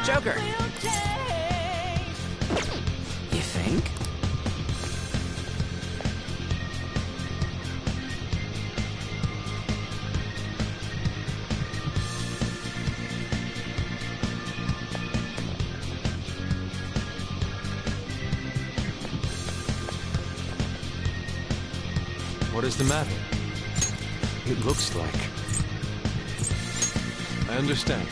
Joker. You think? What is the matter? It looks like... I understand.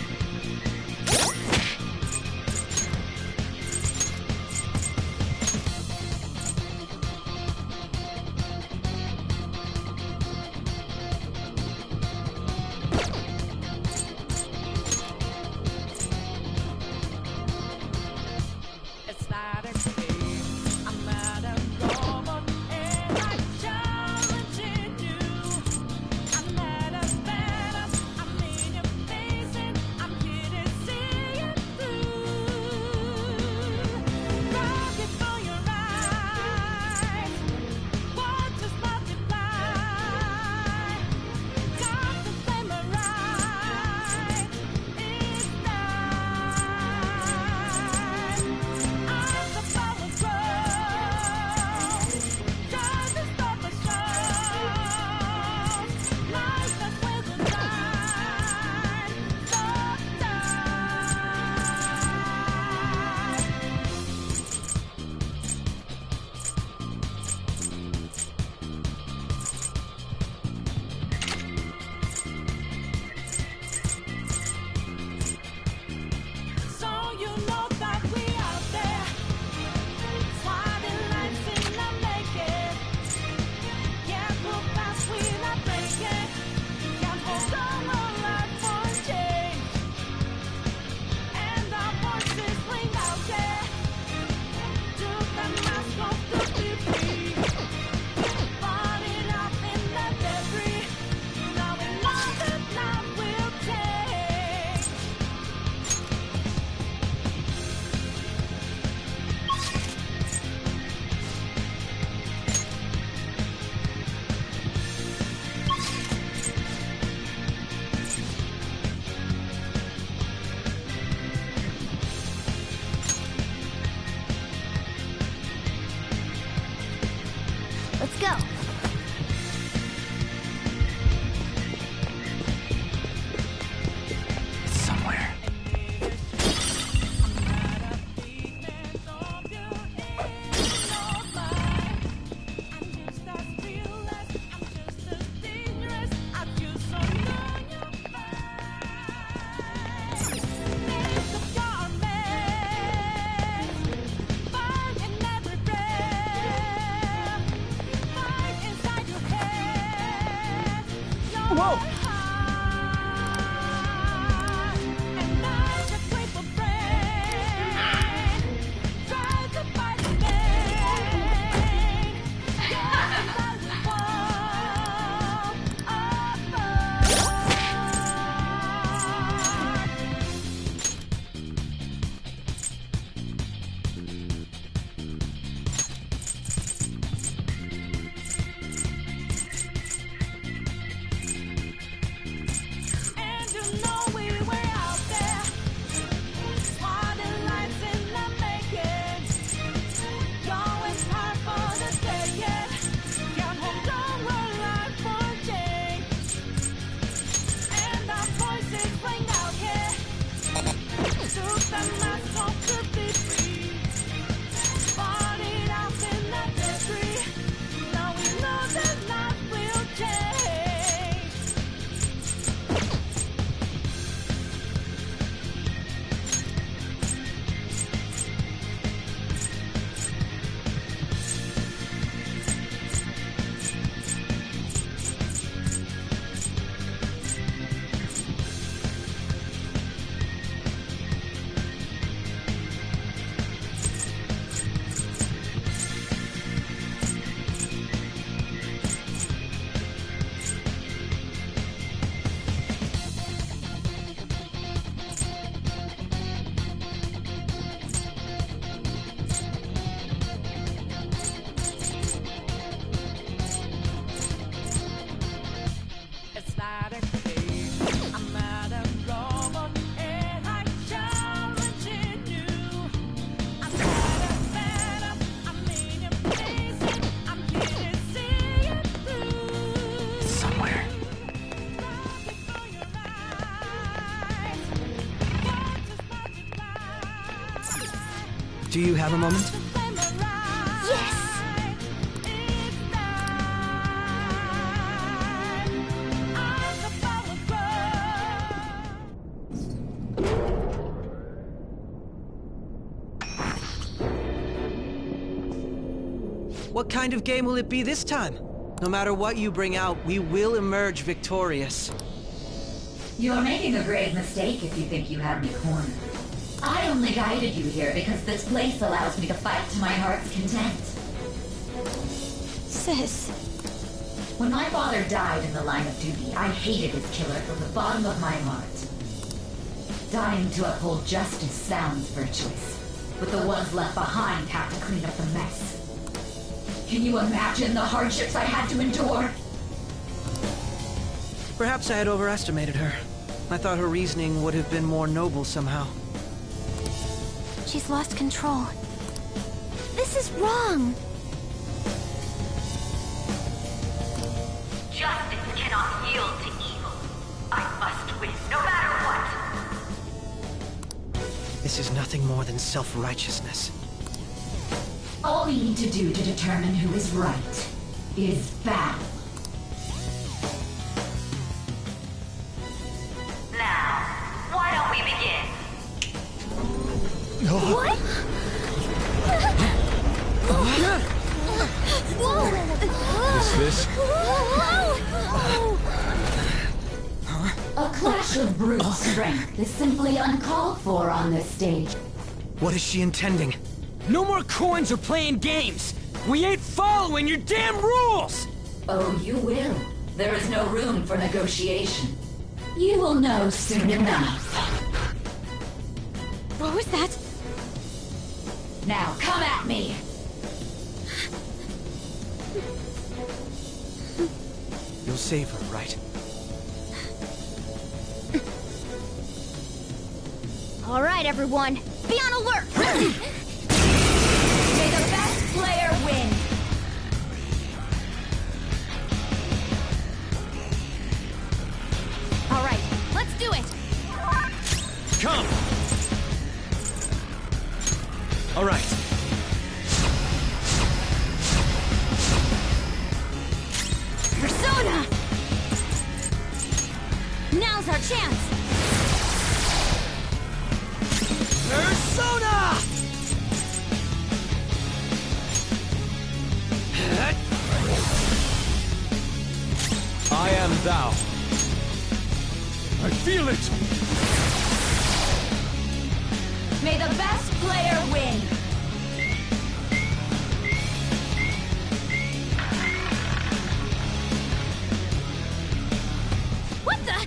Let's go. Somewhere. Whoa! Do you have a moment? Yes! What kind of game will it be this time? No matter what you bring out, we will emerge victorious. You're making a grave mistake if you think you have me cornered. I only guided you here because this place allows me to fight to my heart's content. Sis. When my father died in the line of duty, I hated his killer from the bottom of my heart. Dying to uphold justice sounds virtuous, but the ones left behind have to clean up the mess. Can you imagine the hardships I had to endure? Perhaps I had overestimated her. I thought her reasoning would have been more noble somehow. She's lost control. This is wrong. Justice cannot yield to evil. I must win, no matter what. This is nothing more than self-righteousness. All we need to do to determine who is right is battle. Now, why don't we begin? What? Is this? A clash of brute strength is simply uncalled for on this stage. What is she intending? No more coins or playing games! We ain't following your damn rules! Oh, you will. There is no room for negotiation. You will know soon enough. What was that? Now, come at me! You'll save her, right? All right, everyone. Be on alert! May the best player win! All right, let's do it! Come! All right. Persona! Now's our chance! Persona! I am thou. I feel it! May the best player win! What the?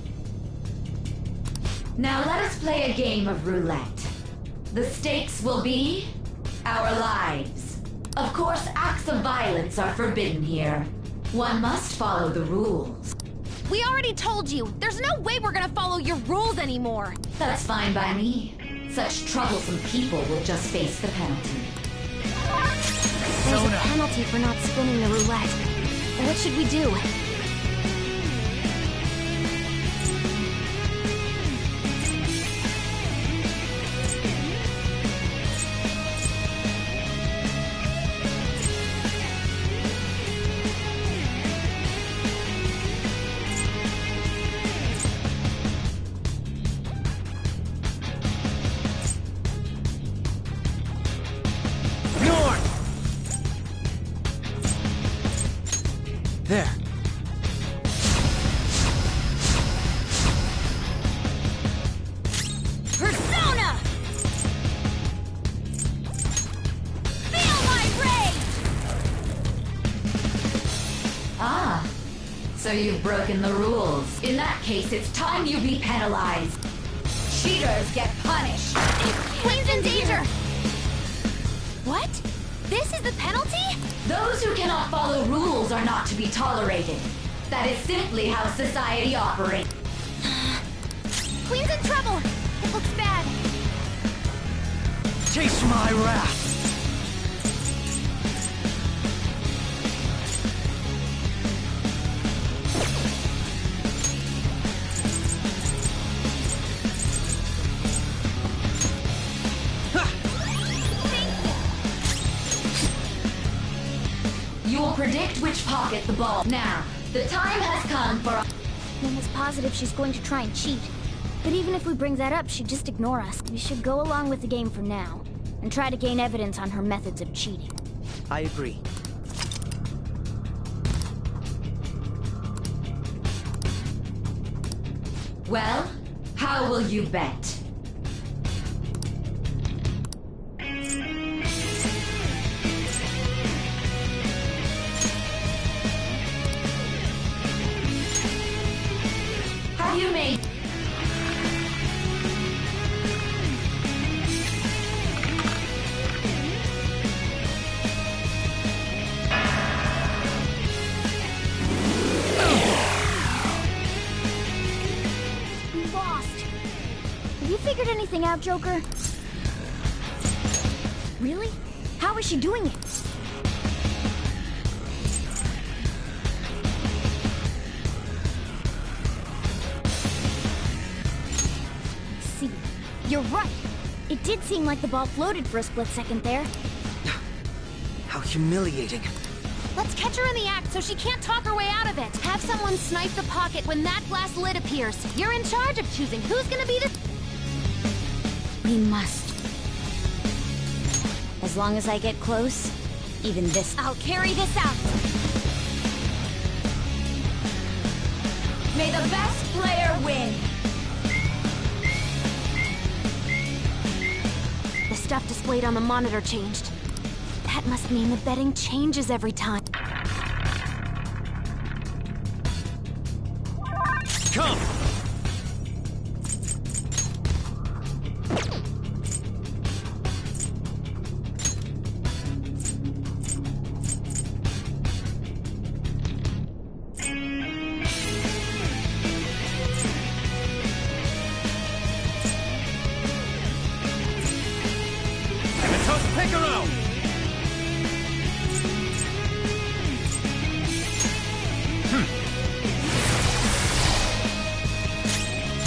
Now let us play a game of roulette. The stakes will be our lives. Of course, acts of violence are forbidden here. One must follow the rules. We already told you. There's no way we're gonna follow your rules anymore. That's fine by me. Such troublesome people will just face the penalty. There's a penalty for not spinning the roulette. What should we do? There. Persona! Feel my rage! Ah, so you've broken the rules. In that case, it's time you be penalized. Cheaters get punished. Queen's in danger! What? This is the penalty? Those who cannot follow rules are not to be tolerated. That is simply how society operates. Queen's in trouble! It looks bad. Taste my wrath! Thank pocket the ball. Now, the time has come for... Nana's positive she's going to try and cheat. But even if we bring that up, she'd just ignore us. We should go along with the game for now, and try to gain evidence on her methods of cheating. I agree. Well, how will you bet? Have you made... We lost. Have you figured anything out, Joker? Really? How is she doing it? See, you're right. It did seem like the ball floated for a split second there. How humiliating. Let's catch her in the act so she can't talk her way out of it. Have someone snipe the pocket when that glass lid appears. You're in charge of choosing who's gonna be the... We must. As long as I get close, even this... I'll carry this out. May the best player win! The stuff displayed on the monitor changed. That must mean the betting changes every time. Come! Pick her out!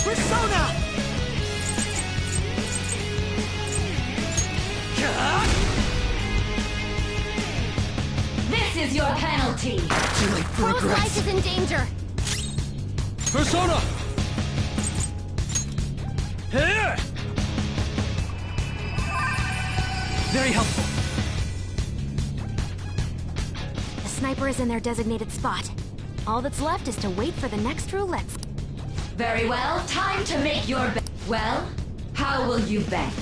Persona! This is your penalty! Too late for Crow's life regrets. is in danger. Persona! Here! Very helpful. The sniper is in their designated spot. All that's left is to wait for the next roulette. Very well, time to make your bet. Well, how will you bet?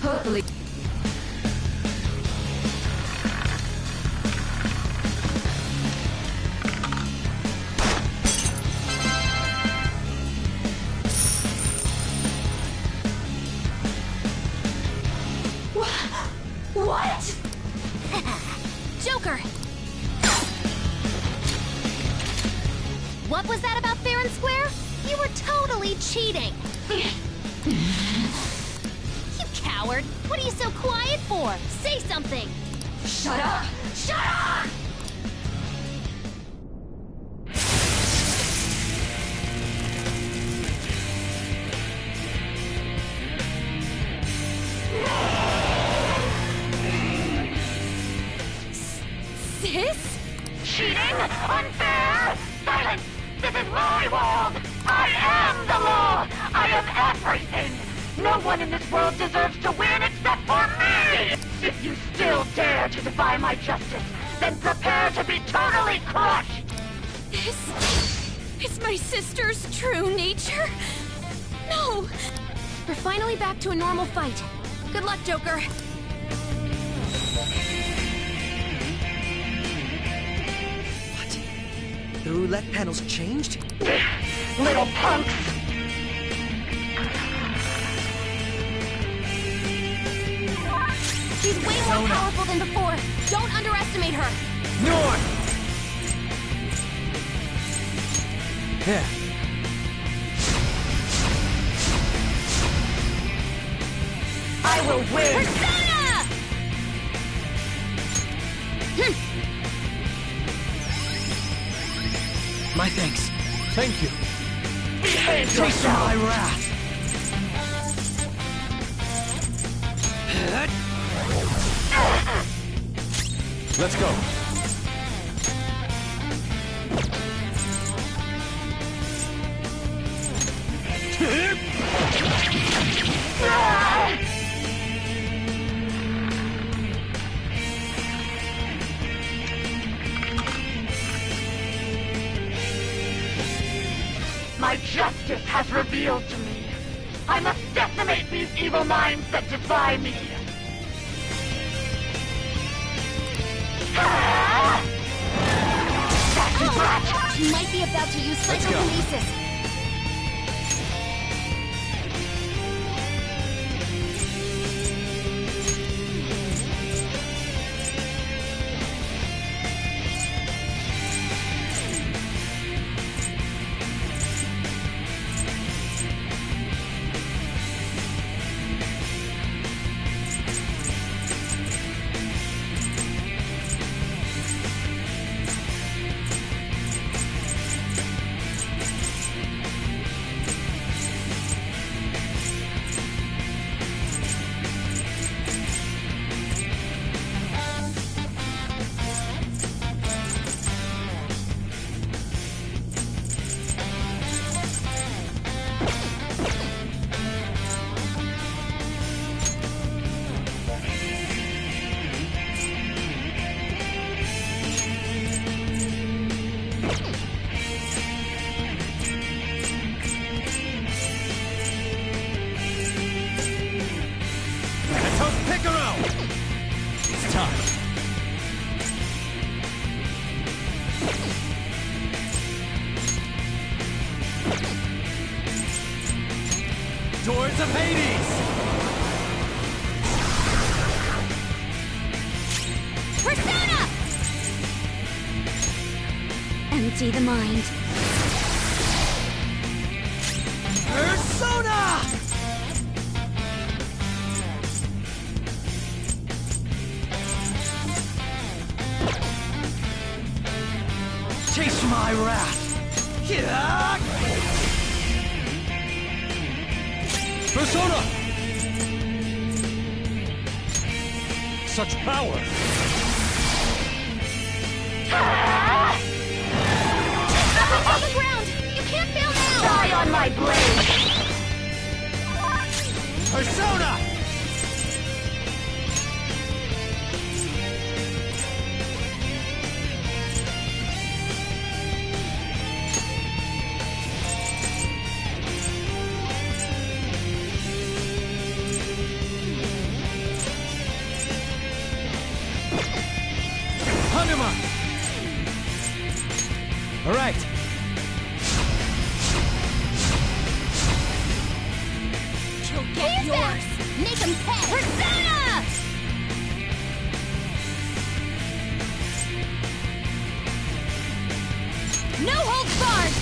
Hopefully... What? Joker! What was that about fair and square? You were totally cheating! You coward! What are you so quiet for? Say something! Shut up! Shut up! Sis? Cheating? Unfair? Silence! This is my world! I am the law! I am everything! No one in this world deserves to win except for me! If you still dare to defy my justice, then prepare to be totally crushed! This is my sister's true nature? No! We're finally back to a normal fight. Good luck, Joker. What? The roulette panel's changed? Little punks! She's way more powerful than before. Don't underestimate her. North! There. I will win! Persona! My thanks. Thank you. Behave Taste of yourself! my wrath. Let's go. My justice has revealed to me. I must decimate these evil minds that defy me. She might be about to use Let's go. psychokinesis. It's time. Doors of Hades! Persona! Empty the mind. Persona! Taste my wrath! Yeah! Persona! Such power! On the ground! You can't fail now! Die on my blade! Persona! Hanuma! All right. You'll get yours! Make him pay! Persona! No holds barred!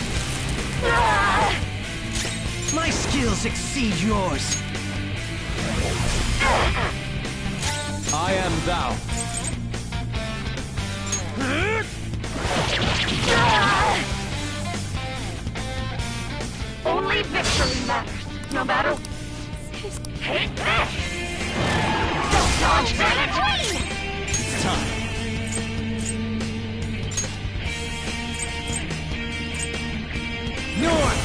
My skills exceed yours. I am thou. Only victory matters, no matter... Take this! Don't dodge it! It's time. North!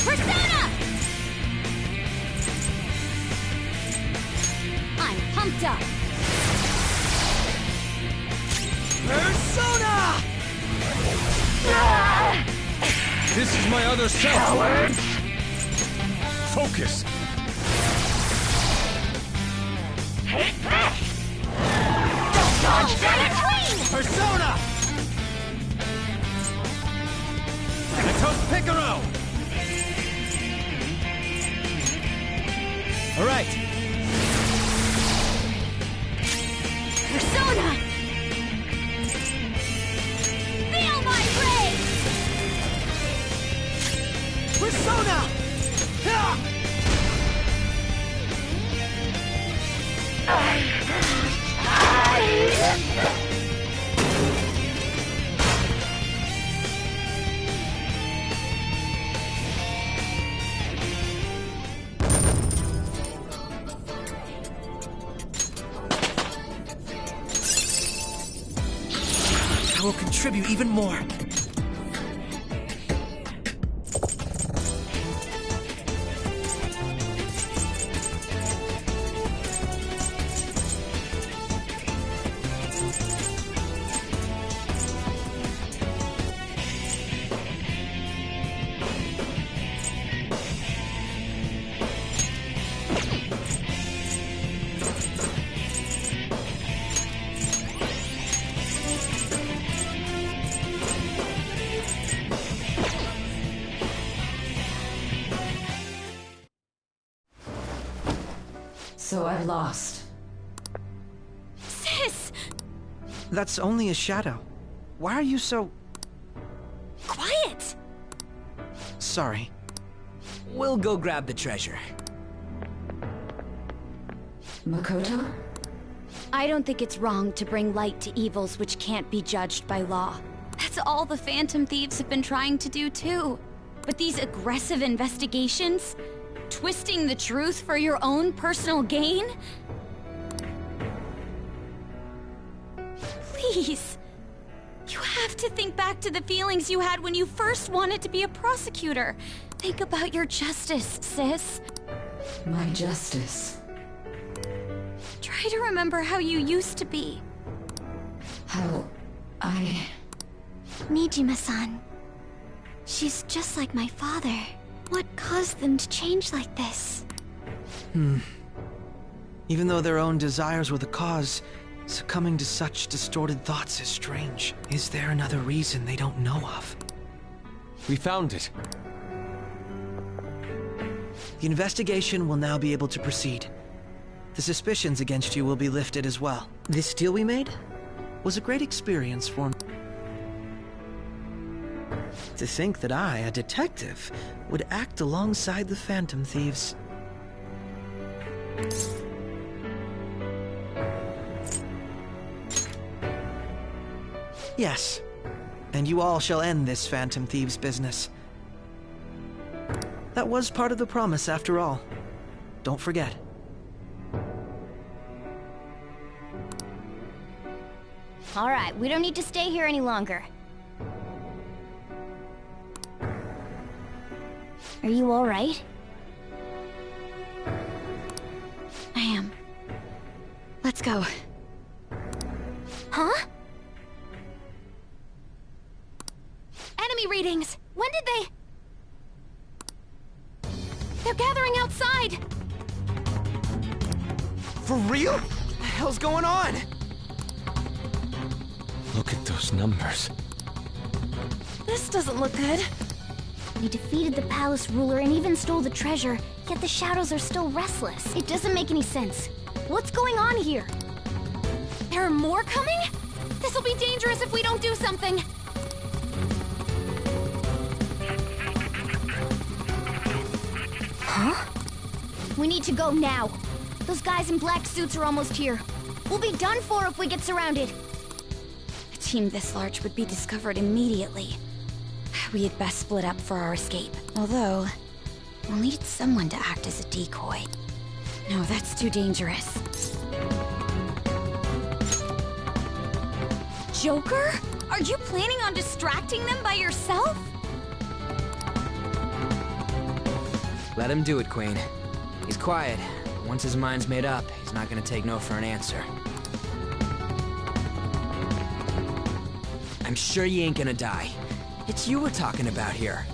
Persona! I'm pumped up. Persona! This is my other self! Focus! Take this! Don't dodge it! Persona! Atos Picaro! All right. Persona! Feel my rage! Persona! Ha! I will contribute even more. So I've lost. Sis! That's only a shadow. Why are you so... Quiet! sorry? We'll go grab the treasure. Makoto? I don't think it's wrong to bring light to evils which can't be judged by law. That's all the Phantom Thieves have been trying to do too. But these aggressive investigations? Twisting the truth for your own personal gain? Please. You have to think back to the feelings you had when you first wanted to be a prosecutor. Think about your justice, sis. My justice. Try to remember how you used to be. How I... Nijima-san. She's just like my father. What caused them to change like this? Even though their own desires were the cause, succumbing to such distorted thoughts is strange. Is there another reason they don't know of? We found it. The investigation will now be able to proceed. The suspicions against you will be lifted as well. This deal we made was a great experience for me. To think that I, a detective, would act alongside the Phantom Thieves. Yes, and you all shall end this Phantom Thieves business. That was part of the promise after all. Don't forget. All right, we don't need to stay here any longer. Are you all right? I am. Let's go. Huh? Enemy readings! When did they... They're gathering outside! For real? What the hell's going on? Look at those numbers. This doesn't look good. We defeated the palace ruler and even stole the treasure, yet the shadows are still restless. It doesn't make any sense. What's going on here? There are more coming? This'll be dangerous if we don't do something. Huh? We need to go now. Those guys in black suits are almost here. We'll be done for if we get surrounded. A team this large would be discovered immediately. We had best split up for our escape. Although, we'll need someone to act as a decoy. No, that's too dangerous. Joker? Are you planning on distracting them by yourself? Let him do it, Queen. He's quiet. Once his mind's made up, he's not gonna take no for an answer. I'm sure you ain't gonna die. It's you we're talking about here.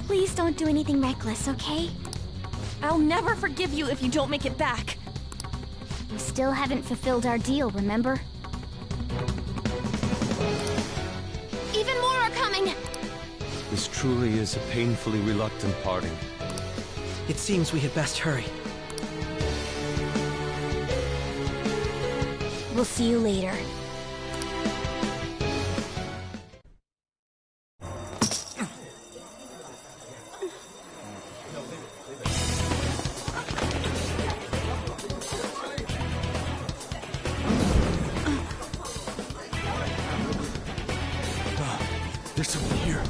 Please don't do anything reckless, okay? I'll never forgive you if you don't make it back. We still haven't fulfilled our deal, remember? Even more are coming! This truly is a painfully reluctant parting. It seems we had best hurry. We'll see you later. There's someone here.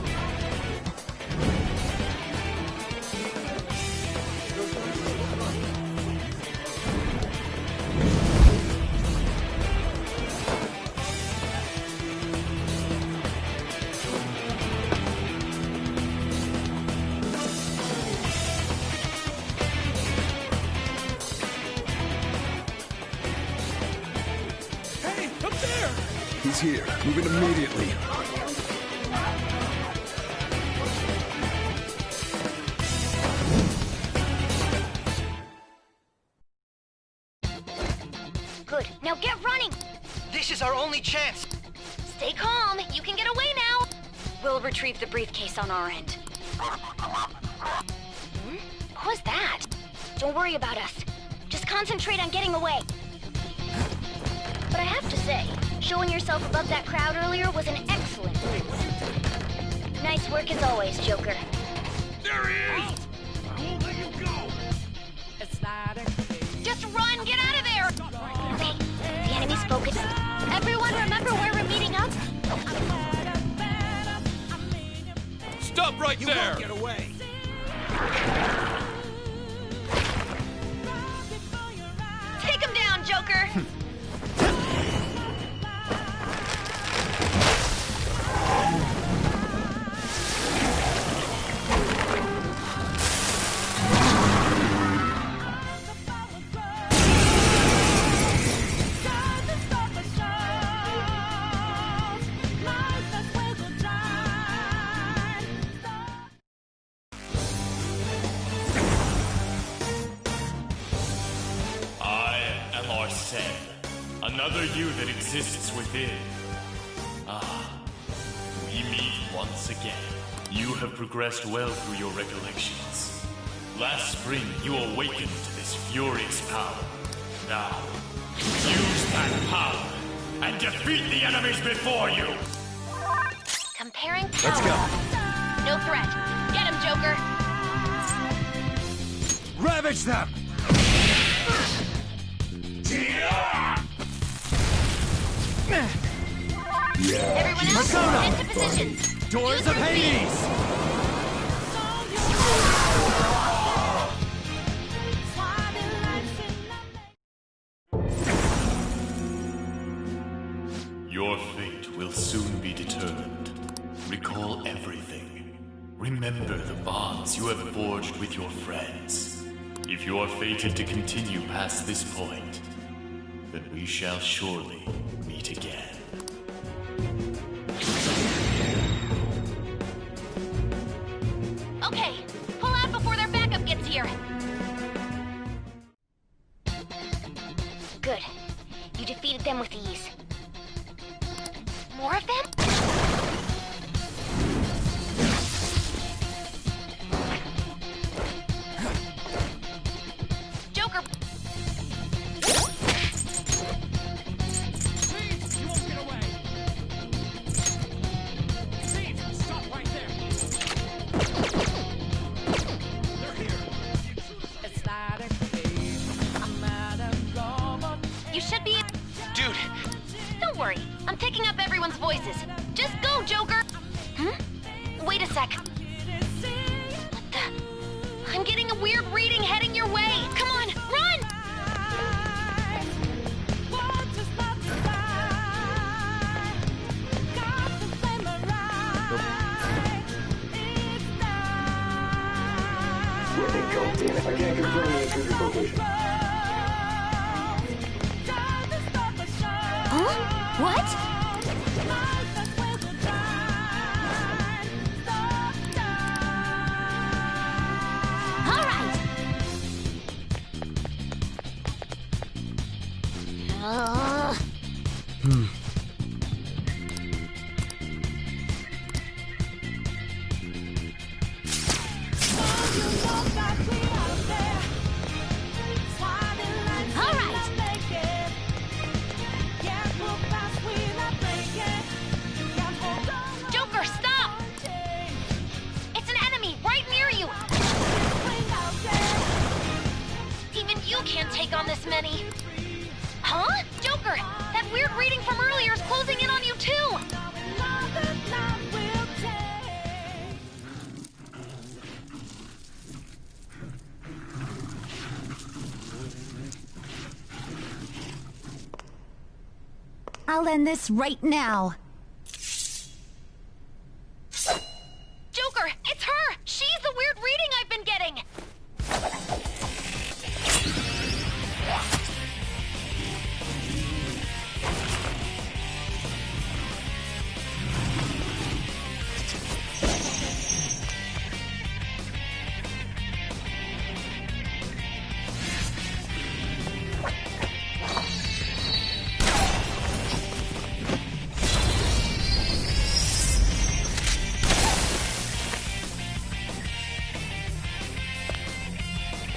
is here. Move it immediately. Good. Now get running! This is our only chance! Stay calm. You can get away now. We'll retrieve the briefcase on our end. What was that? Don't worry about us. Just concentrate on getting away. But I have to say, showing yourself above that crowd earlier was an excellent move. Nice work as always, Joker. There he is! Won't let you go! Just run! Get out of there! Okay, the enemy's focused. Everyone remember where we're meeting up? Stop right there! You won't get away! Take him down, Joker! Another you that exists within. We meet once again. You have progressed well through your recollections. Last spring, you awakened to this furious power. Now, use that power and defeat the enemies before you! Comparing power. Let's go. No threat. Get him, Joker. Ravage them! Everyone else, Persona! into positions. Doors Use of your speed. Hades! Your fate will soon be determined. Recall everything. Remember the bonds you have forged with your friends. If you are fated to continue past this point, then we shall surely meet again. Okay, pull out before their backup gets here. Good. You defeated them with ease. More of them? Joker! Please, you won't get away! Steve, stop right there! They're here! You should be... Dude! Don't worry. I'm picking up everyone's voices. Just go, Joker! Wait a sec. What the... I'm getting a weird reading heading your way. Come on, run! I can't confirm the intruder's location. Huh? What? All right. All right. Joker, stop! It's an enemy right near you! Even you can't take on this many. Huh? Joker, that weird reading from earlier is closing in on you too! I'll end this right now. Joker, it's her! She's the weird reading I've been getting!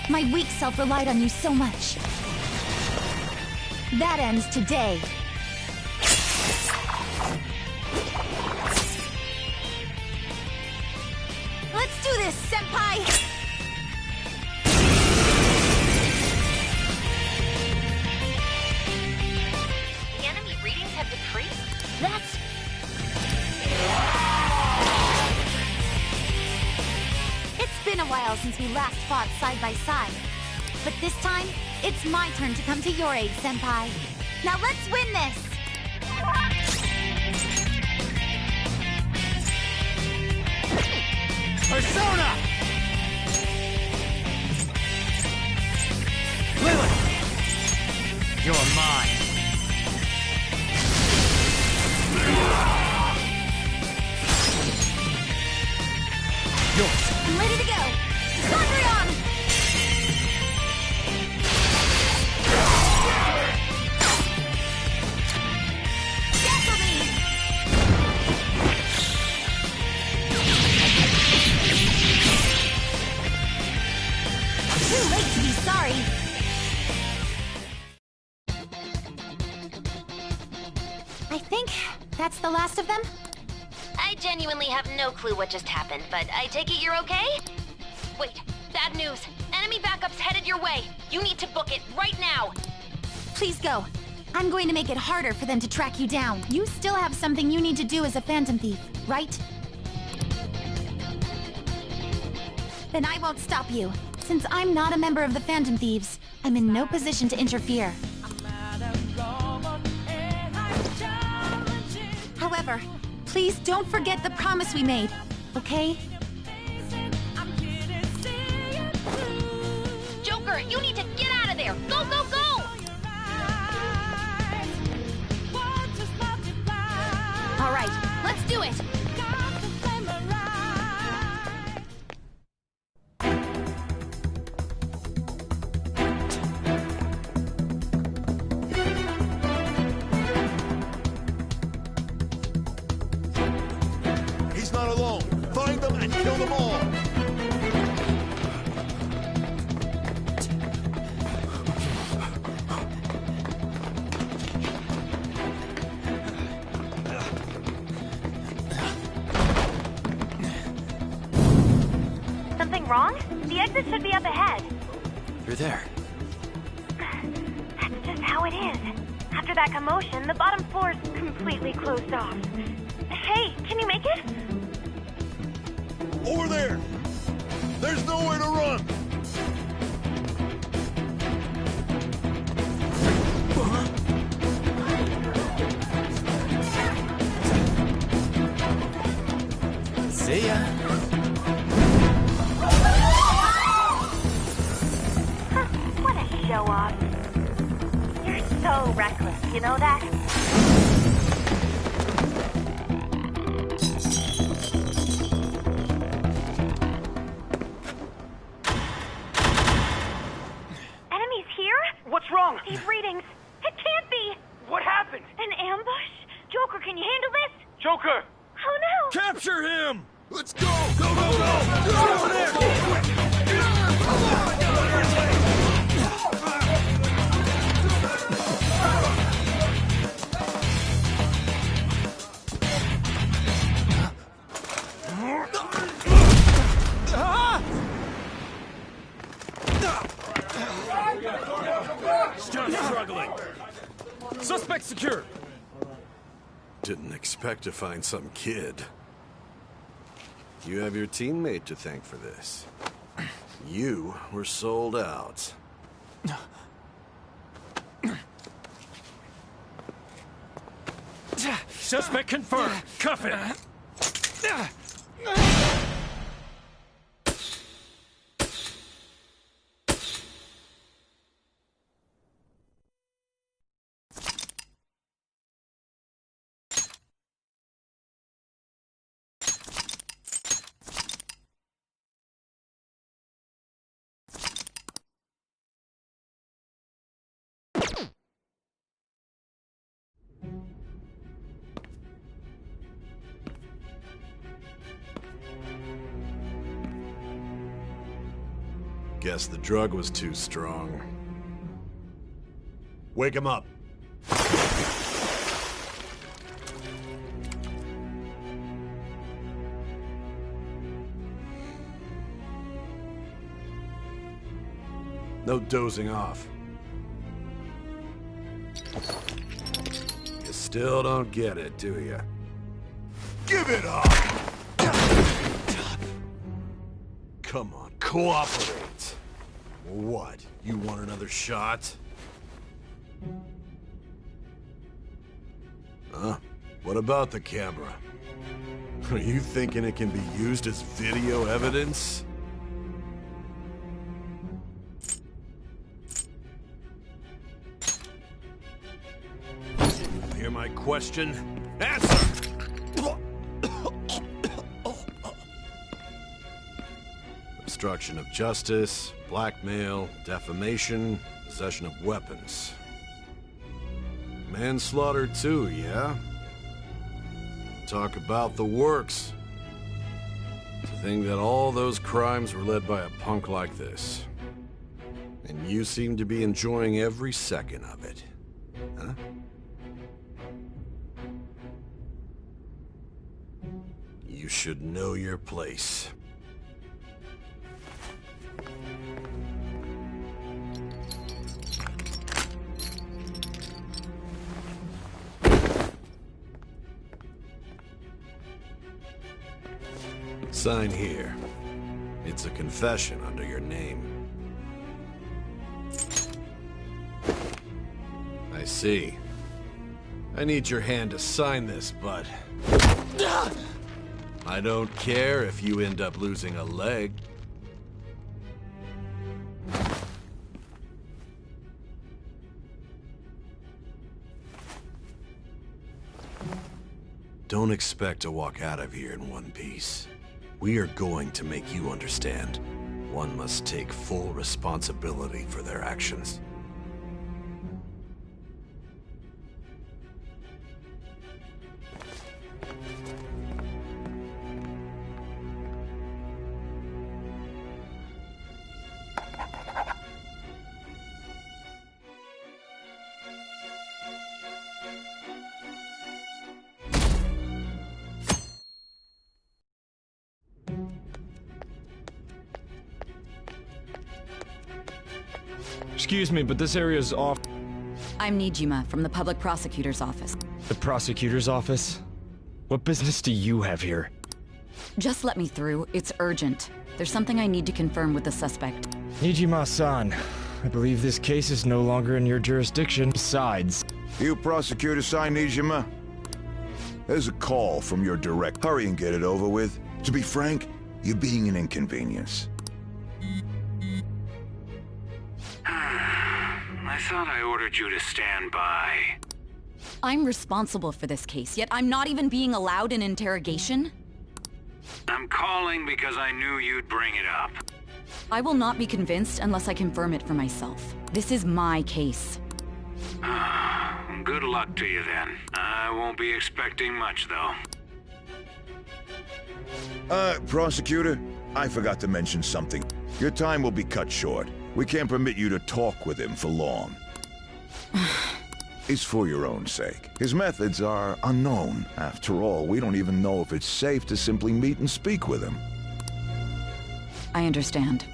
My weak self relied on you so much. That ends today. Let's do this, Senpai! The enemy readings have decreased? That's... It's been a while since we last fought side by side. But this time, it's my turn to come to your aid, Senpai. Now let's win this! Persona! Lilith! You're mine. Yours. I'm ready to go! Thundreon! Scatter me! Too late to be sorry. I think that's the last of them. I genuinely have no clue what just happened, but I take it you're okay? Wait, bad news. Enemy backup's headed your way. You need to book it right now. Please go. I'm going to make it harder for them to track you down. You still have something you need to do as a Phantom Thief, right? Then I won't stop you. Since I'm not a member of the Phantom Thieves, I'm in no position to interfere. However, please don't forget the promise we made, okay? Joker, you need to get out of there! Go, go, go! All right, let's do it! He's not alone. Find them and kill them all. Something wrong? The exit should be up ahead. You're there. That's just how it is. After that commotion, the bottom floor's completely closed off. Hey, can you make it? Over there. There's nowhere to run. See ya. What a show off. You're so reckless, you know that? Enemies here? What's wrong? These readings. It can't be. What happened? An ambush? Joker, can you handle this? Joker! Oh no! Capture him. Let's go. Go, go, go. Get over there. Stop struggling. Suspect secure. Didn't expect to find some kid. You have your teammate to thank for this. You were sold out. Suspect confirmed. Cuff it. Guess the drug was too strong. Wake him up. No dozing off. You still don't get it, do you? Give it up! Come on, cooperate. What? You want another shot? Huh? What about the camera? Are you thinking it can be used as video evidence? Hear my question? Answer! Obstruction of justice, blackmail, defamation, possession of weapons. Manslaughter too, yeah? Talk about the works. To think that all those crimes were led by a punk like this. And you seem to be enjoying every second of it. Huh? You should know your place. Sign here. It's a confession under your name. I see. I need your hand to sign this, but... I don't care if you end up losing a leg. Don't expect to walk out of here in one piece. We are going to make you understand. One must take full responsibility for their actions. Excuse me, but this area's off. I'm Nijima, from the Public Prosecutor's Office. The Prosecutor's Office? What business do you have here? Just let me through. It's urgent. There's something I need to confirm with the suspect. Nijima-san, I believe this case is no longer in your jurisdiction. Besides... You Prosecutor-san, Nijima? There's a call from your direct. Hurry and get it over with. To be frank, you're being an inconvenience. I thought I ordered you to stand by. I'm responsible for this case, yet I'm not even being allowed an interrogation? I'm calling because I knew you'd bring it up. I will not be convinced unless I confirm it for myself. This is my case. Good luck to you then. I won't be expecting much, though. Prosecutor, I forgot to mention something. Your time will be cut short. We can't permit you to talk with him for long. It's for your own sake. His methods are unknown. After all, we don't even know if it's safe to simply meet and speak with him. I understand.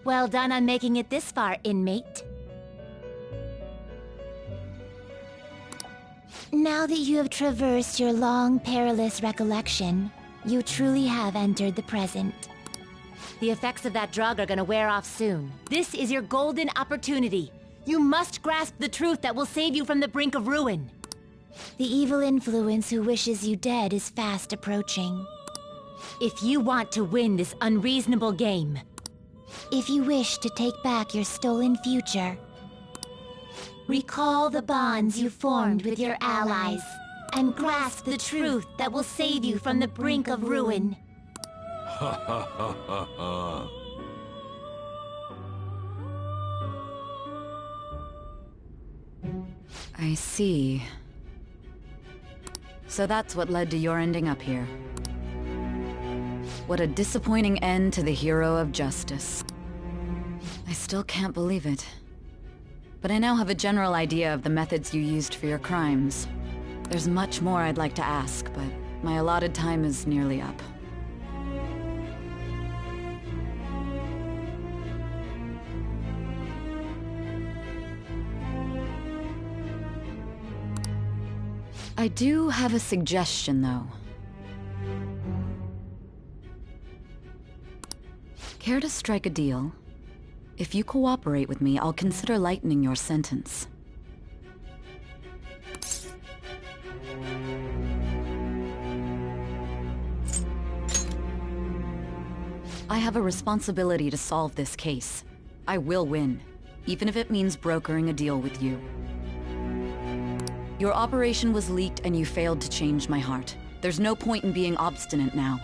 Well done on making it this far, inmate. Now that you have traversed your long, perilous recollection, you truly have entered the present. The effects of that drug are gonna wear off soon. This is your golden opportunity. You must grasp the truth that will save you from the brink of ruin. The evil influence who wishes you dead is fast approaching. If you want to win this unreasonable game, if you wish to take back your stolen future, recall the bonds you formed with your allies, and grasp the truth that will save you from the brink of ruin. Ha ha ha ha ha. I see. So that's what led to your ending up here. What a disappointing end to the hero of justice. I still can't believe it. But I now have a general idea of the methods you used for your crimes. There's much more I'd like to ask, but my allotted time is nearly up. I do have a suggestion, though. Care to strike a deal? If you cooperate with me, I'll consider lightening your sentence. I have a responsibility to solve this case. I will win, even if it means brokering a deal with you. Your operation was leaked and you failed to change my heart. There's no point in being obstinate now.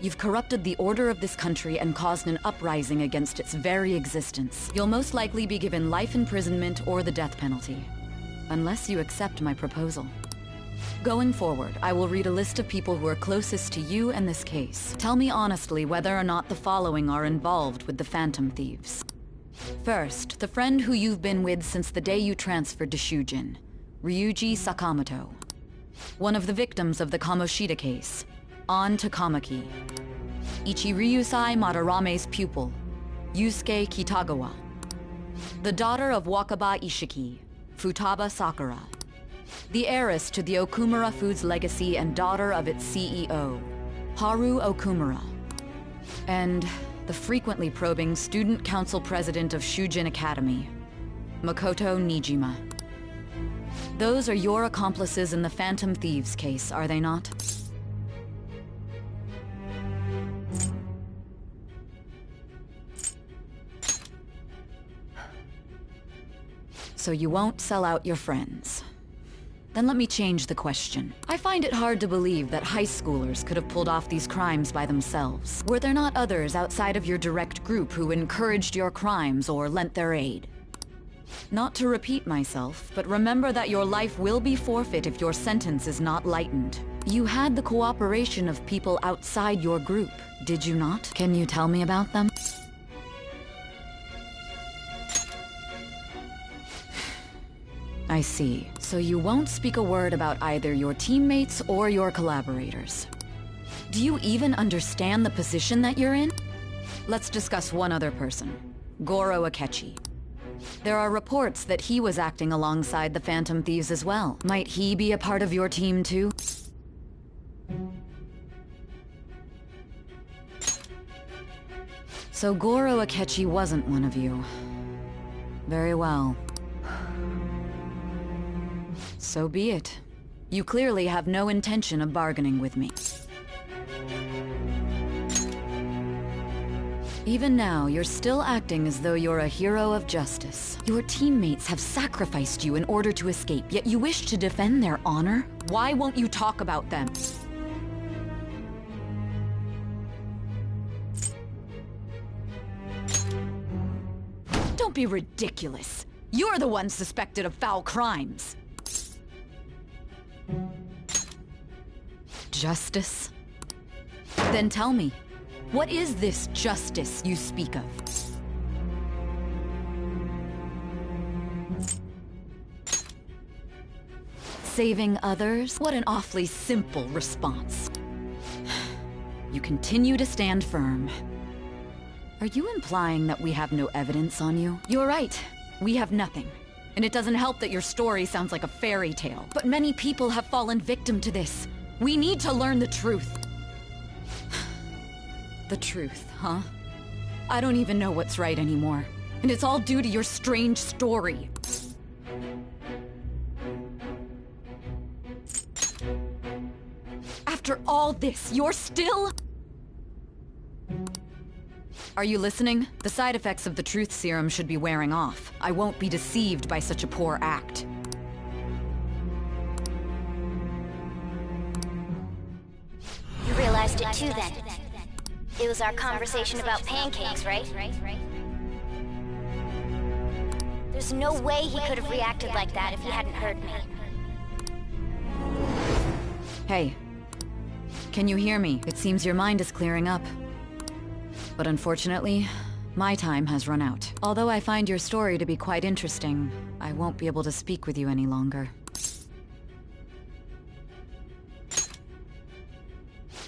You've corrupted the order of this country and caused an uprising against its very existence. You'll most likely be given life imprisonment or the death penalty, unless you accept my proposal. Going forward, I will read a list of people who are closest to you and this case. Tell me honestly whether or not the following are involved with the Phantom Thieves. First, the friend who you've been with since the day you transferred to Shujin, Ryuji Sakamoto. One of the victims of the Kamoshida case, An Takamaki. Ichiryusai Madarame's pupil, Yusuke Kitagawa. The daughter of Wakaba Ishiki, Futaba Sakura. The heiress to the Okumura Foods legacy and daughter of its CEO, Haru Okumura. And the frequently probing student council president of Shujin Academy, Makoto Nijima. Those are your accomplices in the Phantom Thieves case, are they not? So you won't sell out your friends. Then let me change the question. I find it hard to believe that high schoolers could have pulled off these crimes by themselves. Were there not others outside of your direct group who encouraged your crimes or lent their aid? Not to repeat myself, but remember that your life will be forfeit if your sentence is not lightened. You had the cooperation of people outside your group, did you not? Can you tell me about them? I see. So you won't speak a word about either your teammates or your collaborators. Do you even understand the position that you're in? Let's discuss one other person, Goro Akechi. There are reports that he was acting alongside the Phantom Thieves as well. Might he be a part of your team too? So Goro Akechi wasn't one of you. Very well. So be it. You clearly have no intention of bargaining with me. Even now, you're still acting as though you're a hero of justice. Your teammates have sacrificed you in order to escape, yet you wish to defend their honor? Why won't you talk about them? Don't be ridiculous. You're the one suspected of foul crimes. Justice? Then tell me, what is this justice you speak of? Saving others? What an awfully simple response. You continue to stand firm. Are you implying that we have no evidence on you? You're right. We have nothing. And it doesn't help that your story sounds like a fairy tale. But many people have fallen victim to this. We need to learn the truth. The truth, huh? I don't even know what's right anymore. And it's all due to your strange story. After all this, you're still... Are you listening? The side effects of the truth serum should be wearing off. I won't be deceived by such a poor act. You realized it too then. It was our conversation about pancakes, right? There's no way he could have reacted like that if he hadn't heard me. Hey. Can you hear me? It seems your mind is clearing up. But unfortunately, my time has run out. Although I find your story to be quite interesting, I won't be able to speak with you any longer.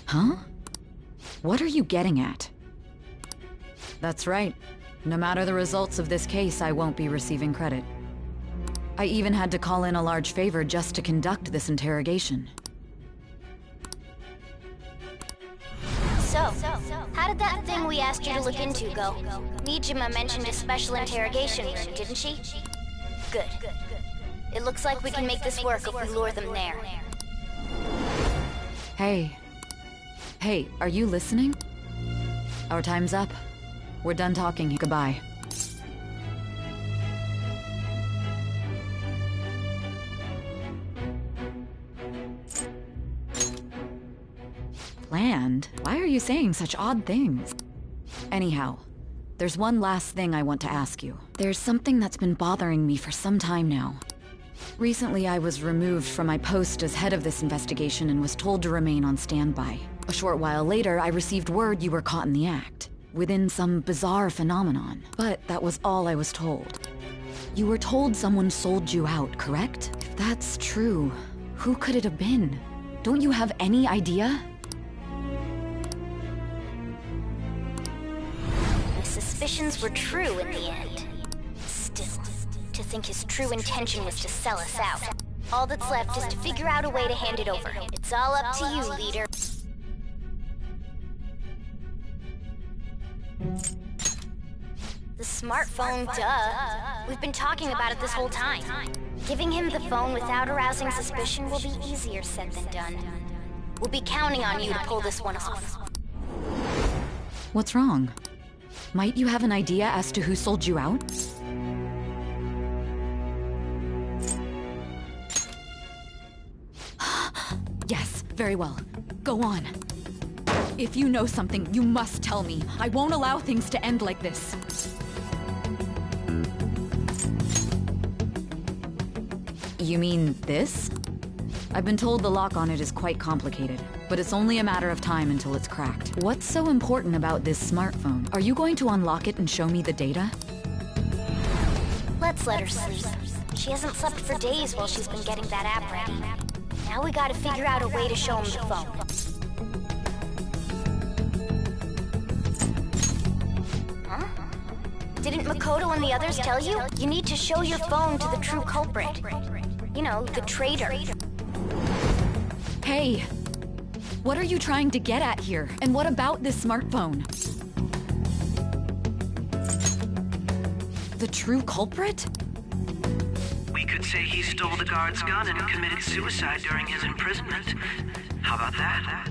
Huh? What are you getting at? That's right. No matter the results of this case, I won't be receiving credit. I even had to call in a large favor just to conduct this interrogation. So, how did that thing we asked you to look into go? Nijima mentioned a special interrogation room, didn't she? Good. It looks like we can make this work if we lure them there. Hey. Hey, are you listening? Our time's up. We're done talking. Goodbye. Planned? Why are you saying such odd things? Anyhow, there's one last thing I want to ask you. There's something that's been bothering me for some time now. Recently, I was removed from my post as head of this investigation and was told to remain on standby. A short while later, I received word you were caught in the act, within some bizarre phenomenon. But that was all I was told. You were told someone sold you out, correct? If that's true, who could it have been? Don't you have any idea? My suspicions were true in the end. Still, to think his true intention was to sell us out. All that's left is to figure out a way to hand it over. It's all up to you, leader. The smartphone, duh. We've been talking about it this whole time. Giving him the phone without arousing suspicion will be easier said than done. We'll be counting on you to pull this one off. What's wrong? Might you have an idea as to who sold you out? Yes, very well. Go on. If you know something, you must tell me. I won't allow things to end like this. You mean this? I've been told the lock on it is quite complicated, but it's only a matter of time until it's cracked. What's so important about this smartphone? Are you going to unlock it and show me the data? Let's let her sleep. She hasn't slept for days while she's been getting that app ready. Now we gotta figure out a way to show him the phone. Huh? Didn't Makoto and the others tell you? You need to show your phone to the true culprit. You know, the traitor. Hey! What are you trying to get at here? And what about this smartphone? The true culprit? We could say he stole the guard's gun and committed suicide during his imprisonment. How about that?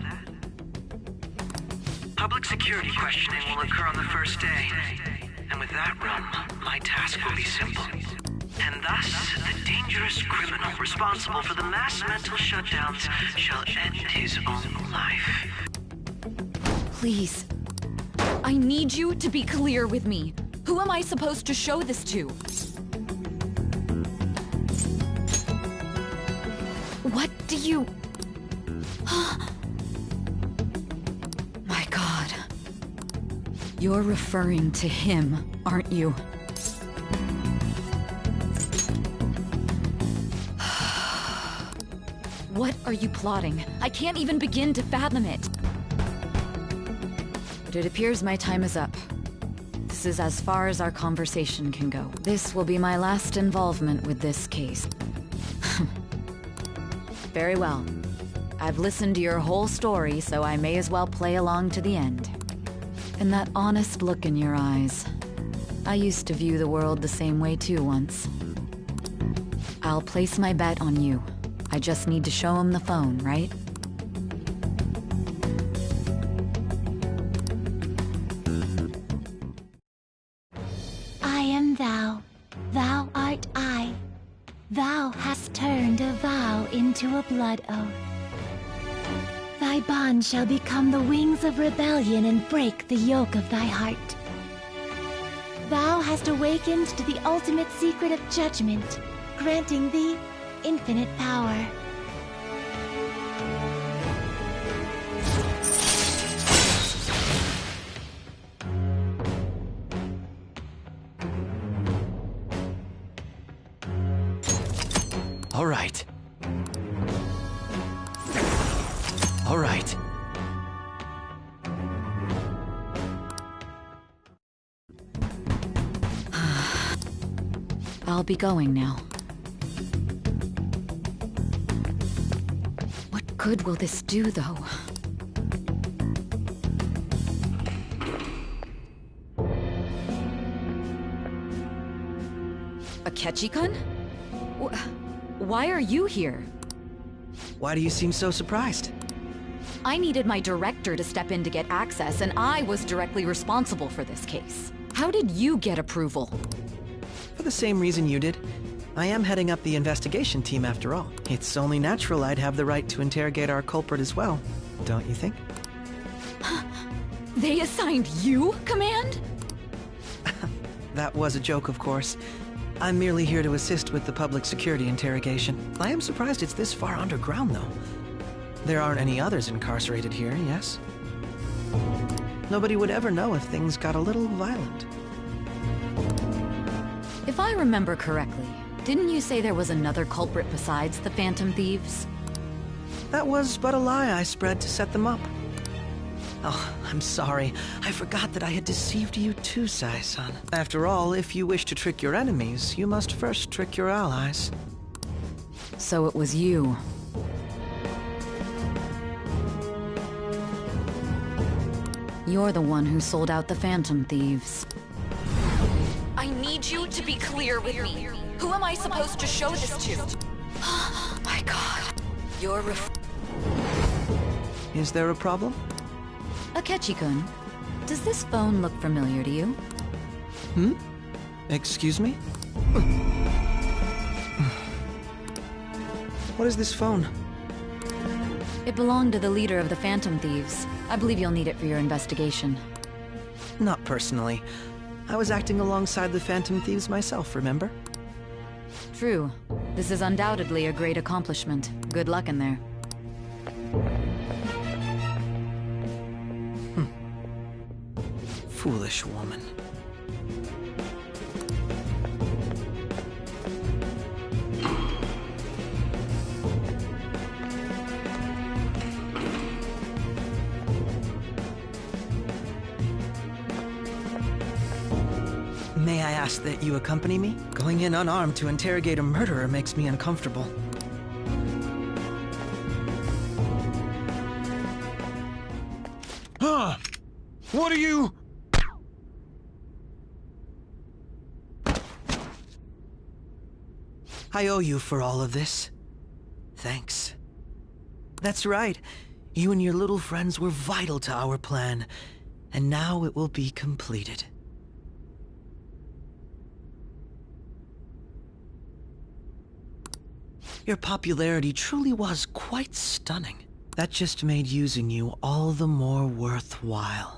Public security questioning will occur on the first day. And with that run, my task will be simple. And thus, the dangerous criminal responsible for the mass mental shutdowns shall end his own life. Please. I need you to be clear with me. Who am I supposed to show this to? What do you... My God. You're referring to him, aren't you? What are you plotting? I can't even begin to fathom it. But it appears my time is up. This is as far as our conversation can go. This will be my last involvement with this case. Very well. I've listened to your whole story, so I may as well play along to the end. And that honest look in your eyes. I used to view the world the same way too once. I'll place my bet on you. I just need to show him the phone, right? I am thou, thou art I. Thou hast turned a vow into a blood oath. Thy bond shall become the wings of rebellion and break the yoke of thy heart. Thou hast awakened to the ultimate secret of judgment, granting thee infinite power. All right. All right. I'll be going now. What good will this do, though? Akechi-kun? Why are you here? Why do you seem so surprised? I needed my director to step in to get access, and I was directly responsible for this case. How did you get approval? For the same reason you did. I am heading up the investigation team after all. It's only natural I'd have the right to interrogate our culprit as well, don't you think? They assigned you command? That was a joke, of course. I'm merely here to assist with the public security interrogation. I am surprised it's this far underground, though. There aren't any others incarcerated here, yes? Nobody would ever know if things got a little violent. If I remember correctly, didn't you say there was another culprit besides the Phantom Thieves? That was but a lie I spread to set them up. Oh, I'm sorry. I forgot that I had deceived you too, Sae-san. After all, if you wish to trick your enemies, you must first trick your allies. So it was you. You're the one who sold out the Phantom Thieves. I need you to be clear with me. Who am I supposed to show this to? My God. You're Is there a problem? Akechi-kun, does this phone look familiar to you? Hmm? Excuse me? What is this phone? It belonged to the leader of the Phantom Thieves. I believe you'll need it for your investigation. Not personally. I was acting alongside the Phantom Thieves myself, remember? True. This is undoubtedly a great accomplishment. Good luck in there. Foolish woman. May I ask that you accompany me? Going in unarmed to interrogate a murderer makes me uncomfortable. Huh? What are you... I owe you for all of this. Thanks. That's right. You and your little friends were vital to our plan, and now it will be completed. Your popularity truly was quite stunning. That just made using you all the more worthwhile.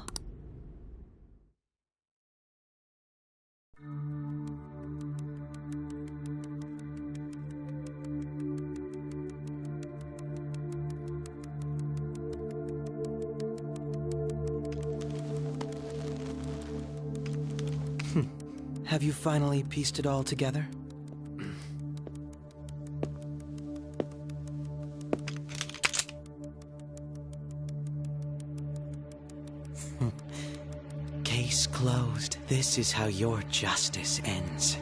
Have you finally pieced it all together? Case closed. This is how your justice ends.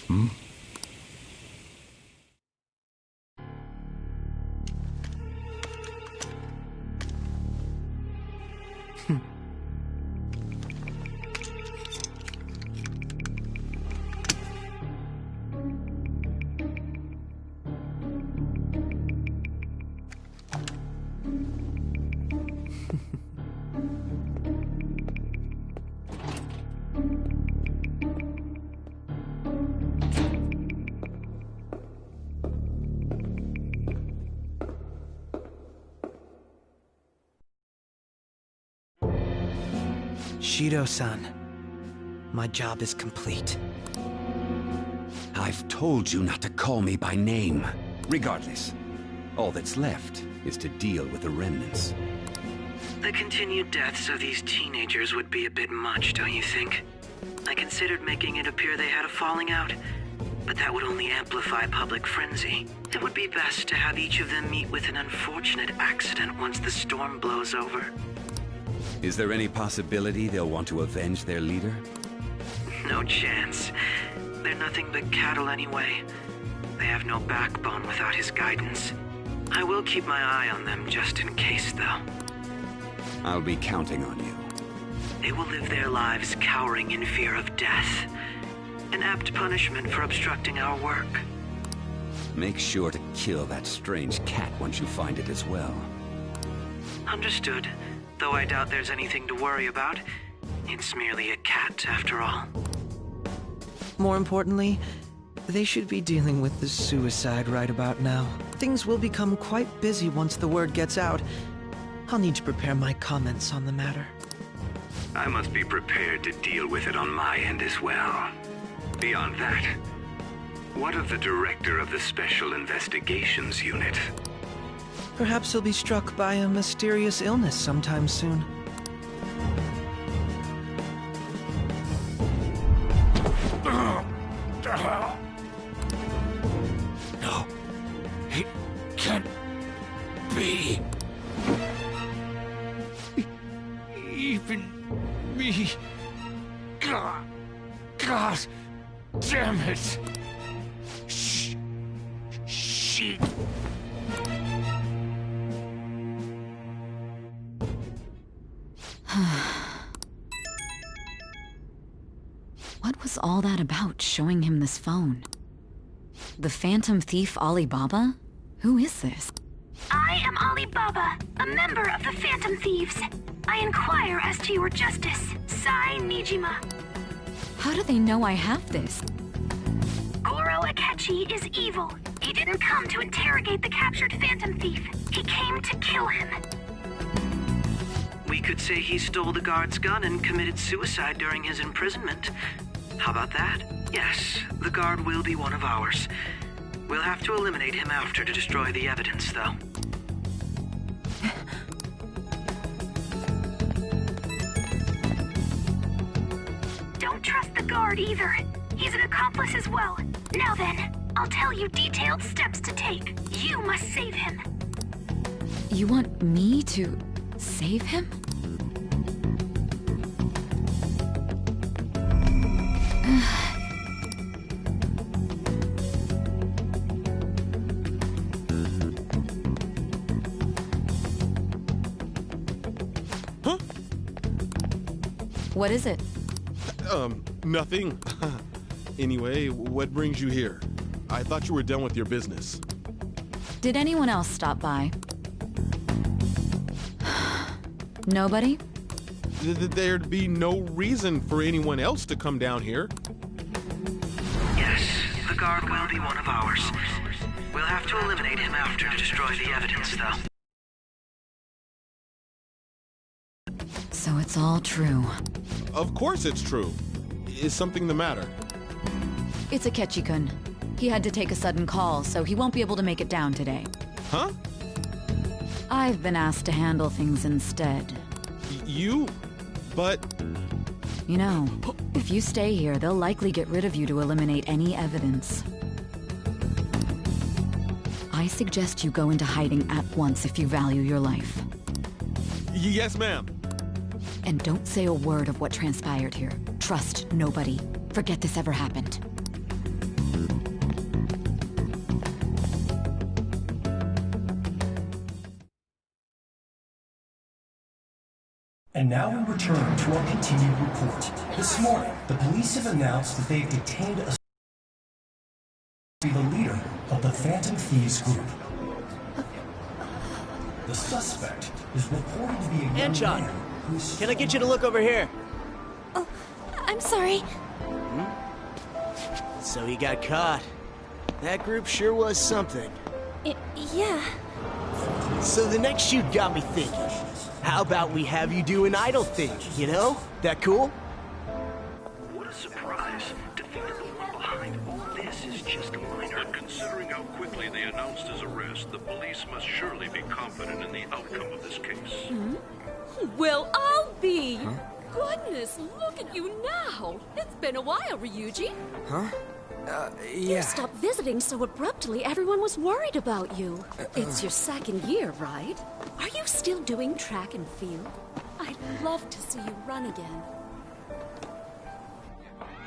Hmm? Bushido-san, my job is complete. I've told you not to call me by name. Regardless, all that's left is to deal with the remnants. The continued deaths of these teenagers would be a bit much, don't you think? I considered making it appear they had a falling out, but that would only amplify public frenzy. It would be best to have each of them meet with an unfortunate accident once the storm blows over. Is there any possibility they'll want to avenge their leader? No chance. They're nothing but cattle anyway. They have no backbone without his guidance. I will keep my eye on them just in case, though. I'll be counting on you. They will live their lives cowering in fear of death. An apt punishment for obstructing our work. Make sure to kill that strange cat once you find it as well. Understood. Though I doubt there's anything to worry about. It's merely a cat, after all. More importantly, they should be dealing with the suicide right about now. Things will become quite busy once the word gets out. I'll need to prepare my comments on the matter. I must be prepared to deal with it on my end as well. Beyond that, what of the director of the Special Investigations Unit? Perhaps he'll be struck by a mysterious illness sometime soon. No, it can't be. Even me. God damn it. She. What was all that about, showing him this phone? The Phantom Thief Alibaba? Who is this? I am Alibaba, a member of the Phantom Thieves. I inquire as to your justice, Sai Nijima. How do they know I have this? Goro Akechi is evil. He didn't come to interrogate the captured Phantom Thief. He came to kill him. We could say he stole the guard's gun and committed suicide during his imprisonment. How about that? Yes, the guard will be one of ours. We'll have to eliminate him after to destroy the evidence, though. Don't trust the guard either. He's an accomplice as well. Now then, I'll tell you detailed steps to take. You must save him. You want me to save him? Huh? What is it? Nothing. Anyway, what brings you here? I thought you were done with your business. Did anyone else stop by? Nobody? There'd be no reason for anyone else to come down here. Yes, the guard will be one of ours. We'll have to eliminate him after to destroy the evidence, though. So it's all true. Of course it's true. Is something the matter? It's Akechi-kun. He had to take a sudden call, so he won't be able to make it down today. Huh? I've been asked to handle things instead. You? But... You know, if you stay here, they'll likely get rid of you to eliminate any evidence. I suggest you go into hiding at once if you value your life. Yes, ma'am. And don't say a word of what transpired here. Trust nobody. Forget this ever happened. And now we return to our continued report. This morning, the police have announced that they have detained the leader of the Phantom Thieves group. The suspect is reported to be a young man who's... Can I get you to look over here? Oh, I'm sorry. So he got caught. That group sure was something. Yeah. So the next shoot got me thinking. How about we have you do an idol thing, you know? That cool? What a surprise to think that the one behind all this is just a minor. But considering how quickly they announced his arrest, the police must surely be confident in the outcome of this case. Well, I'll be! Goodness, look at you now! It's been a while, Ryuji. Huh? You Yeah. stopped visiting so abruptly, everyone was worried about you. It's your second year, right? Are you still doing track and field? I'd love to see you run again.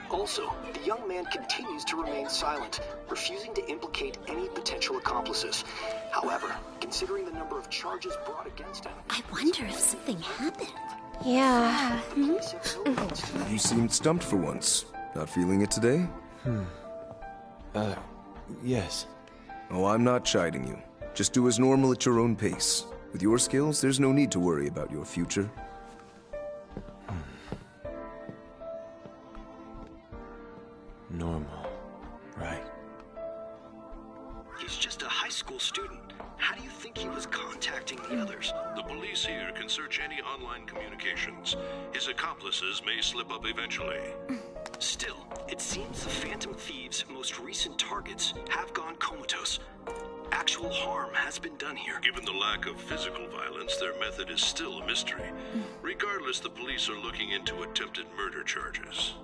Also, the young man continues to remain silent, refusing to implicate any potential accomplices. However, considering the number of charges brought against him... I wonder if something happened. Yeah. You seemed stumped for once. Not feeling it today? Yes. Oh, I'm not chiding you. Just do as normal at your own pace. With your skills, there's no need to worry about your future. Normal. Right. He's just a high school student. How do you think he was contacting the others? The police here can search any online communications. His accomplices may slip up eventually. Still, it seems the Phantom Thieves' most recent targets have gone comatose. Actual harm has been done here. Given the lack of physical violence, their method is still a mystery. Regardless, the police are looking into attempted murder charges.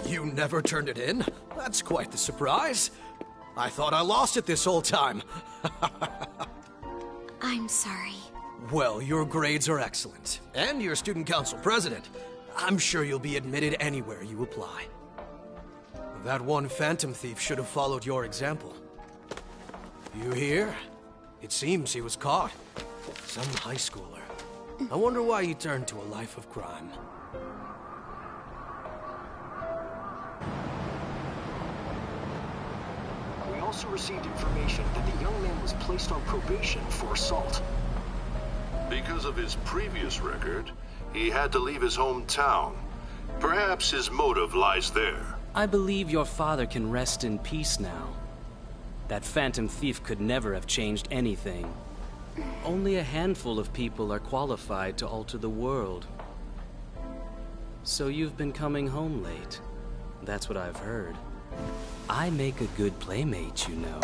You never turned it in? That's quite the surprise. I thought I lost it this whole time. I'm sorry. Well, your grades are excellent. And you're student council president. I'm sure you'll be admitted anywhere you apply. That one Phantom Thief should have followed your example. You hear? It seems he was caught. Some high schooler. I wonder why he turned to a life of crime. We also received information that the young man was placed on probation for assault. Because of his previous record, he had to leave his hometown. Perhaps his motive lies there. I believe your father can rest in peace now. That Phantom Thief could never have changed anything. Only a handful of people are qualified to alter the world. So you've been coming home late. That's what I've heard. I make a good playmate, you know.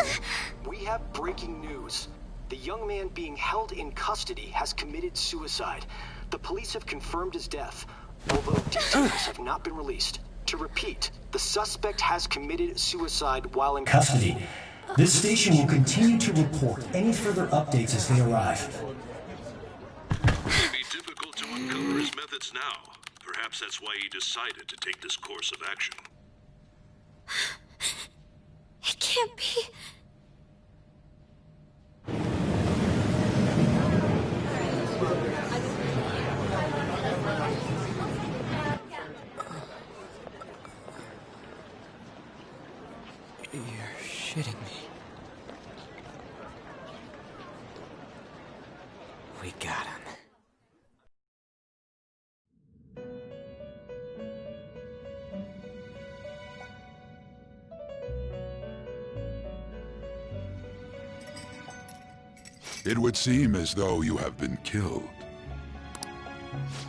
We have breaking news. The young man being held in custody has committed suicide. The police have confirmed his death, although details have not been released. To repeat, the suspect has committed suicide while in Custody. This station will continue to report any further updates as they arrive. It would be difficult to uncover his methods now. Perhaps that's why he decided to take this course of action. It can't be. You're shitting me. We got him. It would seem as though you have been killed.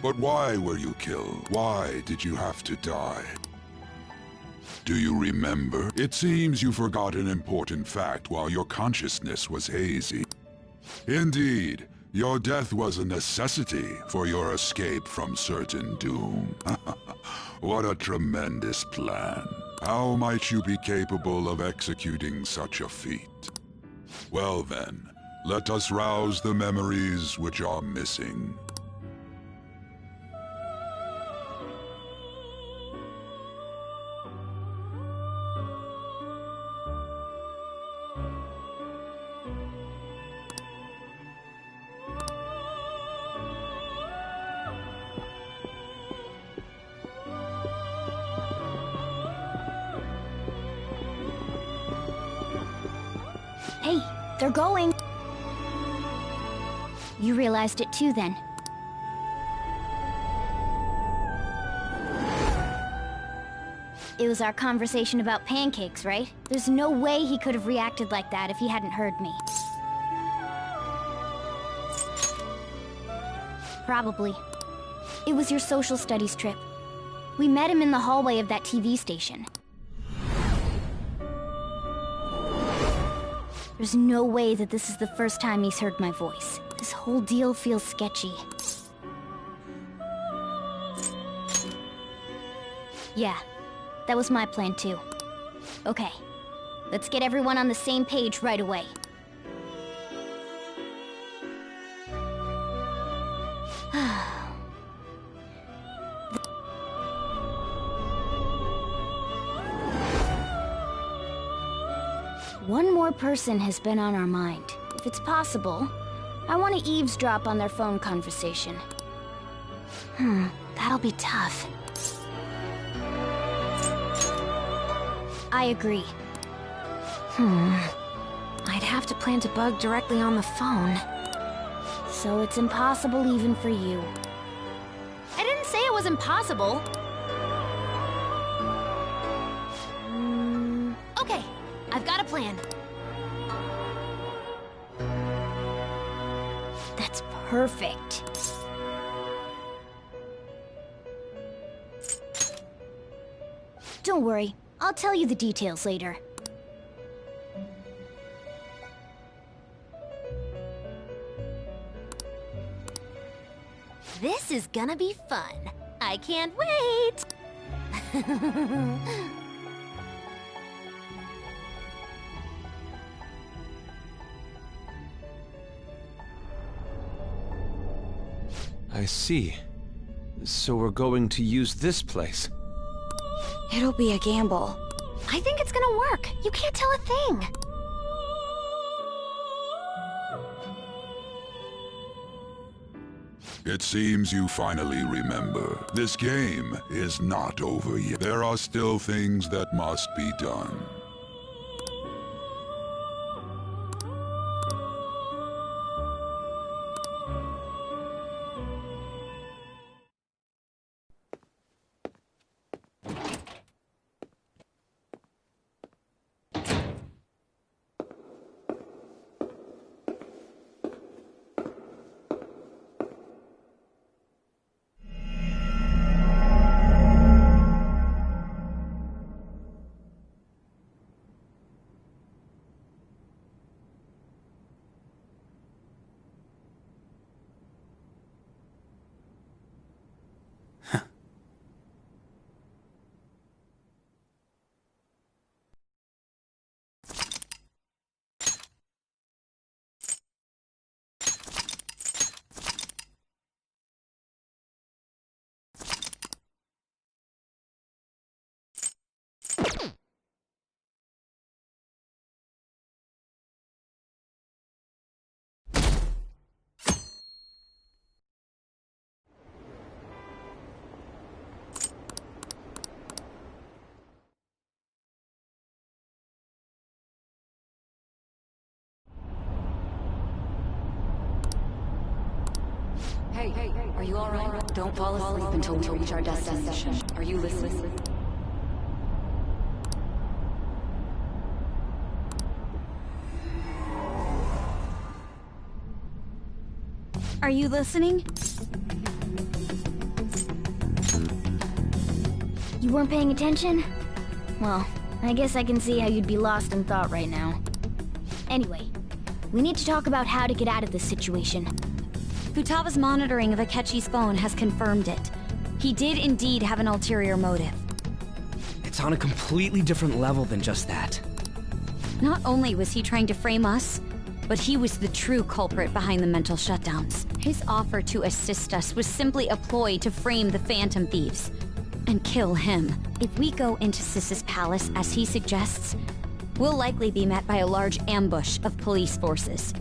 But why were you killed? Why did you have to die? Do you remember? It seems you forgot an important fact while your consciousness was hazy. Indeed, your death was a necessity for your escape from certain doom. What a tremendous plan. How might you be capable of executing such a feat? Well then, let us rouse the memories which are missing. Hey, they're going. You realized it too, then. It was our conversation about pancakes, right? There's no way he could have reacted like that if he hadn't heard me. Probably. It was your social studies trip. We met him in the hallway of that TV station. There's no way that this is the first time he's heard my voice. This whole deal feels sketchy. Yeah, that was my plan too. Okay, let's get everyone on the same page right away. One more person has been on our mind. If it's possible, I want to eavesdrop on their phone conversation. That'll be tough. I agree. I'd have to plant a bug directly on the phone. So it's impossible even for you. I didn't say it was impossible. Okay, I've got a plan. That's perfect. Don't worry, I'll tell you the details later. This is gonna be fun. I can't wait! I see. So we're going to use this place. It'll be a gamble. I think it's gonna work. You can't tell a thing. It seems you finally remember. This game is not over yet. There are still things that must be done. Hey, are you alright? Don't fall asleep until we reach our destination. Are you listening? Are you listening? You weren't paying attention? Well, I guess I can see how you'd be lost in thought right now. Anyway, we need to talk about how to get out of this situation. Futaba's monitoring of Akechi's phone has confirmed it. He did indeed have an ulterior motive. It's on a completely different level than just that. Not only was he trying to frame us, but he was the true culprit behind the mental shutdowns. His offer to assist us was simply a ploy to frame the Phantom Thieves and kill him. If we go into Sis's palace as he suggests, we'll likely be met by a large ambush of police forces.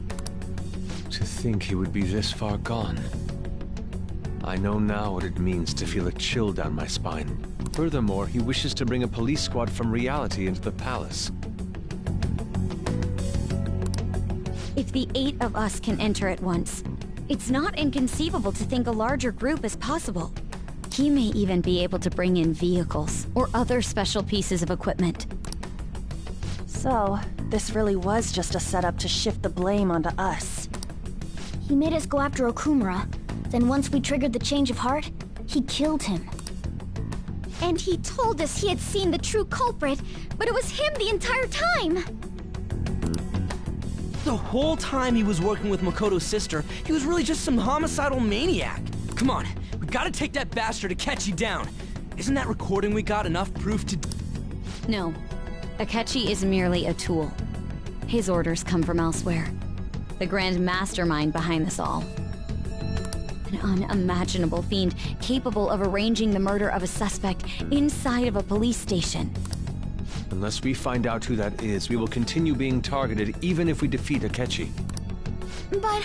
To think he would be this far gone. I know now what it means to feel a chill down my spine. Furthermore, he wishes to bring a police squad from reality into the palace. If the 8 of us can enter at once, it's not inconceivable to think a larger group is possible. He may even be able to bring in vehicles or other special pieces of equipment. So, this really was just a setup to shift the blame onto us. He made us go after Okumura, Then once we triggered the change of heart, he killed him. And he told us he had seen the true culprit, but it was him the entire time! The whole time he was working with Makoto's sister, he was really just some homicidal maniac. Come on, we gotta take that bastard Akechi down. Isn't that recording we got enough proof to... No. Akechi is merely a tool. His orders come from elsewhere. The grand mastermind behind this all. An unimaginable fiend capable of arranging the murder of a suspect inside of a police station. Unless we find out who that is, we will continue being targeted even if we defeat Akechi. But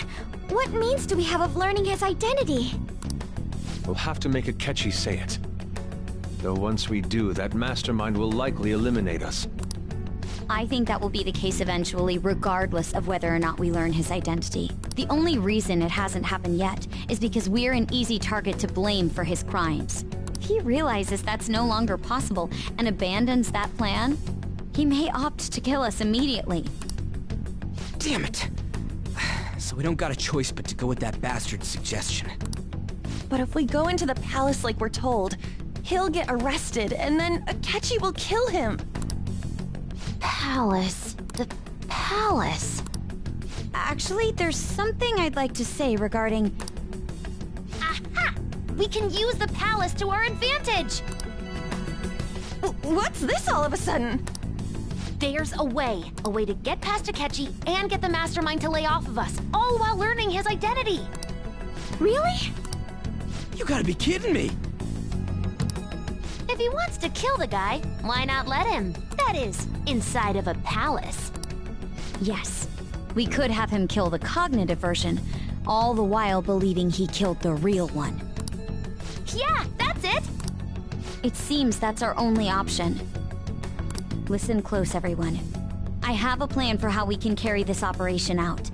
what means do we have of learning his identity? We'll have to make Akechi say it. Though once we do, that mastermind will likely eliminate us. I think that will be the case eventually, regardless of whether or not we learn his identity. The only reason it hasn't happened yet is because we're an easy target to blame for his crimes. If he realizes that's no longer possible and abandons that plan, he may opt to kill us immediately. Damn it! So we don't got a choice but to go with that bastard's suggestion. But if we go into the palace like we're told, he'll get arrested, and then Akechi will kill him. Palace. The palace. Actually, there's something I'd like to say regarding... Aha! We can use the palace to our advantage! What's this all of a sudden? There's a way to get past Akechi and get the mastermind to lay off of us, all while learning his identity. Really? You gotta be kidding me! If he wants to kill the guy, why not let him? That is, inside of a palace. Yes, we could have him kill the cognitive version, all the while believing he killed the real one. Yeah, that's it! It seems that's our only option. Listen close, everyone. I have a plan for how we can carry this operation out.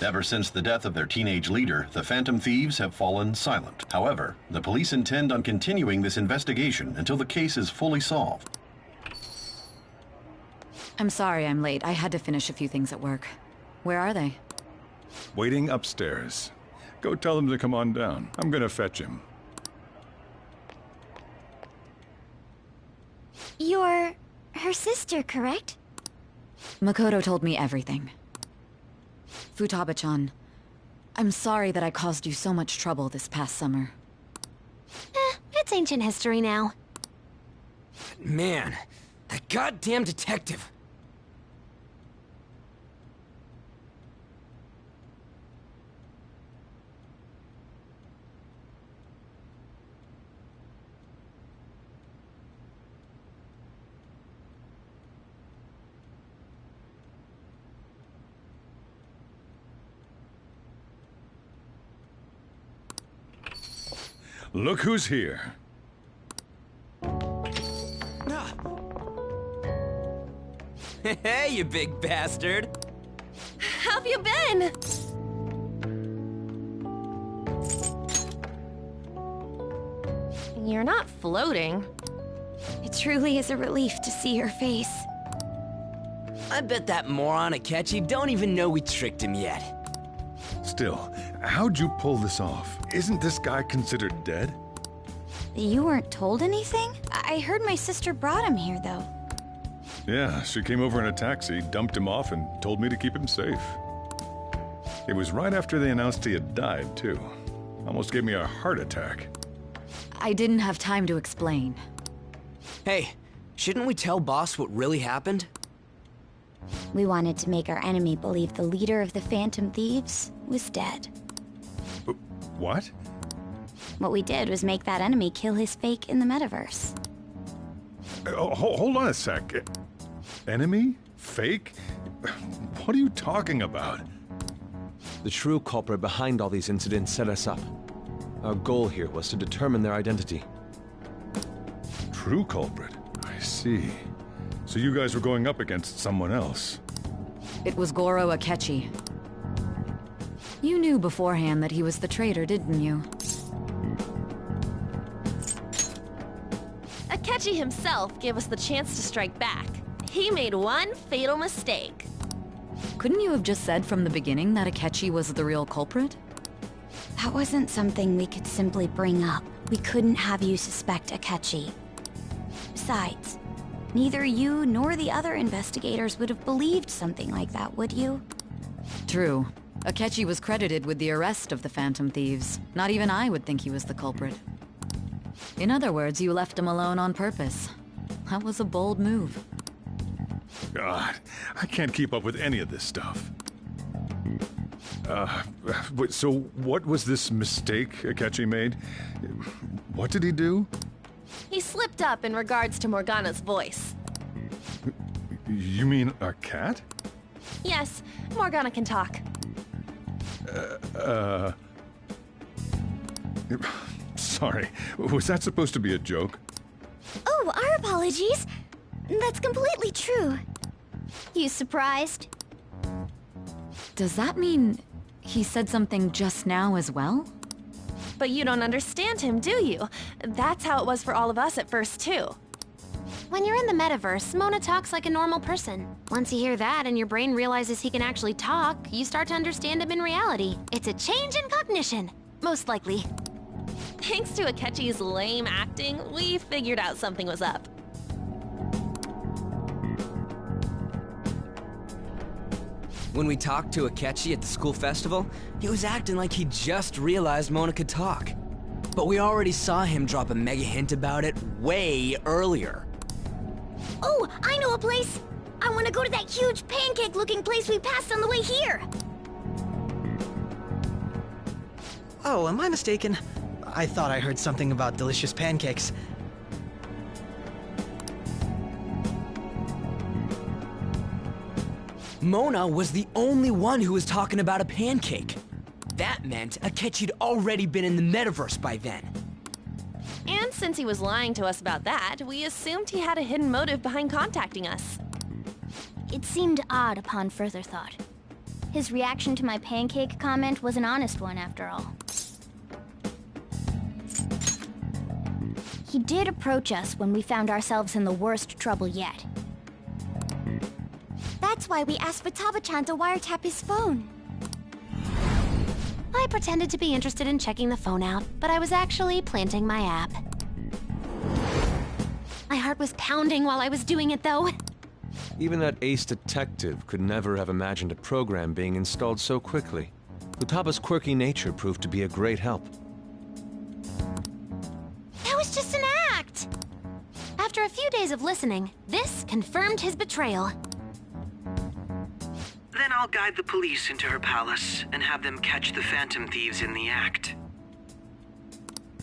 Ever since the death of their teenage leader, the Phantom Thieves have fallen silent. However, the police intend on continuing this investigation until the case is fully solved. I'm sorry I'm late. I had to finish a few things at work. Where are they? Waiting upstairs. Go tell them to come on down. I'm gonna fetch him. You're... her sister, correct? Makoto told me everything. Futaba-chan, I'm sorry that I caused you so much trouble this past summer. It's ancient history now. Man, that goddamn detective. Look who's here. Hey, you big bastard! How've you been? You're not floating. It truly is a relief to see your face. I bet that moron Akechi don't even know we tricked him yet. Still, how'd you pull this off? Isn't this guy considered dead? You weren't told anything? I heard my sister brought him here, though. Yeah, she came over in a taxi, dumped him off, and told me to keep him safe. It was right after they announced he had died, too. Almost gave me a heart attack. I didn't have time to explain. Hey, shouldn't we tell Boss what really happened? We wanted to make our enemy believe the leader of the Phantom Thieves was dead. What? What we did was make that enemy kill his fake in the metaverse. Hold on a sec. Enemy? Fake? What are you talking about? The true culprit behind all these incidents set us up. Our goal here was to determine their identity. True culprit? I see. So you guys were going up against someone else? It was Goro Akechi. You knew beforehand that he was the traitor, didn't you? Akechi himself gave us the chance to strike back. He made one fatal mistake. Couldn't you have just said from the beginning that Akechi was the real culprit? That wasn't something we could simply bring up. We couldn't have you suspect Akechi. Besides, neither you nor the other investigators would have believed something like that, would you? True. Akechi was credited with the arrest of the Phantom Thieves. Not even I would think he was the culprit. In other words, you left him alone on purpose. That was a bold move. God, I can't keep up with any of this stuff. So what was this mistake Akechi made? What did he do? He slipped up in regards to Morgana's voice. You mean a cat? Yes, Morgana can talk. Sorry, was that supposed to be a joke? Oh, our apologies. That's completely true. You surprised? Does that mean he said something just now as well? But you don't understand him, do you? That's how it was for all of us at first, too. When you're in the metaverse, Mona talks like a normal person. Once you hear that and your brain realizes he can actually talk, you start to understand him in reality. It's a change in cognition, most likely. Thanks to Akechi's lame acting, we figured out something was up. When we talked to Akechi at the school festival, he was acting like he just realized Mona could talk. But we already saw him drop a mega hint about it way earlier. Oh, I know a place! I want to go to that huge pancake-looking place we passed on the way here! Oh, am I mistaken? I thought I heard something about delicious pancakes. Mona was the only one who was talking about a pancake. That meant Akechi'd already been in the metaverse by then. And since he was lying to us about that, we assumed he had a hidden motive behind contacting us. It seemed odd upon further thought. His reaction to my pancake comment was an honest one, after all. He did approach us when we found ourselves in the worst trouble yet. That's why we asked Futaba-chan to wiretap his phone. I pretended to be interested in checking the phone out, but I was actually planting my app. My heart was pounding while I was doing it, though. Even that ace detective could never have imagined a program being installed so quickly. Futaba's quirky nature proved to be a great help. That was just an act! After a few days of listening, this confirmed his betrayal. Then I'll guide the police into her palace and have them catch the Phantom Thieves in the act.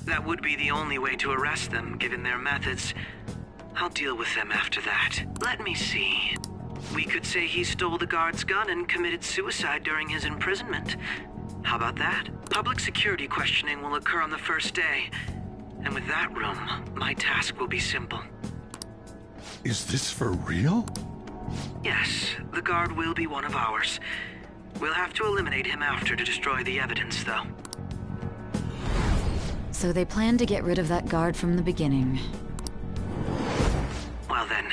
That would be the only way to arrest them, given their methods. I'll deal with them after that. Let me see. We could say he stole the guard's gun and committed suicide during his imprisonment. How about that? Public security questioning will occur on the first day. And with that room, my task will be simple. Is this for real? Yes, the guard will be one of ours. We'll have to eliminate him after to destroy the evidence, though. So they planned to get rid of that guard from the beginning. Well then,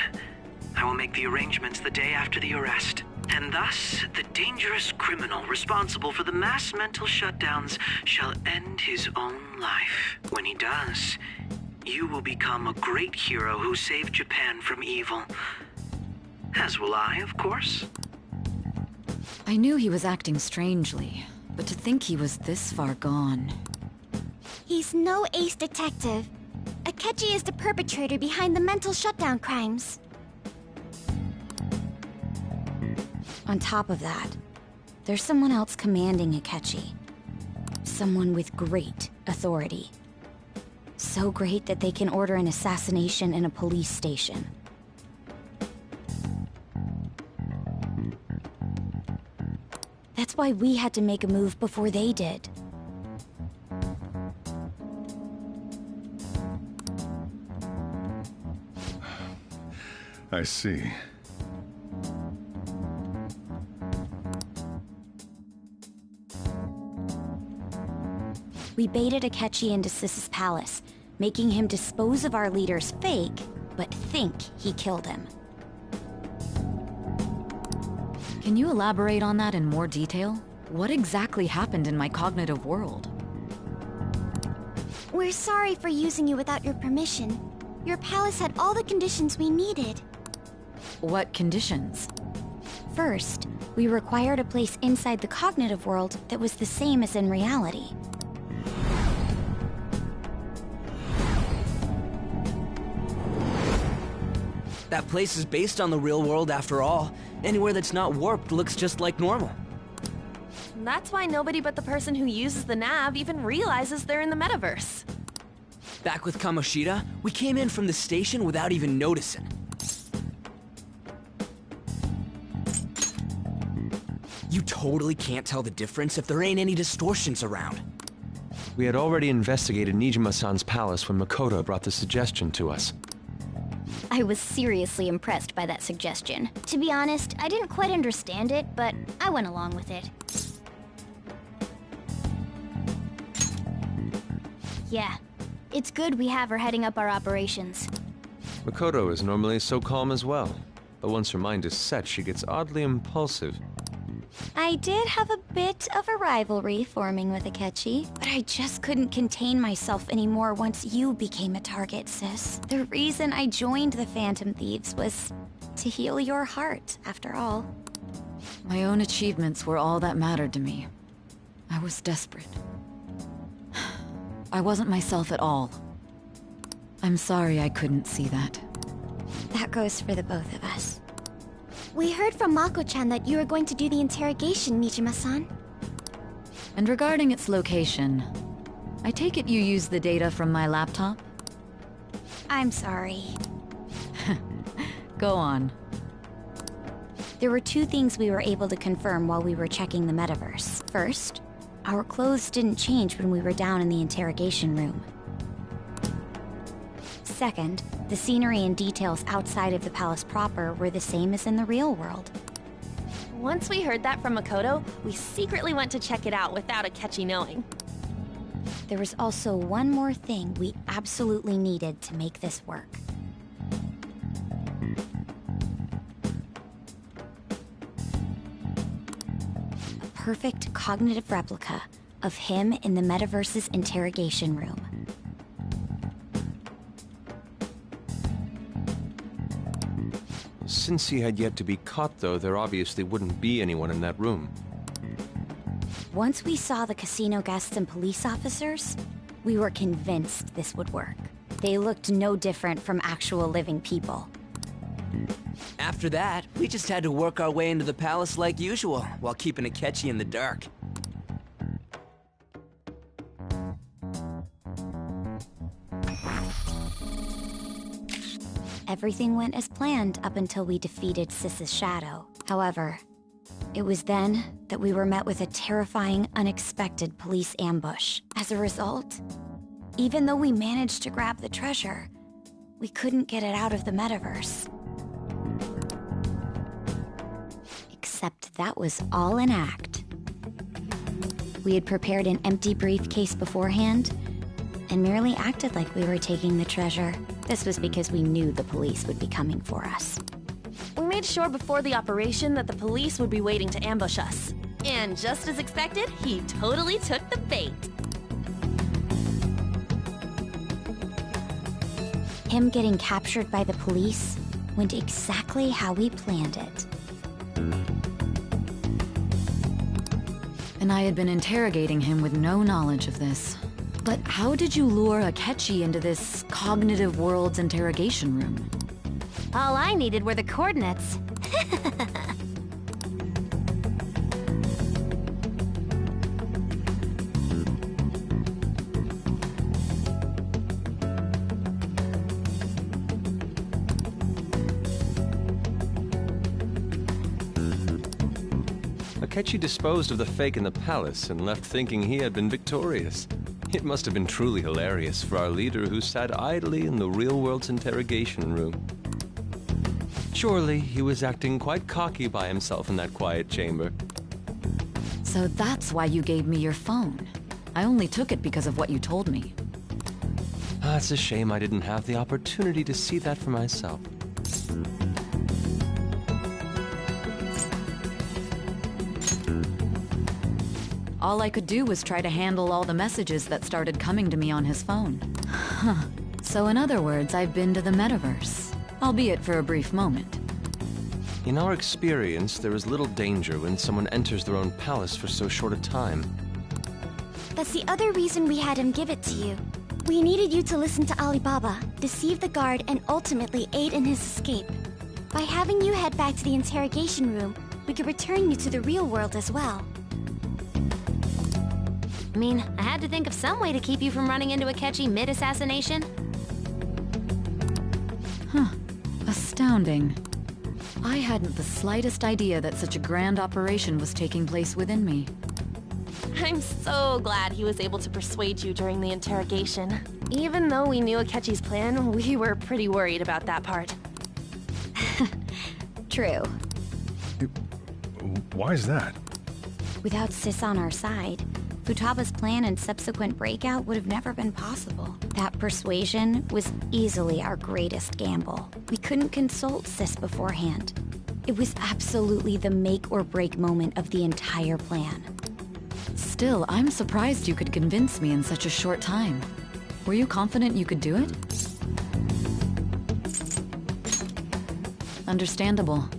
I will make the arrangements the day after the arrest. And thus, the dangerous criminal responsible for the mass mental shutdowns shall end his own life. When he does, you will become a great hero who saved Japan from evil. As will I, of course. I knew he was acting strangely, but to think he was this far gone. He's no ace detective. Akechi is the perpetrator behind the mental shutdown crimes. On top of that, there's someone else commanding Akechi. Someone with great authority. So great that they can order an assassination in a police station. That's why we had to make a move before they did. I see. We baited Akechi into Sis's palace, making him dispose of our leader's fake, but think he killed him. Can you elaborate on that in more detail? What exactly happened in my cognitive world? We're sorry for using you without your permission. Your palace had all the conditions we needed. What conditions? First, we required a place inside the cognitive world that was the same as in reality. That place is based on the real world after all. Anywhere that's not warped looks just like normal. That's why nobody but the person who uses the nav even realizes they're in the metaverse. Back with Kamoshida, we came in from the station without even noticing. You totally can't tell the difference if there ain't any distortions around. We had already investigated Nijima-san's palace when Makoto brought the suggestion to us. I was seriously impressed by that suggestion. To be honest, I didn't quite understand it, but I went along with it. Yeah, it's good we have her heading up our operations. Makoto is normally so calm as well, but once her mind is set, she gets oddly impulsive. I did have a bit of a rivalry forming with Akechi, but I just couldn't contain myself anymore once you became a target, sis. The reason I joined the Phantom Thieves was to heal your heart, after all. My own achievements were all that mattered to me. I was desperate. I wasn't myself at all. I'm sorry I couldn't see that. That goes for the both of us. We heard from Mako-chan that you were going to do the interrogation, Nijima-san. And regarding its location, I take it you used the data from my laptop? I'm sorry. Go on. There were two things we were able to confirm while we were checking the metaverse. First, our clothes didn't change when we were down in the interrogation room. Second, the scenery and details outside of the palace proper were the same as in the real world. Once we heard that from Makoto, we secretly went to check it out without Akechi knowing. There was also one more thing we absolutely needed to make this work. A perfect cognitive replica of him in the metaverse's interrogation room. Since he had yet to be caught, though, there obviously wouldn't be anyone in that room. Once we saw the casino guests and police officers, we were convinced this would work. They looked no different from actual living people. After that, we just had to work our way into the palace like usual, while keeping Akechi in the dark. Everything went as planned up until we defeated Sis's shadow. However, it was then that we were met with a terrifying, unexpected police ambush. As a result, even though we managed to grab the treasure, we couldn't get it out of the metaverse. Except that was all an act. We had prepared an empty briefcase beforehand, and merely acted like we were taking the treasure. This was because we knew the police would be coming for us. We made sure before the operation that the police would be waiting to ambush us. And just as expected, he totally took the bait. Him getting captured by the police went exactly how we planned it. And I had been interrogating him with no knowledge of this. But how did you lure Akechi into this cognitive world's interrogation room? All I needed were the coordinates. Akechi disposed of the fake in the palace and left thinking he had been victorious. It must have been truly hilarious for our leader who sat idly in the real world's interrogation room. Surely he was acting quite cocky by himself in that quiet chamber. So that's why you gave me your phone. I only took it because of what you told me. It's a shame I didn't have the opportunity to see that for myself. All I could do was try to handle all the messages that started coming to me on his phone. Huh. So in other words, I've been to the metaverse, albeit for a brief moment. In our experience, there is little danger when someone enters their own palace for so short a time. That's the other reason we had him give it to you. We needed you to listen to Alibaba, deceive the guard, and ultimately aid in his escape. By having you head back to the interrogation room, we could return you to the real world as well. I mean, I had to think of some way to keep you from running into Akechi mid-assassination. Huh. Astounding. I hadn't the slightest idea that such a grand operation was taking place within me. I'm so glad he was able to persuade you during the interrogation. Even though we knew Akechi's plan, we were pretty worried about that part. True. Why is that? Without Sis on our side, Futaba's plan and subsequent breakout would have never been possible. That persuasion was easily our greatest gamble. We couldn't consult Sis beforehand. It was absolutely the make or break moment of the entire plan. Still, I'm surprised you could convince me in such a short time. Were you confident you could do it? Understandable.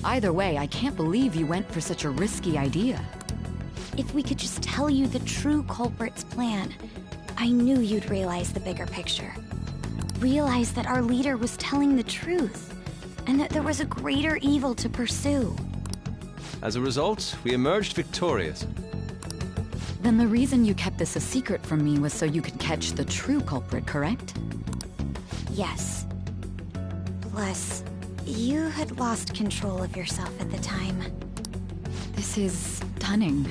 Either way, I can't believe you went for such a risky idea. If we could just tell you the true culprit's plan, I knew you'd realize the bigger picture. Realize that our leader was telling the truth, and that there was a greater evil to pursue. As a result, we emerged victorious. Then the reason you kept this a secret from me was so you could catch the true culprit, correct? Yes. Plus, you had lost control of yourself at the time. This is stunning.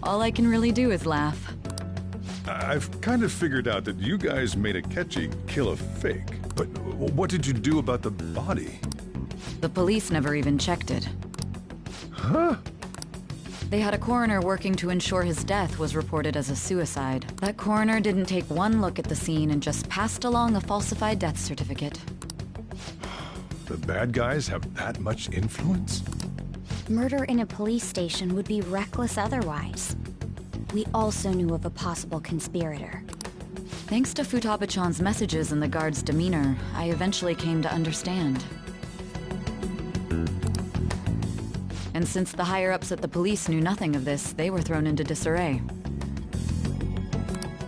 All I can really do is laugh. I've kind of figured out that you guys made Akechi kill a fake. But what did you do about the body? The police never even checked it. Huh? They had a coroner working to ensure his death was reported as a suicide. That coroner didn't take one look at the scene and just passed along a falsified death certificate. The bad guys have that much influence? Murder in a police station would be reckless otherwise. We also knew of a possible conspirator. Thanks to Futaba-chan's messages and the guard's demeanor, I eventually came to understand. And since the higher-ups at the police knew nothing of this, they were thrown into disarray.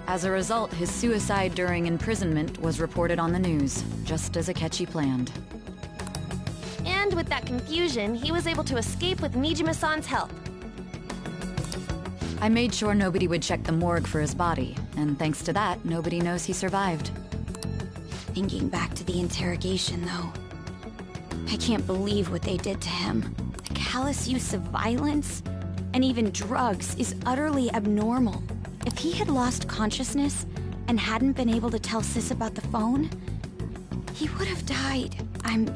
As a result, his suicide during imprisonment was reported on the news, just as Akechi planned. And with that confusion, he was able to escape with Nijima-san's help. I made sure nobody would check the morgue for his body, and thanks to that, nobody knows he survived. Thinking back to the interrogation, though, I can't believe what they did to him. The callous use of violence, and even drugs, is utterly abnormal. If he had lost consciousness and hadn't been able to tell Sis about the phone, he would have died. I'm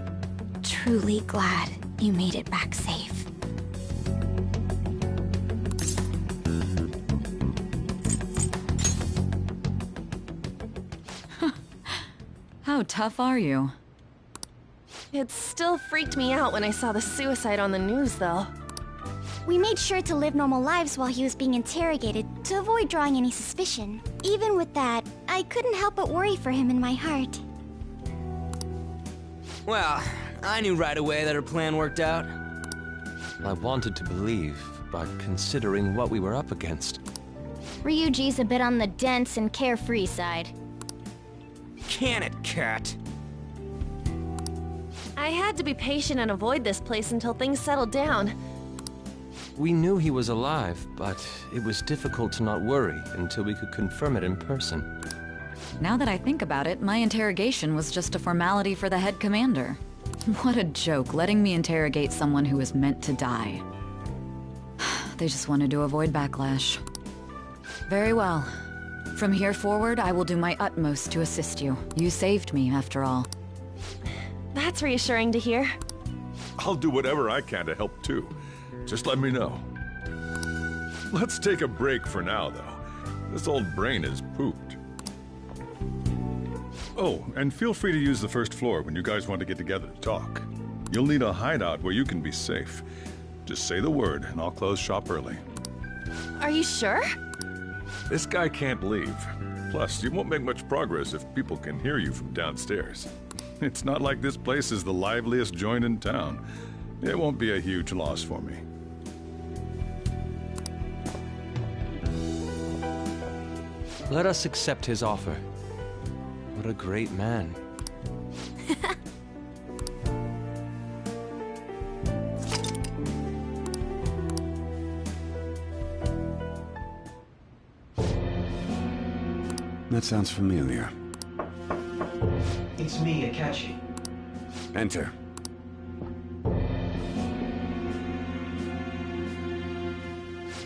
truly glad you made it back safe. How tough are you? It still freaked me out when I saw the suicide on the news, though. We made sure to live normal lives while he was being interrogated to avoid drawing any suspicion. Even with that, I couldn't help but worry for him in my heart. Well, I knew right away that her plan worked out. I wanted to believe, but considering what we were up against. Ryuji's a bit on the dense and carefree side. Can it, Cat? I had to be patient and avoid this place until things settled down. We knew he was alive, but it was difficult to not worry until we could confirm it in person. Now that I think about it, my interrogation was just a formality for the head commander. What a joke, letting me interrogate someone who was meant to die. They just wanted to avoid backlash. Very well. From here forward, I will do my utmost to assist you. You saved me, after all. That's reassuring to hear. I'll do whatever I can to help too. Just let me know. Let's take a break for now, though. This old brain is pooped. Oh, and feel free to use the first floor when you guys want to get together to talk. You'll need a hideout where you can be safe. Just say the word, and I'll close shop early. Are you sure? This guy can't leave. Plus, you won't make much progress if people can hear you from downstairs. It's not like this place is the liveliest joint in town. It won't be a huge loss for me. Let us accept his offer. What a great man. That sounds familiar. It's me, Akechi. Enter.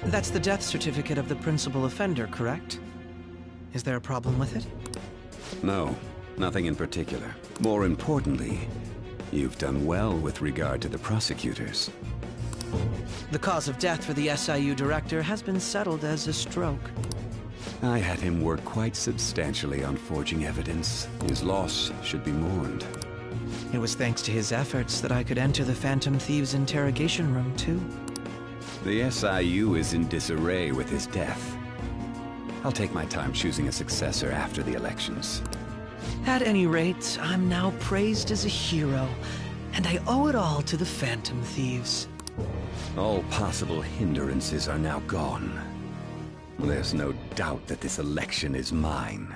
That's the death certificate of the principal offender, correct? Is there a problem with it? No, nothing in particular. More importantly, you've done well with regard to the prosecutors. The cause of death for the SIU director has been settled as a stroke. I had him work quite substantially on forging evidence. His loss should be mourned. It was thanks to his efforts that I could enter the Phantom Thieves' interrogation room, too. The SIU is in disarray with his death. I'll take my time choosing a successor after the elections. At any rate, I'm now praised as a hero, and I owe it all to the Phantom Thieves. All possible hindrances are now gone. There's no doubt that this election is mine.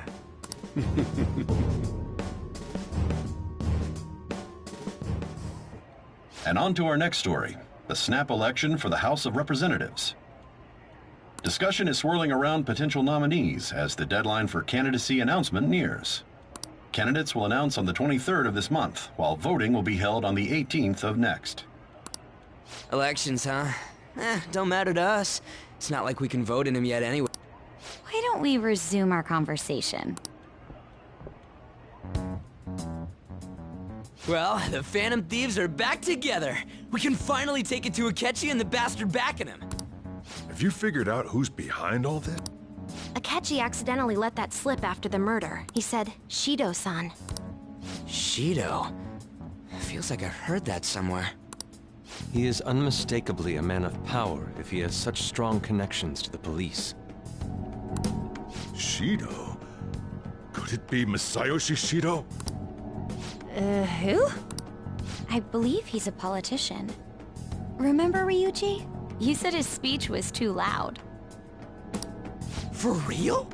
And on to our next story, the snap election for the House of Representatives. Discussion is swirling around potential nominees as the deadline for candidacy announcement nears. Candidates will announce on the 23rd of this month, while voting will be held on the 18th of next. Elections, huh? Don't matter to us. It's not like we can vote in them yet anyway. Why don't we resume our conversation? Well, the Phantom Thieves are back together. We can finally take it to Akechi and the bastard backing him. Have you figured out who's behind all this? Akechi accidentally let that slip after the murder. He said, Shido-san. Shido? Feels like I've heard that somewhere. He is unmistakably a man of power if he has such strong connections to the police. Shido? Could it be Masayoshi Shido? Who? I believe he's a politician. Remember Ryuji? You said his speech was too loud. For real?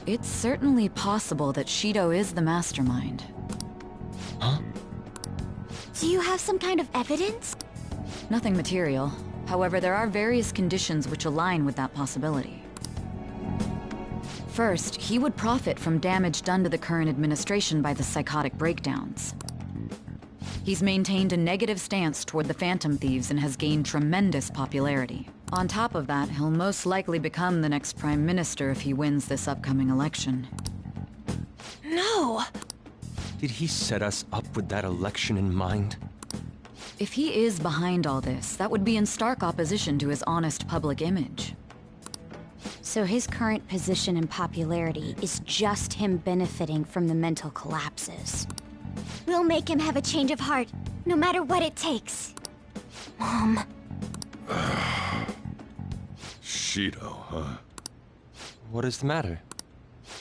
It's certainly possible that Shido is the mastermind. Huh? Do you have some kind of evidence? Nothing material. However, there are various conditions which align with that possibility. First, he would profit from damage done to the current administration by the psychotic breakdowns. He's maintained a negative stance toward the Phantom Thieves and has gained tremendous popularity. On top of that, he'll most likely become the next Prime Minister if he wins this upcoming election. No! Did he set us up with that election in mind? If he is behind all this, that would be in stark opposition to his honest public image. So his current position and popularity is just him benefiting from the mental collapses. We'll make him have a change of heart, no matter what it takes. Mom. Shido, huh? What is the matter?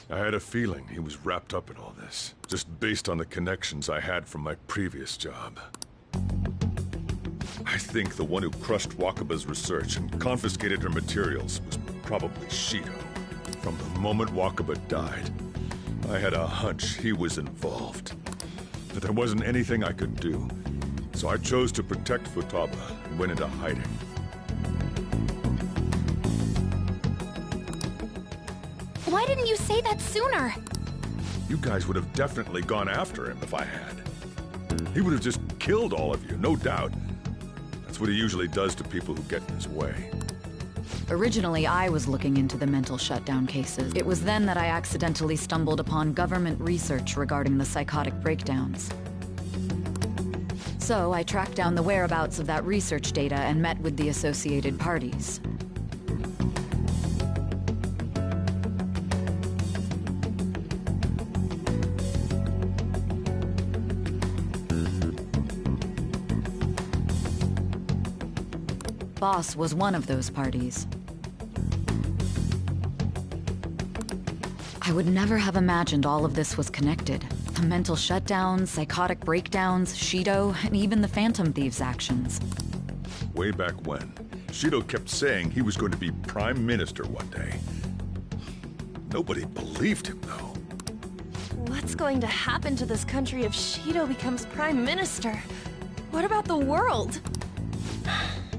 I had a feeling he was wrapped up in all this, just based on the connections I had from my previous job. I think the one who crushed Wakaba's research and confiscated her materials was probably Shido. From the moment Wakaba died, I had a hunch he was involved. But there wasn't anything I could do, so I chose to protect Futaba and went into hiding. Why didn't you say that sooner? You guys would have definitely gone after him if I had. He would have just killed all of you, no doubt. That's what he usually does to people who get in his way. Originally, I was looking into the mental shutdown cases. It was then that I accidentally stumbled upon government research regarding the psychotic breakdowns. So I tracked down the whereabouts of that research data and met with the associated parties. boss was one of those parties. I would never have imagined all of this was connected. The mental shutdowns, psychotic breakdowns, Shido, and even the Phantom Thieves' actions. Way back when, Shido kept saying he was going to be Prime Minister one day. Nobody believed him, though. What's going to happen to this country if Shido becomes Prime Minister? What about the world?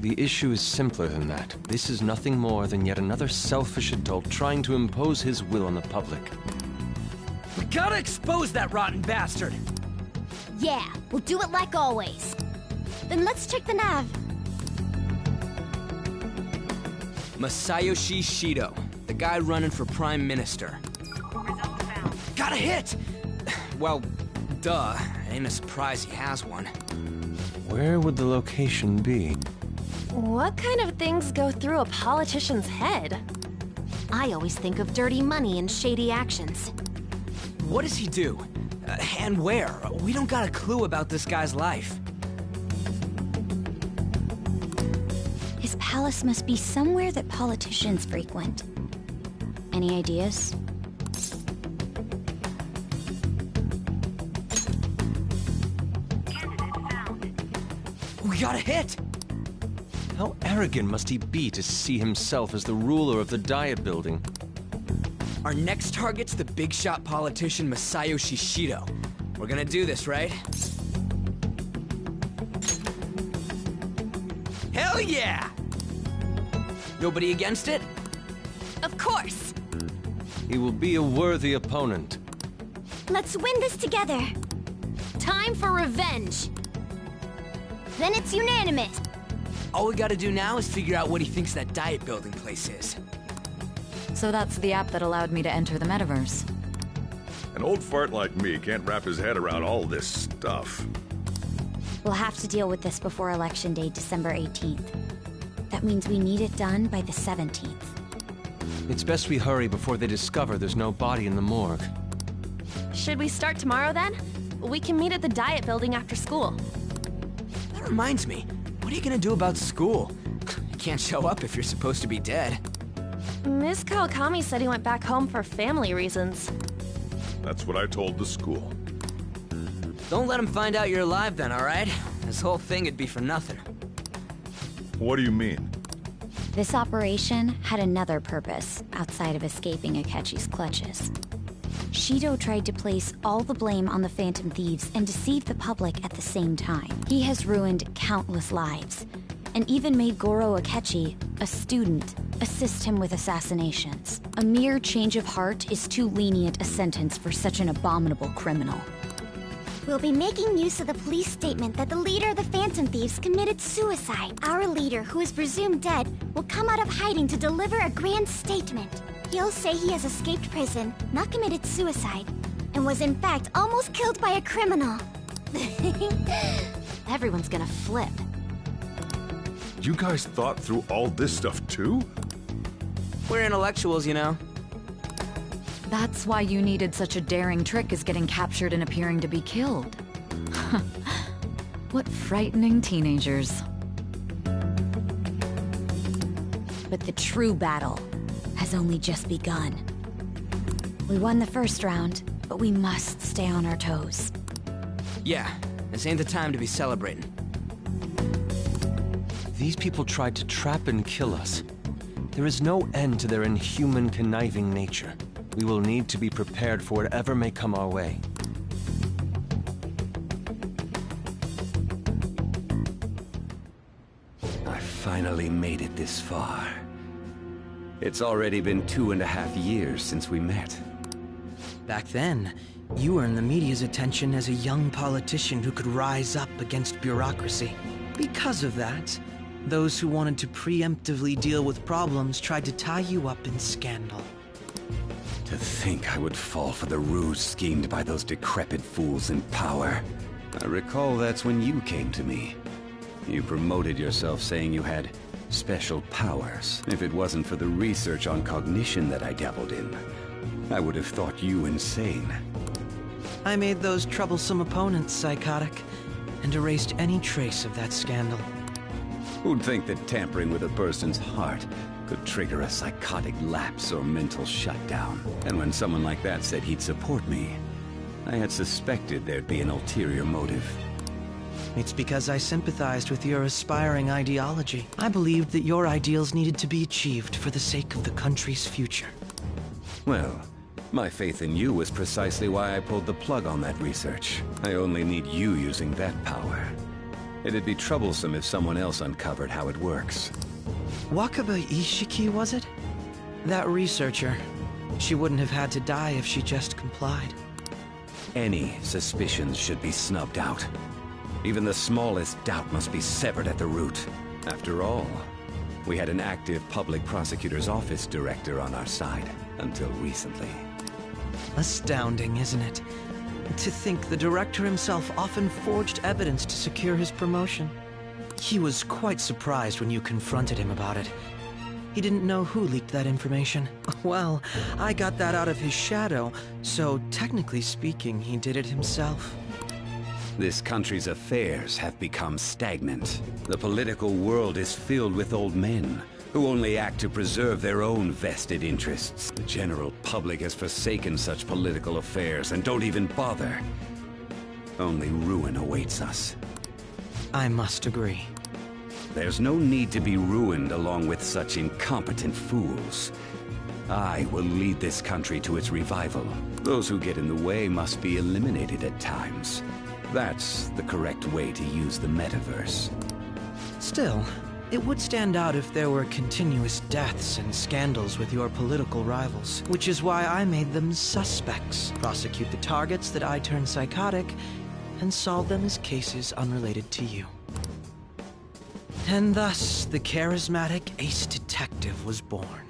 The issue is simpler than that. This is nothing more than yet another selfish adult trying to impose his will on the public. We gotta expose that rotten bastard! Yeah, we'll do it like always. Then let's check the nav. Masayoshi Shido, the guy running for Prime Minister. Got a hit! Well, duh. Ain't a surprise he has one. Where would the location be? What kind of things go through a politician's head? I always think of dirty money and shady actions. What does he do? And where? We don't got a clue about this guy's life. His palace must be somewhere that politicians frequent. Any ideas? We got a hit! How arrogant must he be to see himself as the ruler of the Diet Building? Our next target's the big shot politician Masayoshi Shido. We're gonna do this, right? Hell yeah! Nobody against it? Of course. He will be a worthy opponent. Let's win this together. Time for revenge. Then it's unanimous. All we gotta do now is figure out what he thinks that Diet Building place is. So that's the app that allowed me to enter the metaverse. An old fart like me can't wrap his head around all this stuff. We'll have to deal with this before Election Day, December 18th. That means we need it done by the 17th. It's best we hurry before they discover there's no body in the morgue. Should we start tomorrow then? We can meet at the Diet Building after school. That reminds me, what are you gonna do about school? You can't show up if you're supposed to be dead. Ms. Kawakami said he went back home for family reasons. That's what I told the school. Don't let him find out you're alive then, alright? This whole thing would be for nothing. What do you mean? This operation had another purpose outside of escaping Akechi's clutches. Shido tried to place all the blame on the Phantom Thieves and deceive the public at the same time. He has ruined countless lives, and even made Goro Akechi, a student, assist him with assassinations. A mere change of heart is too lenient a sentence for such an abominable criminal. We'll be making use of the police statement that the leader of the Phantom Thieves committed suicide. Our leader, who is presumed dead, will come out of hiding to deliver a grand statement. He'll say he has escaped prison, not committed suicide, and was in fact almost killed by a criminal. Everyone's gonna flip. You guys thought through all this stuff too? We're intellectuals, you know. That's why you needed such a daring trick as getting captured and appearing to be killed. What frightening teenagers. But the true battle has only just begun. We won the first round, but we must stay on our toes. Yeah, this ain't the time to be celebrating. These people tried to trap and kill us. There is no end to their inhuman, conniving nature. We will need to be prepared for whatever may come our way. I finally made it this far. It's already been 2.5 years since we met. Back then, you earned the media's attention as a young politician who could rise up against bureaucracy. Because of that, those who wanted to preemptively deal with problems tried to tie you up in scandal. To think I would fall for the ruse schemed by those decrepit fools in power. I recall that's when you came to me. You promoted yourself saying you had special powers. If it wasn't for the research on cognition that I dabbled in, I would have thought you insane. I made those troublesome opponents psychotic, and erased any trace of that scandal. Who'd think that tampering with a person's heart could trigger a psychotic lapse or mental shutdown? And when someone like that said he'd support me, I had suspected there'd be an ulterior motive. It's because I sympathized with your aspiring ideology. I believed that your ideals needed to be achieved for the sake of the country's future. Well, my faith in you was precisely why I pulled the plug on that research. I only need you using that power. It'd be troublesome if someone else uncovered how it works. Wakaba Ishiki, was it? That researcher. She wouldn't have had to die if she just complied. Any suspicions should be snubbed out. Even the smallest doubt must be severed at the root. After all, we had an active public prosecutor's office director on our side, until recently. Astounding, isn't it? To think the director himself often forged evidence to secure his promotion. He was quite surprised when you confronted him about it. He didn't know who leaked that information. Well, I got that out of his shadow, so technically speaking, he did it himself. This country's affairs have become stagnant. The political world is filled with old men who only act to preserve their own vested interests. The general public has forsaken such political affairs and don't even bother. Only ruin awaits us. I must agree. There's no need to be ruined along with such incompetent fools. I will lead this country to its revival. Those who get in the way must be eliminated at times. That's the correct way to use the metaverse. Still, it would stand out if there were continuous deaths and scandals with your political rivals, which is why I made them suspects, prosecute the targets that I turn psychotic, and solve them as cases unrelated to you. And thus, the charismatic ace detective was born.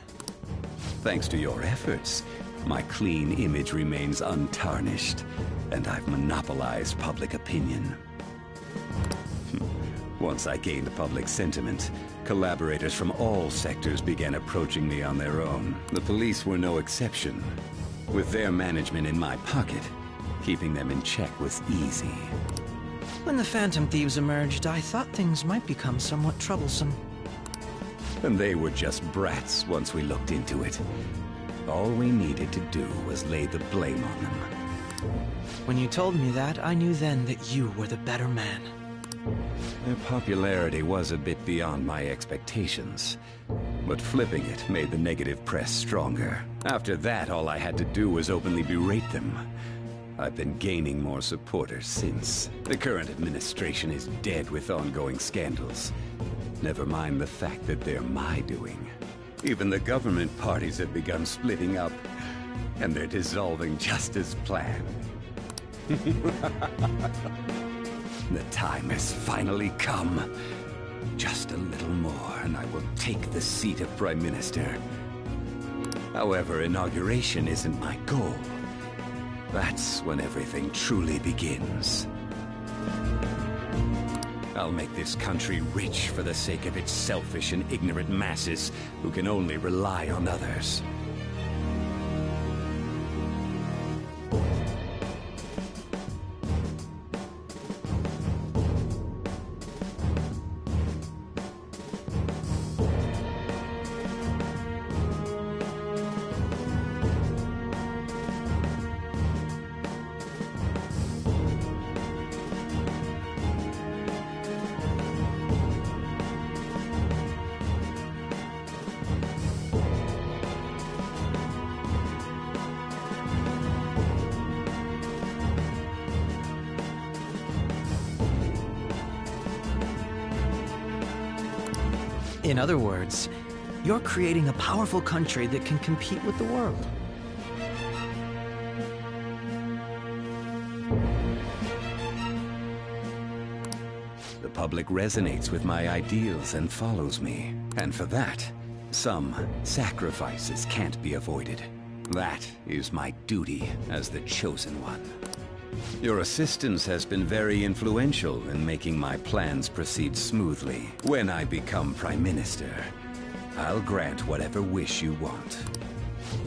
Thanks to your efforts, my clean image remains untarnished, and I've monopolized public opinion. Once I gained public sentiment, collaborators from all sectors began approaching me on their own. The police were no exception. With their management in my pocket, keeping them in check was easy. When the Phantom Thieves emerged, I thought things might become somewhat troublesome. And they were just brats once we looked into it. All we needed to do was lay the blame on them. When you told me that, I knew then that you were the better man. Their popularity was a bit beyond my expectations, but flipping it made the negative press stronger. After that, all I had to do was openly berate them. I've been gaining more supporters since. The current administration is dead with ongoing scandals. Never mind the fact that they're my doing. Even the government parties have begun splitting up, and they're dissolving just as planned. The time has finally come. Just a little more, and I will take the seat of Prime Minister. However, inauguration isn't my goal. That's when everything truly begins. I'll make this country rich for the sake of its selfish and ignorant masses who can only rely on others. In other words, you're creating a powerful country that can compete with the world. The public resonates with my ideals and follows me. And for that, some sacrifices can't be avoided. That is my duty as the Chosen One. Your assistance has been very influential in making my plans proceed smoothly. When I become Prime Minister, I'll grant whatever wish you want.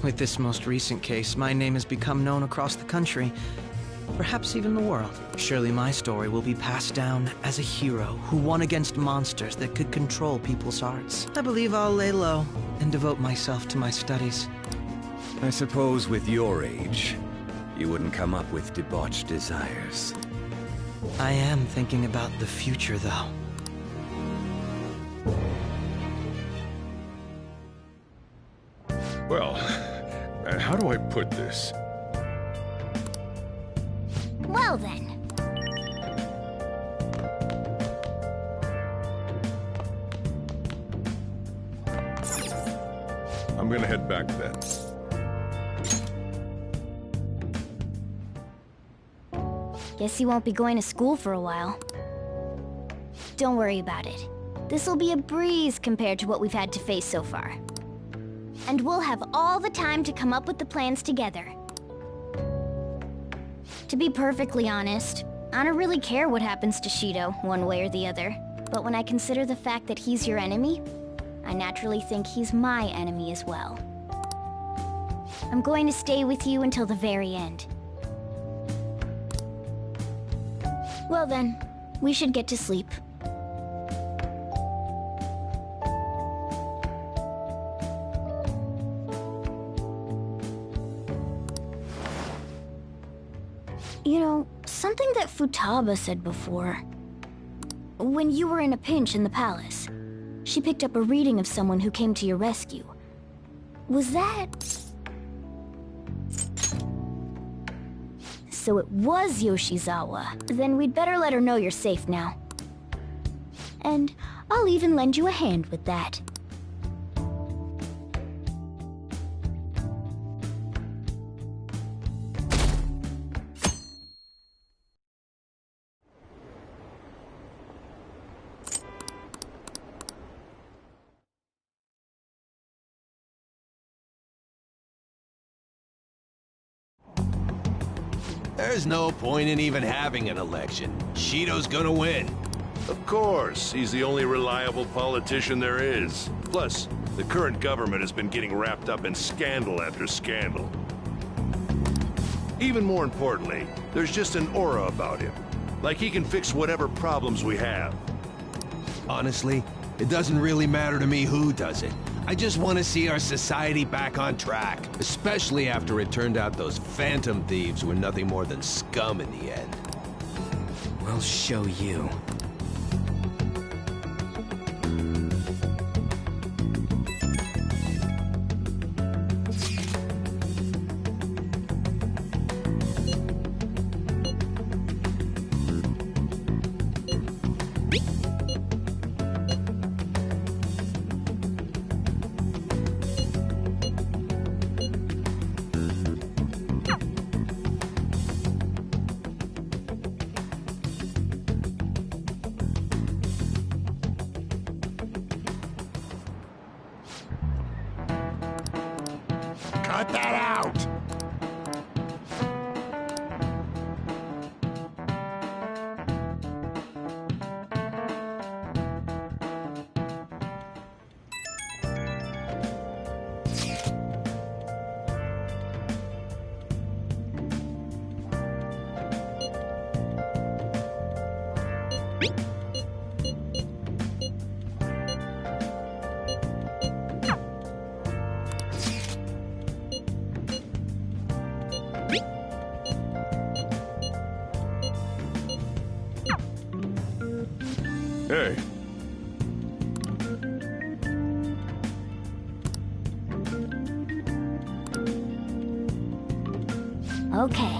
With this most recent case, my name has become known across the country. perhaps even the world. Surely my story will be passed down as a hero who won against monsters that could control people's hearts. I believe I'll lay low and devote myself to my studies. I suppose with your age, you wouldn't come up with debauched desires. I am thinking about the future, though. Well, how do I put this? Well then. I'm gonna head back then. Guess you won't be going to school for a while. Don't worry about it. This'll be a breeze compared to what we've had to face so far. And we'll have all the time to come up with the plans together. To be perfectly honest, I don't really care what happens to Shido, one way or the other. But when I consider the fact that he's your enemy, I naturally think he's my enemy as well. I'm going to stay with you until the very end. Well then, we should get to sleep. You know, something that Futaba said before. When you were in a pinch in the palace, she picked up a reading of someone who came to your rescue. Was that... So it was Yoshizawa. Then we'd better let her know you're safe now. And I'll even lend you a hand with that. There's no point in even having an election. Shido's gonna win. Of course, he's the only reliable politician there is. Plus, the current government has been getting wrapped up in scandal after scandal. Even more importantly, there's just an aura about him. Like he can fix whatever problems we have. Honestly, it doesn't really matter to me who does it. I just want to see our society back on track. Especially after it turned out those Phantom Thieves were nothing more than scum in the end. We'll show you. Cut that out! Hey. Okay.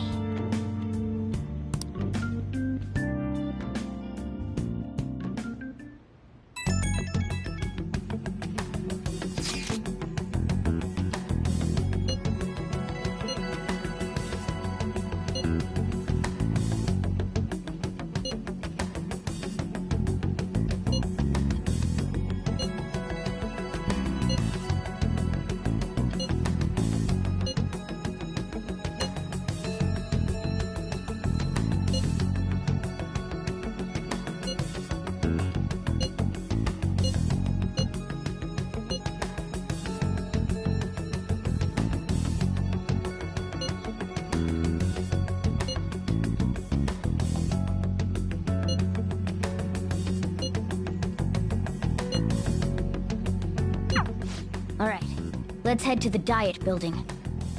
Let's head to the Diet Building.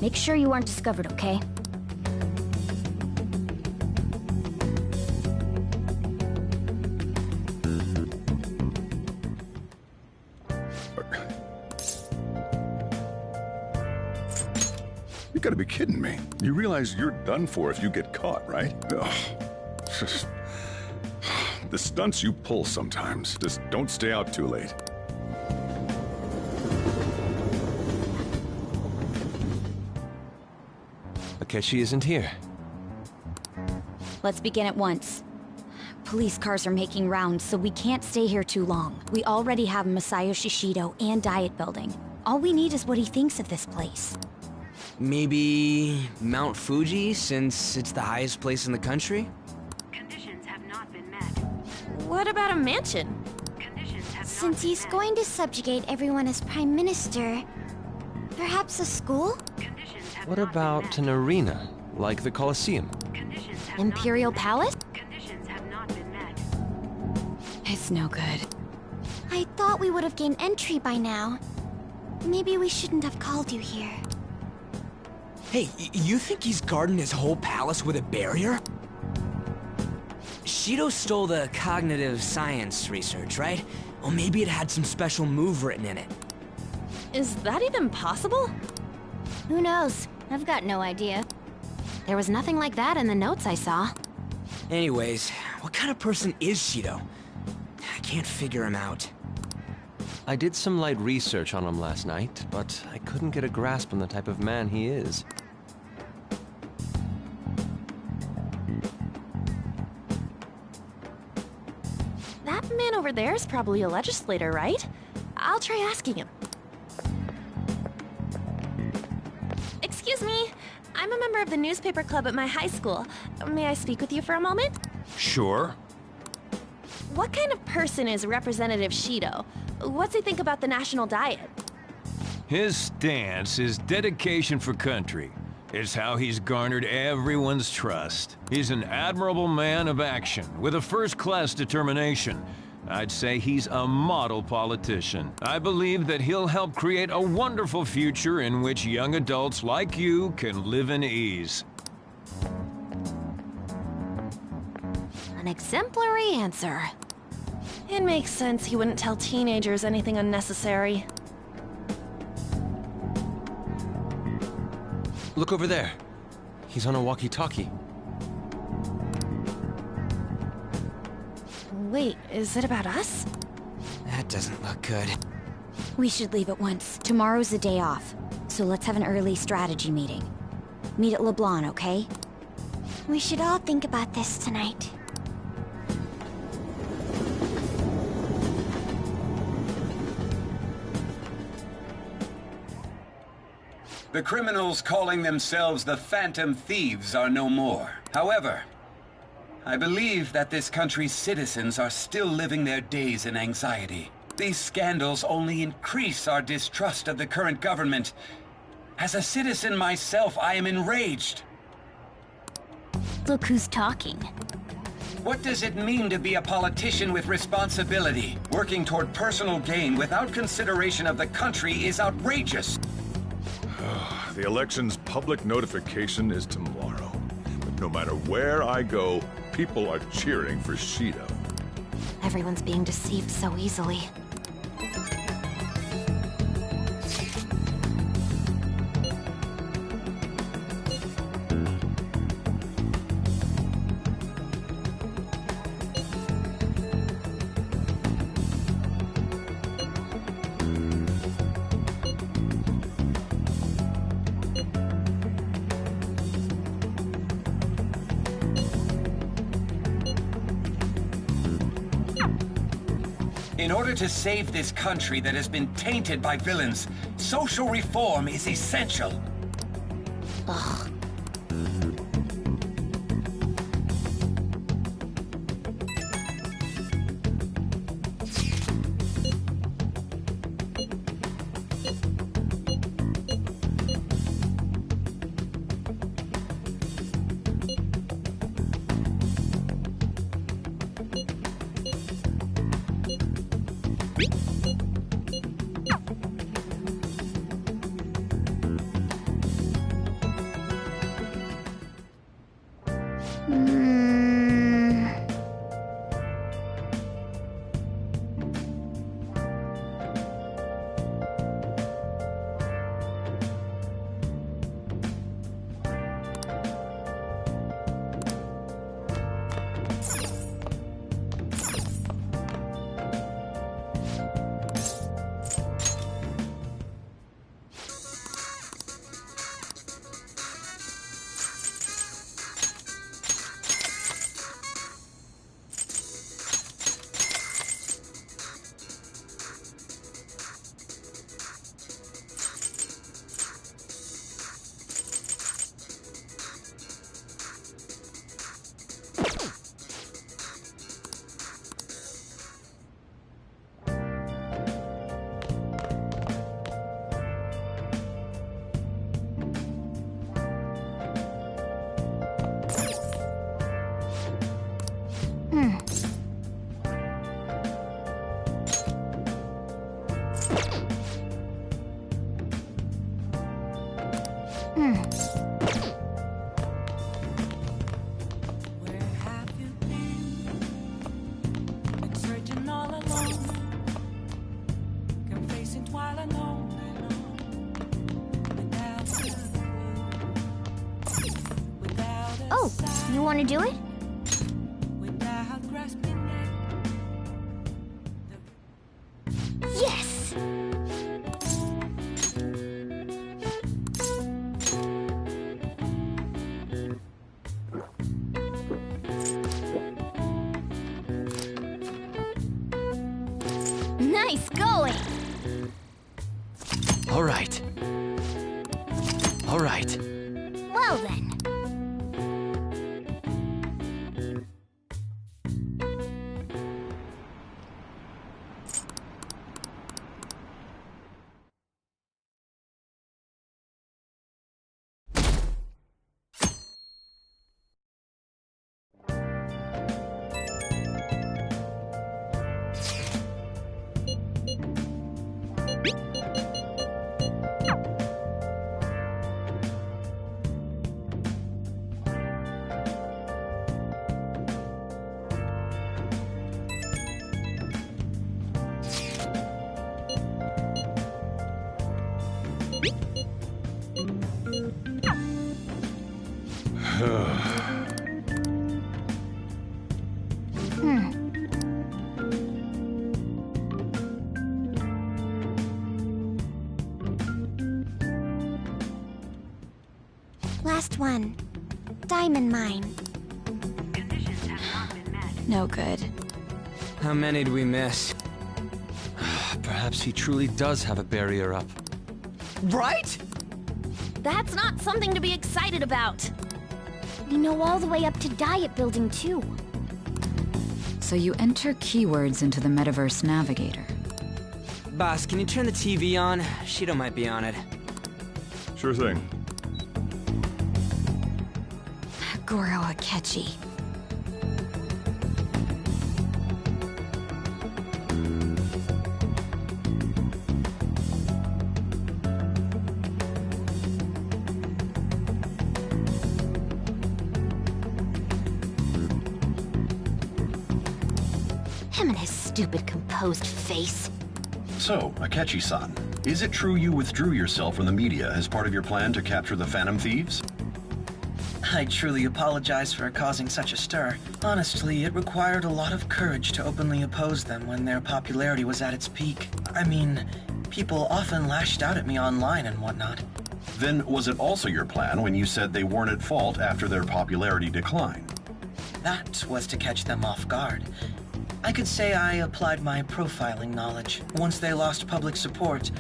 Make sure you aren't discovered, okay? You gotta be kidding me. You realize you're done for if you get caught, right? Ugh. The stunts you pull sometimes. Just don't stay out too late. Akechi isn't here. Let's begin at once. Police cars are making rounds, so we can't stay here too long. We already have Masayoshi Shido and Diet Building. All we need is what he thinks of this place. Maybe Mount Fuji, since it's the highest place in the country? Conditions have not been met. What about a mansion? Since he's going to subjugate everyone as Prime Minister, perhaps a school? What about an arena, like the Colosseum? Imperial Palace? It's no good. I thought we would have gained entry by now. Maybe we shouldn't have called you here. Hey, you think he's guarding his whole palace with a barrier? Shido stole the cognitive science research, right? Well, maybe it had some special move written in it. Is that even possible? Who knows? I've got no idea. There was nothing like that in the notes I saw. Anyways, what kind of person is Shido? I can't figure him out. I did some light research on him last night, but I couldn't get a grasp on the type of man he is. That man over there is probably a legislator, right? I'll try asking him. Excuse me. I'm a member of the newspaper club at my high school. May I speak with you for a moment? Sure. What kind of person is Representative Shido? What's he think about the national diet? His stance is dedication for country. It's how he's garnered everyone's trust. He's an admirable man of action, with a first-class determination. I'd say he's a model politician. I believe that he'll help create a wonderful future in which young adults like you can live in ease. An exemplary answer. It makes sense he wouldn't tell teenagers anything unnecessary. Look over there. He's on a walkie-talkie. Wait, is it about us? That doesn't look good. We should leave at once. Tomorrow's the day off, so let's have an early strategy meeting. Meet at LeBlanc, okay? We should all think about this tonight. The criminals calling themselves the Phantom Thieves are no more. However, I believe that this country's citizens are still living their days in anxiety. These scandals only increase our distrust of the current government. As a citizen myself, I am enraged. Look who's talking. What does it mean to be a politician with responsibility? Working toward personal gain without consideration of the country is outrageous. The election's public notification is tomorrow. But no matter where I go, people are cheering for Shido. Everyone's being deceived so easily. In order to save this country that has been tainted by villains, social reform is essential. Ugh. Oh, you want to do it? Yes! Nice going! All right. All right. Well then. Last one. Diamond mine. No good. How many do we miss? Perhaps he truly does have a barrier up. Right? That's not something to be excited about. We know all the way up to Diet Building, too. So you enter keywords into the Metaverse Navigator. Boss, can you turn the TV on? Shido might be on it. Sure thing. Goro Akechi. Him and his stupid composed face. So, Akechi-san, is it true you withdrew yourself from the media as part of your plan to capture the Phantom Thieves? I truly apologize for causing such a stir. Honestly, it required a lot of courage to openly oppose them when their popularity was at its peak. I mean, people often lashed out at me online and whatnot. Then was it also your plan when you said they weren't at fault after their popularity declined? That was to catch them off guard. I could say I applied my profiling knowledge. Once they lost public support,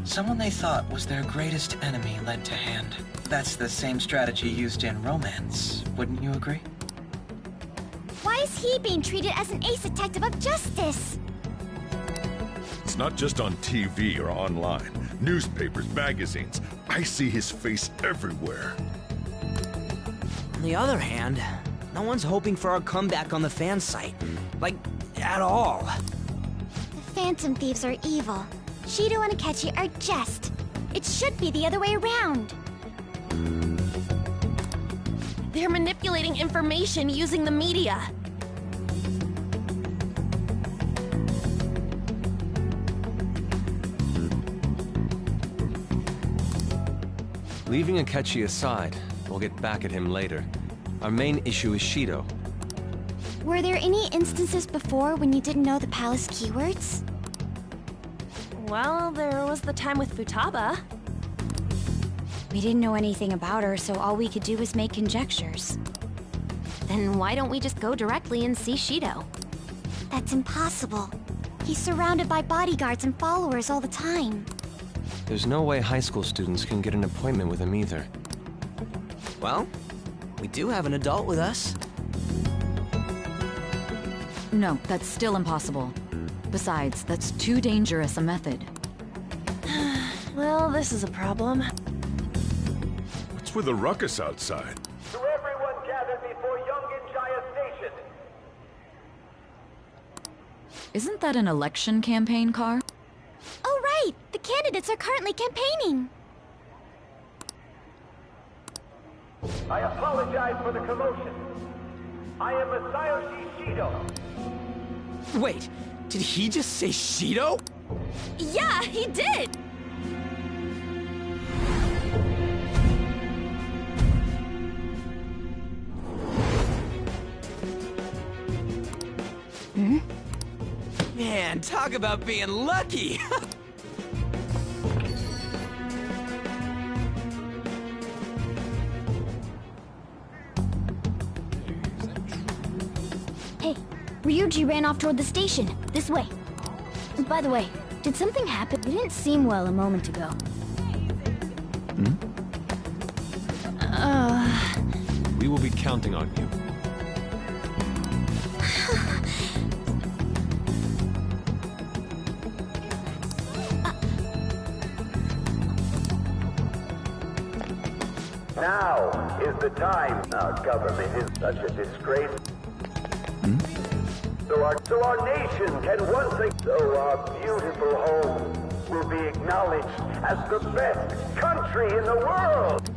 someone they thought was their greatest enemy led to hand. That's the same strategy used in romance, wouldn't you agree? Why is he being treated as an ace detective of justice? It's not just on TV or online. Newspapers, magazines. I see his face everywhere. On the other hand, no one's hoping for our comeback on the fan site. Like, at all. The Phantom Thieves are evil. Shido and Akechi are just. It should be the other way around. They're manipulating information using the media. Leaving Akechi aside, we'll get back at him later. Our main issue is Shido. Were there any instances before when you didn't know the palace keywords? Well, there was the time with Futaba. We didn't know anything about her, so all we could do was make conjectures. Then why don't we just go directly and see Shido? That's impossible. He's surrounded by bodyguards and followers all the time. There's no way high school students can get an appointment with him either. Well, we do have an adult with us. No, that's still impossible. Besides, that's too dangerous a method. Well, this is a problem. What's with the ruckus outside? To everyone gathered before Yongin Jaya Station. Isn't that an election campaign car? Oh right! The candidates are currently campaigning! I apologize for the commotion. I am Masayoshi Shido. Wait, did he just say Shido? Yeah, he did! Man, talk about being lucky! Hey, Ryuji ran off toward the station. This way. By the way, did something happen? You didn't seem well a moment ago. We will be counting on you. Now is the time. Our government is such a disgrace. So our nation can once again, so our beautiful home will be acknowledged as the best country in the world.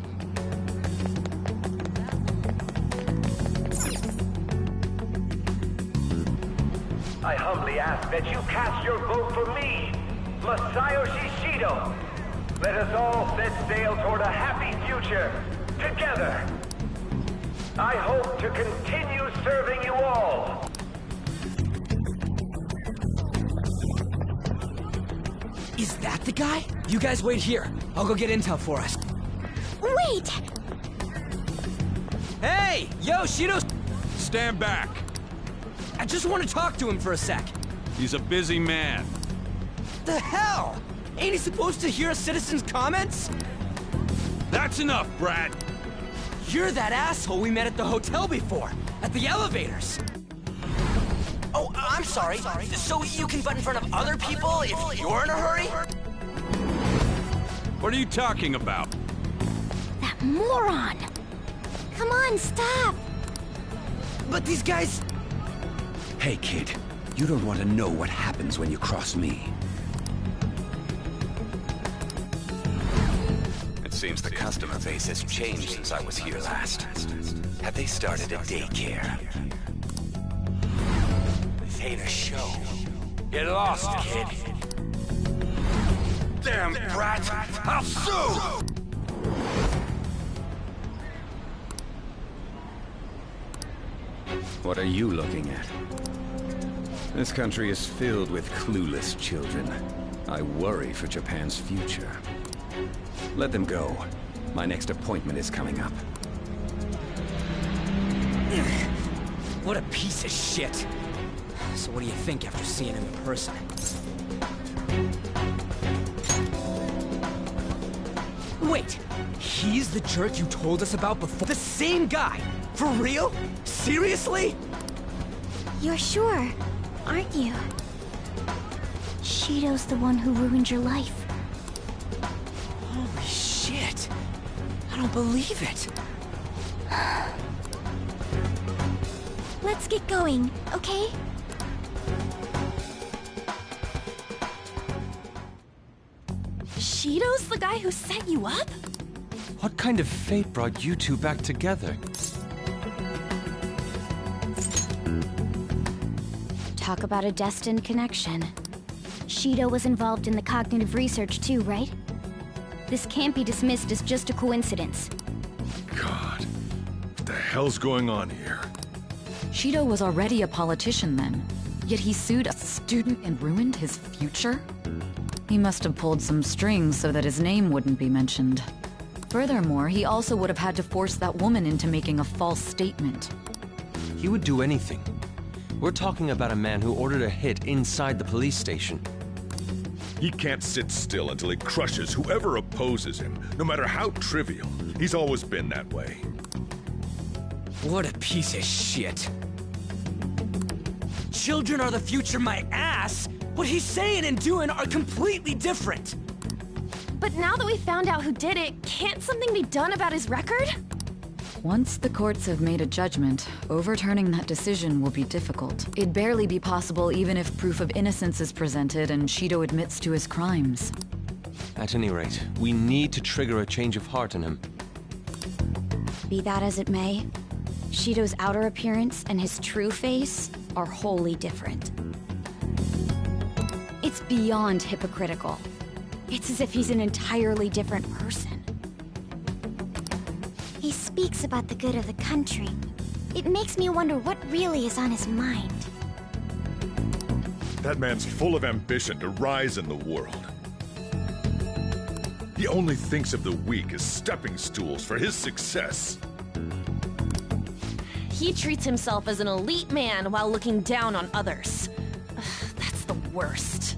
I humbly ask that you cast your vote for me, Masayoshi Shido. Let us all set sail toward a happy future, together. I hope to continue serving you all. Is that the guy? You guys wait here. I'll go get intel for us. Wait! Hey! Yo, Shido! Stand back. I just want to talk to him for a sec. He's a busy man. The hell? Ain't he supposed to hear a citizen's comments? That's enough, Brad. You're that asshole we met at the hotel before, at the elevators. Oh, I'm sorry. So you can butt in front of other people if you're in a hurry? What are you talking about? That moron! Come on, stop! But these guys... Hey, kid. You don't want to know what happens when you cross me. It seems the customer base has changed since I was here last. Have they started a daycare? This ain't a show. Get lost, kid. Damn brat! I'll sue! What are you looking at? This country is filled with clueless children. I worry for Japan's future. Let them go. My next appointment is coming up. What a piece of shit. So what do you think after seeing him in person? Wait, he's the jerk you told us about before? The same guy? For real? Seriously? You're sure, aren't you? Shido's the one who ruined your life. Holy shit. I don't believe it. Let's get going, okay? Shido's the guy who set you up? What kind of fate brought you two back together? Talk about a destined connection. Shido was involved in the cognitive research too, right? This can't be dismissed as just a coincidence. God, what the hell's going on here? Shido was already a politician then, yet he sued a student and ruined his future? He must have pulled some strings so that his name wouldn't be mentioned. Furthermore, he also would have had to force that woman into making a false statement. He would do anything. We're talking about a man who ordered a hit inside the police station. He can't sit still until he crushes whoever opposes him, no matter how trivial. He's always been that way. What a piece of shit. Children are the future, my ass! What he's saying and doing are completely different! But now that we found out who did it, can't something be done about his record? Once the courts have made a judgment, overturning that decision will be difficult. It'd barely be possible even if proof of innocence is presented and Shido admits to his crimes. At any rate, we need to trigger a change of heart in him. Be that as it may, Shido's outer appearance and his true face are wholly different. It's beyond hypocritical. It's as if he's an entirely different person. He speaks about the good of the country. It makes me wonder what really is on his mind. That man's full of ambition to rise in the world. He only thinks of the weak as stepping stools for his success. He treats himself as an elite man while looking down on others. That's the worst.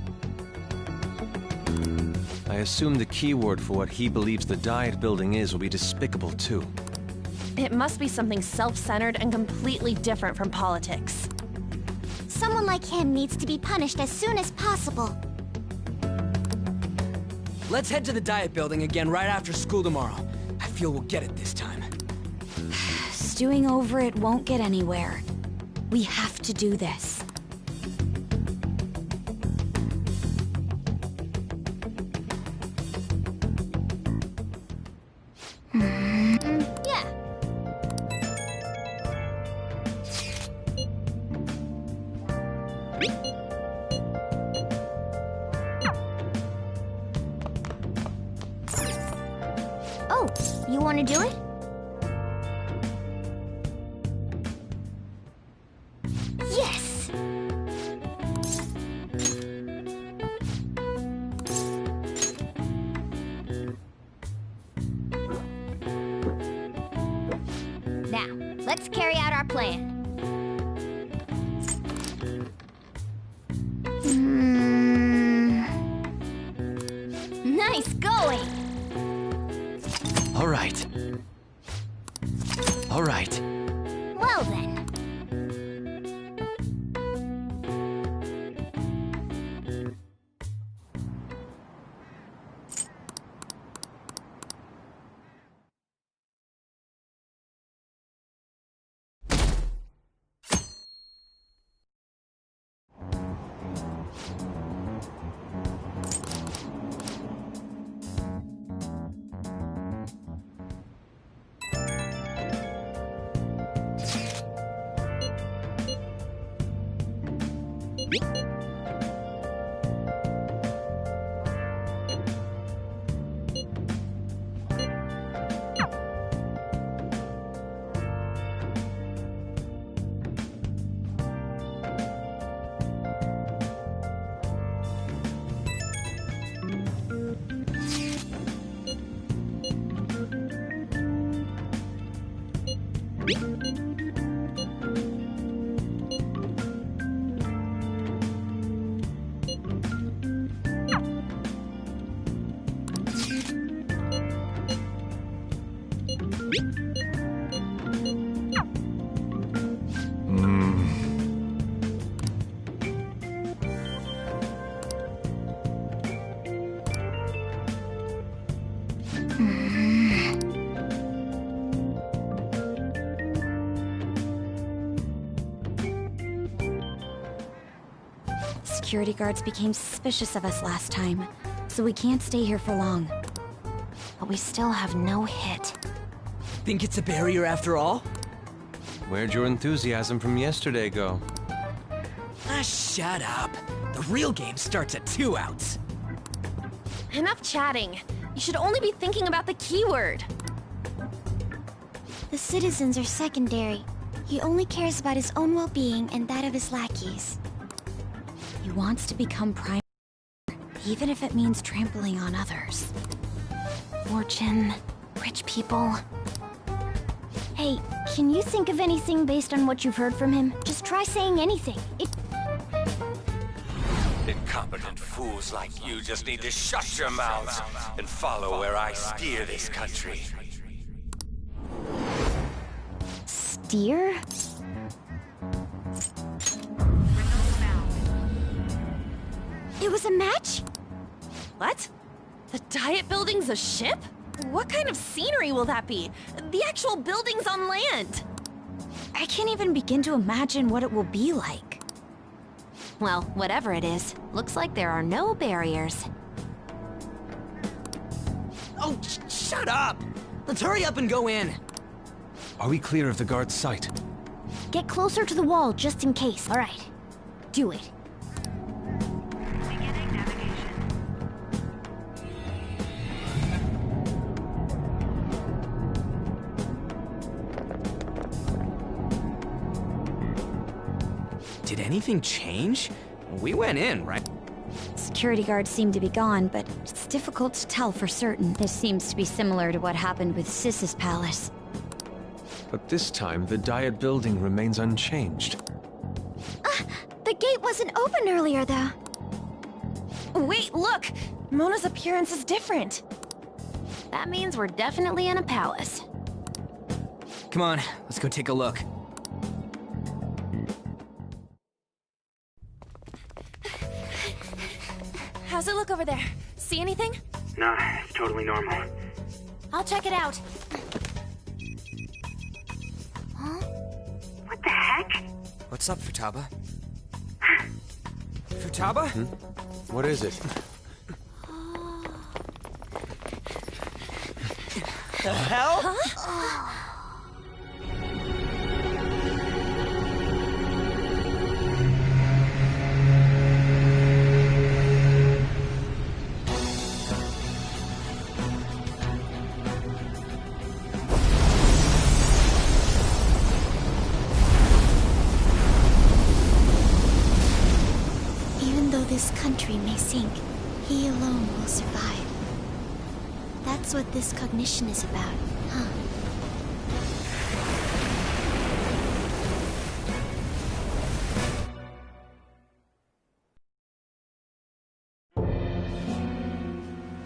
I assume the keyword for what he believes the Diet Building is will be despicable, too. It must be something self-centered and completely different from politics. Someone like him needs to be punished as soon as possible. Let's head to the Diet Building again right after school tomorrow. I feel we'll get it this time. Stewing over it won't get anywhere. We have to do this. Yeah. Oh, you want to do it? Yes! Now, let's carry out our plan. Nice going! All right. All right. Well then. Security guards became suspicious of us last time, so we can't stay here for long. But we still have no hit. Think it's a barrier after all? Where'd your enthusiasm from yesterday go? Ah, shut up. The real game starts at 2 outs. Enough chatting. You should only be thinking about the keyword. The citizens are secondary. He only cares about his own well-being and that of his lackeys. He wants to become prime, even if it means trampling on others. Fortune, rich people. Hey, can you think of anything based on what you've heard from him? Just try saying anything. Incompetent fools like you just need to shut your mouths and follow where I steer this country. Steer? It was a match? What? The Diet Building's a ship? What kind of scenery will that be? The actual building's on land. I can't even begin to imagine what it will be like. Well, whatever it is, looks like there are no barriers. Oh, shut up! Let's hurry up and go in. Are we clear of the guard's sight? Get closer to the wall just in case. All right. Do it. Did anything change? We went in, right? Security guards seem to be gone, but it's difficult to tell for certain. This seems to be similar to what happened with Sis's palace. But this time, the Diet building remains unchanged. The gate wasn't open earlier, though. Wait, look! Mona's appearance is different. That means we're definitely in a palace. Come on, let's go take a look. How's it look over there? See anything? Nah, it's totally normal. I'll check it out. Huh? What the heck? What's up, Futaba? Futaba? What is it? The hell? Huh? This country may sink, he alone will survive. That's what this cognition is about, huh?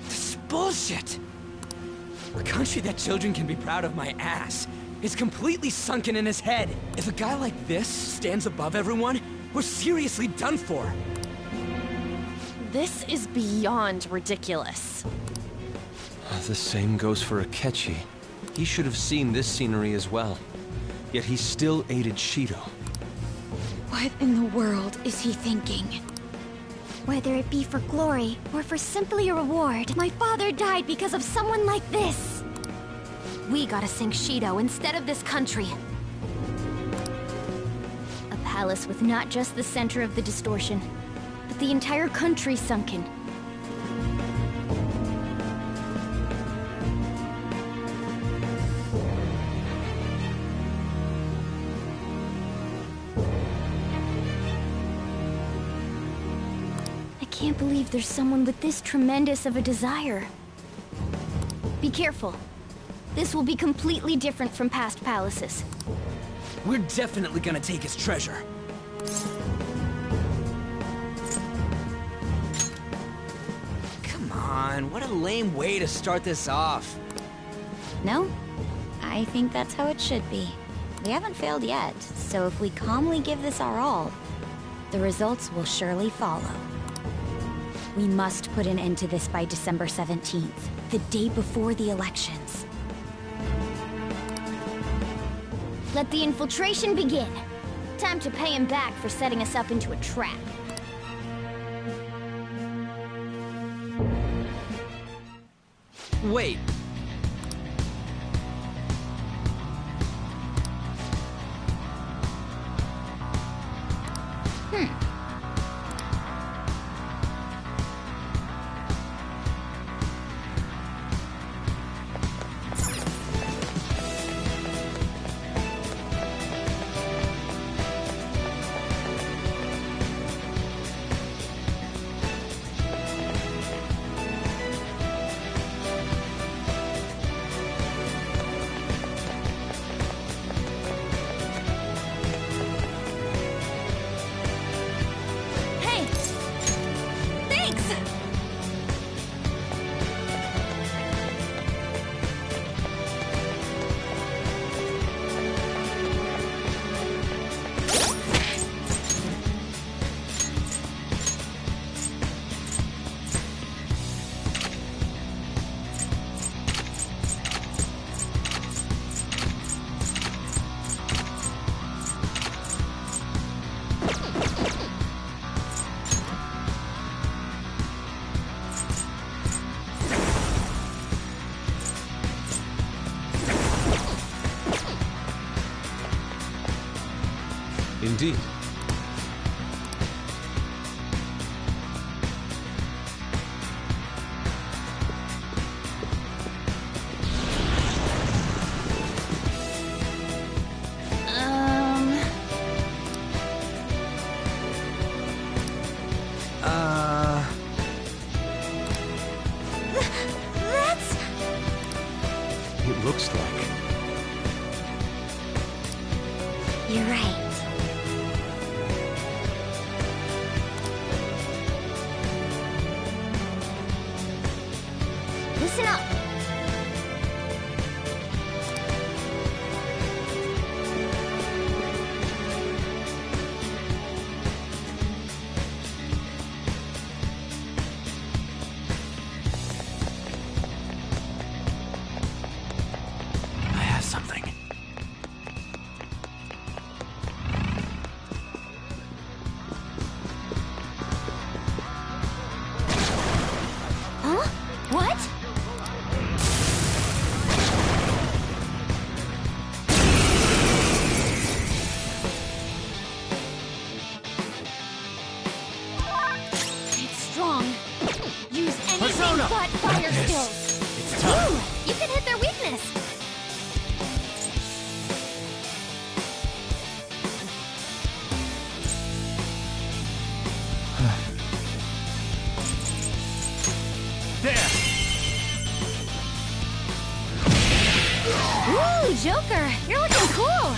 This is bullshit! A country that children can be proud of my ass is completely sunken in his head. If a guy like this stands above everyone, we're seriously done for. This is beyond ridiculous. The same goes for Akechi. He should have seen this scenery as well. Yet he still aided Shido. What in the world is he thinking? Whether it be for glory, or for simply a reward, my father died because of someone like this! We gotta sink Shido instead of this country. A palace with not just the center of the distortion, but the entire country sunken. I can't believe there's someone with this tremendous of a desire. Be careful. This will be completely different from past palaces. We're definitely gonna take his treasure. Come on, what a lame way to start this off. No? I think that's how it should be. We haven't failed yet, so if we calmly give this our all, the results will surely follow. We must put an end to this by December 17th, the day before the elections. Let the infiltration begin. Time to pay him back for setting us up into a trap. Wait. Indeed. That's... It looks like... You're right. Listen up. I have something. Huh? What? It's strong. Use anything Persona! but fire Yes. skills. It's time. Ooh, you can hit their weakness. There! Ooh, Joker, you're looking cool.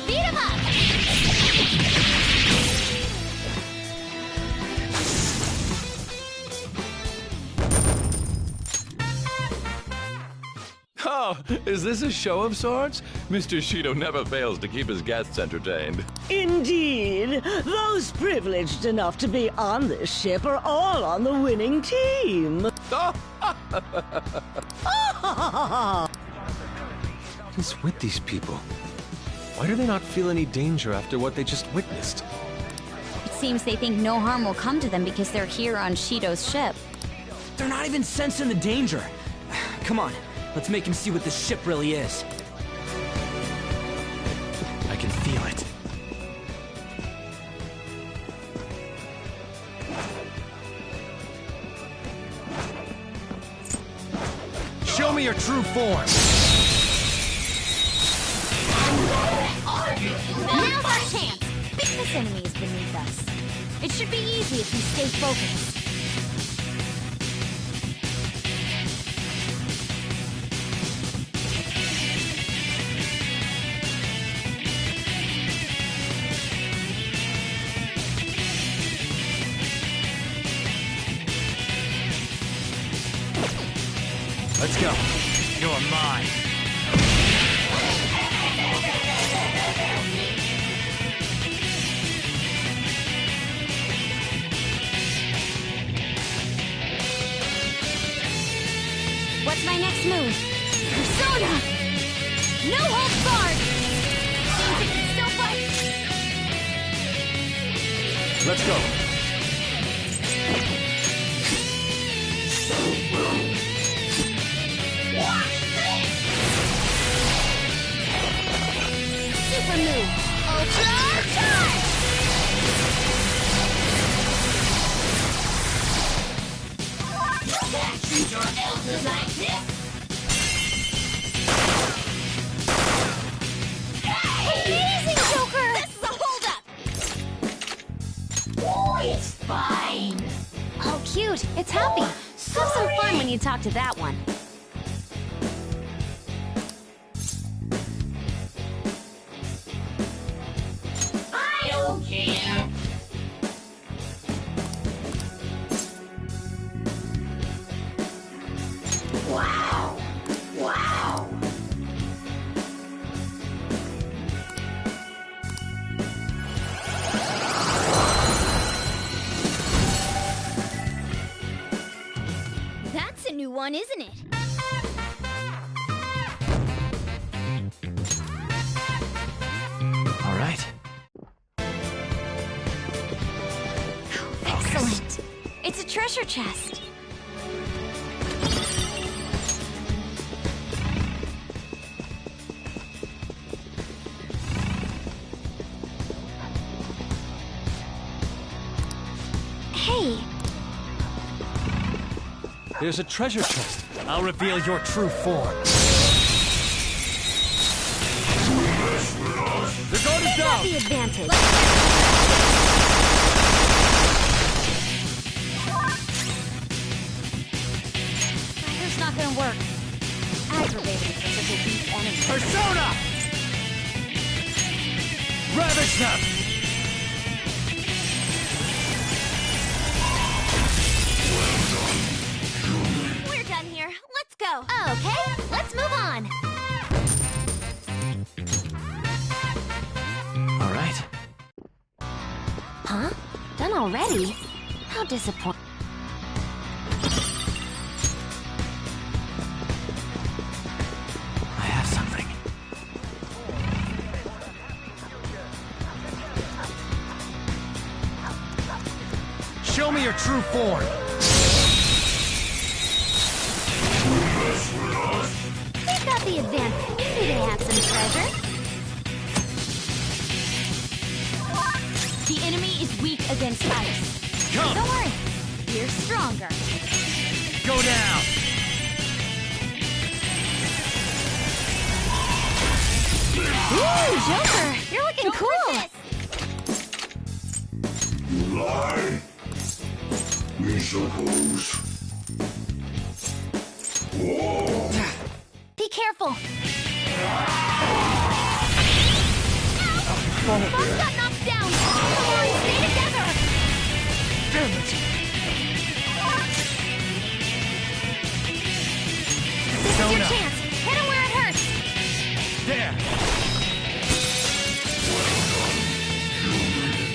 Beat him up. Oh, is this a show of sorts? Mr. Shido never fails to keep his guests entertained. Indeed. Those privileged enough to be on this ship are all on the winning team. What is with these people? Why do they not feel any danger after what they just witnessed? It seems they think no harm will come to them because they're here on Shido's ship. They're not even sensing the danger. Come on, let's make him see what this ship really is. I can feel it. Show me your true form! Now's our chance. This enemy is beneath us. It should be easy if you stay focused. Let's go. You're mine. What's my next move? Persona! No holds barred! Seems it can still fight! Let's go. Super move! Ultra charge! Treat your elders like this! Amazing, Joker! This is a holdup! Oh, it's fine! Oh, cute. It's happy. Have some fun when you talk to that one. I don't care. Wow. Wow. That's a new one, isn't it? All right. Excellent. It's a treasure chest. Hey. There's a treasure chest. I'll reveal your true form. The guard is down! The advantage. Fire's not gonna work. Aggravating for such a weak enemy. Persona! Ravage them! We're done here. Let's go. Okay, let's move on. All right. Huh? Done already? How disappointing. I have something. Show me your true form. They've got the advantage. Maybe they have some treasure. The enemy is weak against ice. Come! Don't worry. We're stronger. Go down! Ooh, Joker! You're looking cool! Lie, we suppose. Whoa. Be careful! Both got knocked down! Come on, stay together! Damn it! This is your chance! Hit him where it hurts! There!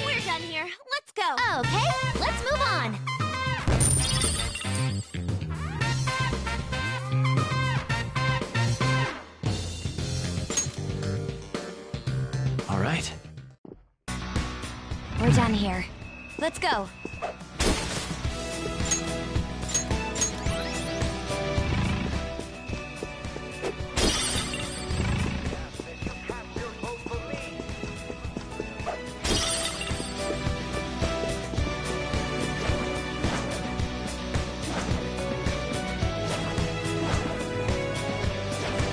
We're done here. Let's go! Okay, let's move on! All right. We're done here. Let's go.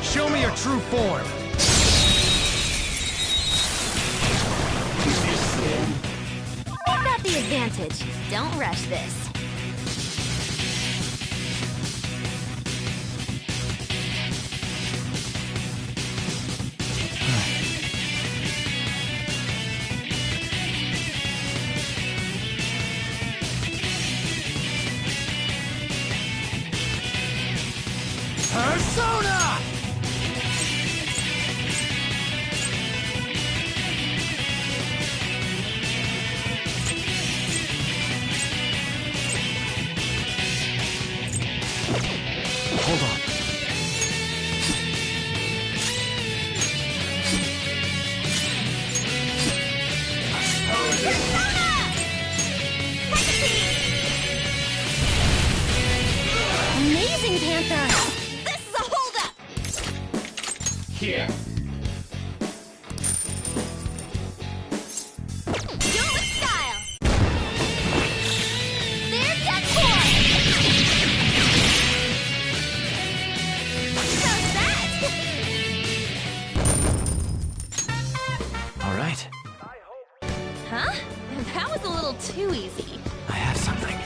Show me your true form. We've got the advantage. Don't rush this. Persona! Hold on. Amazing, Panther! This is a holdup! Here. Do it with style! There's that core! How's that? All right. Huh? That was a little too easy. I have something.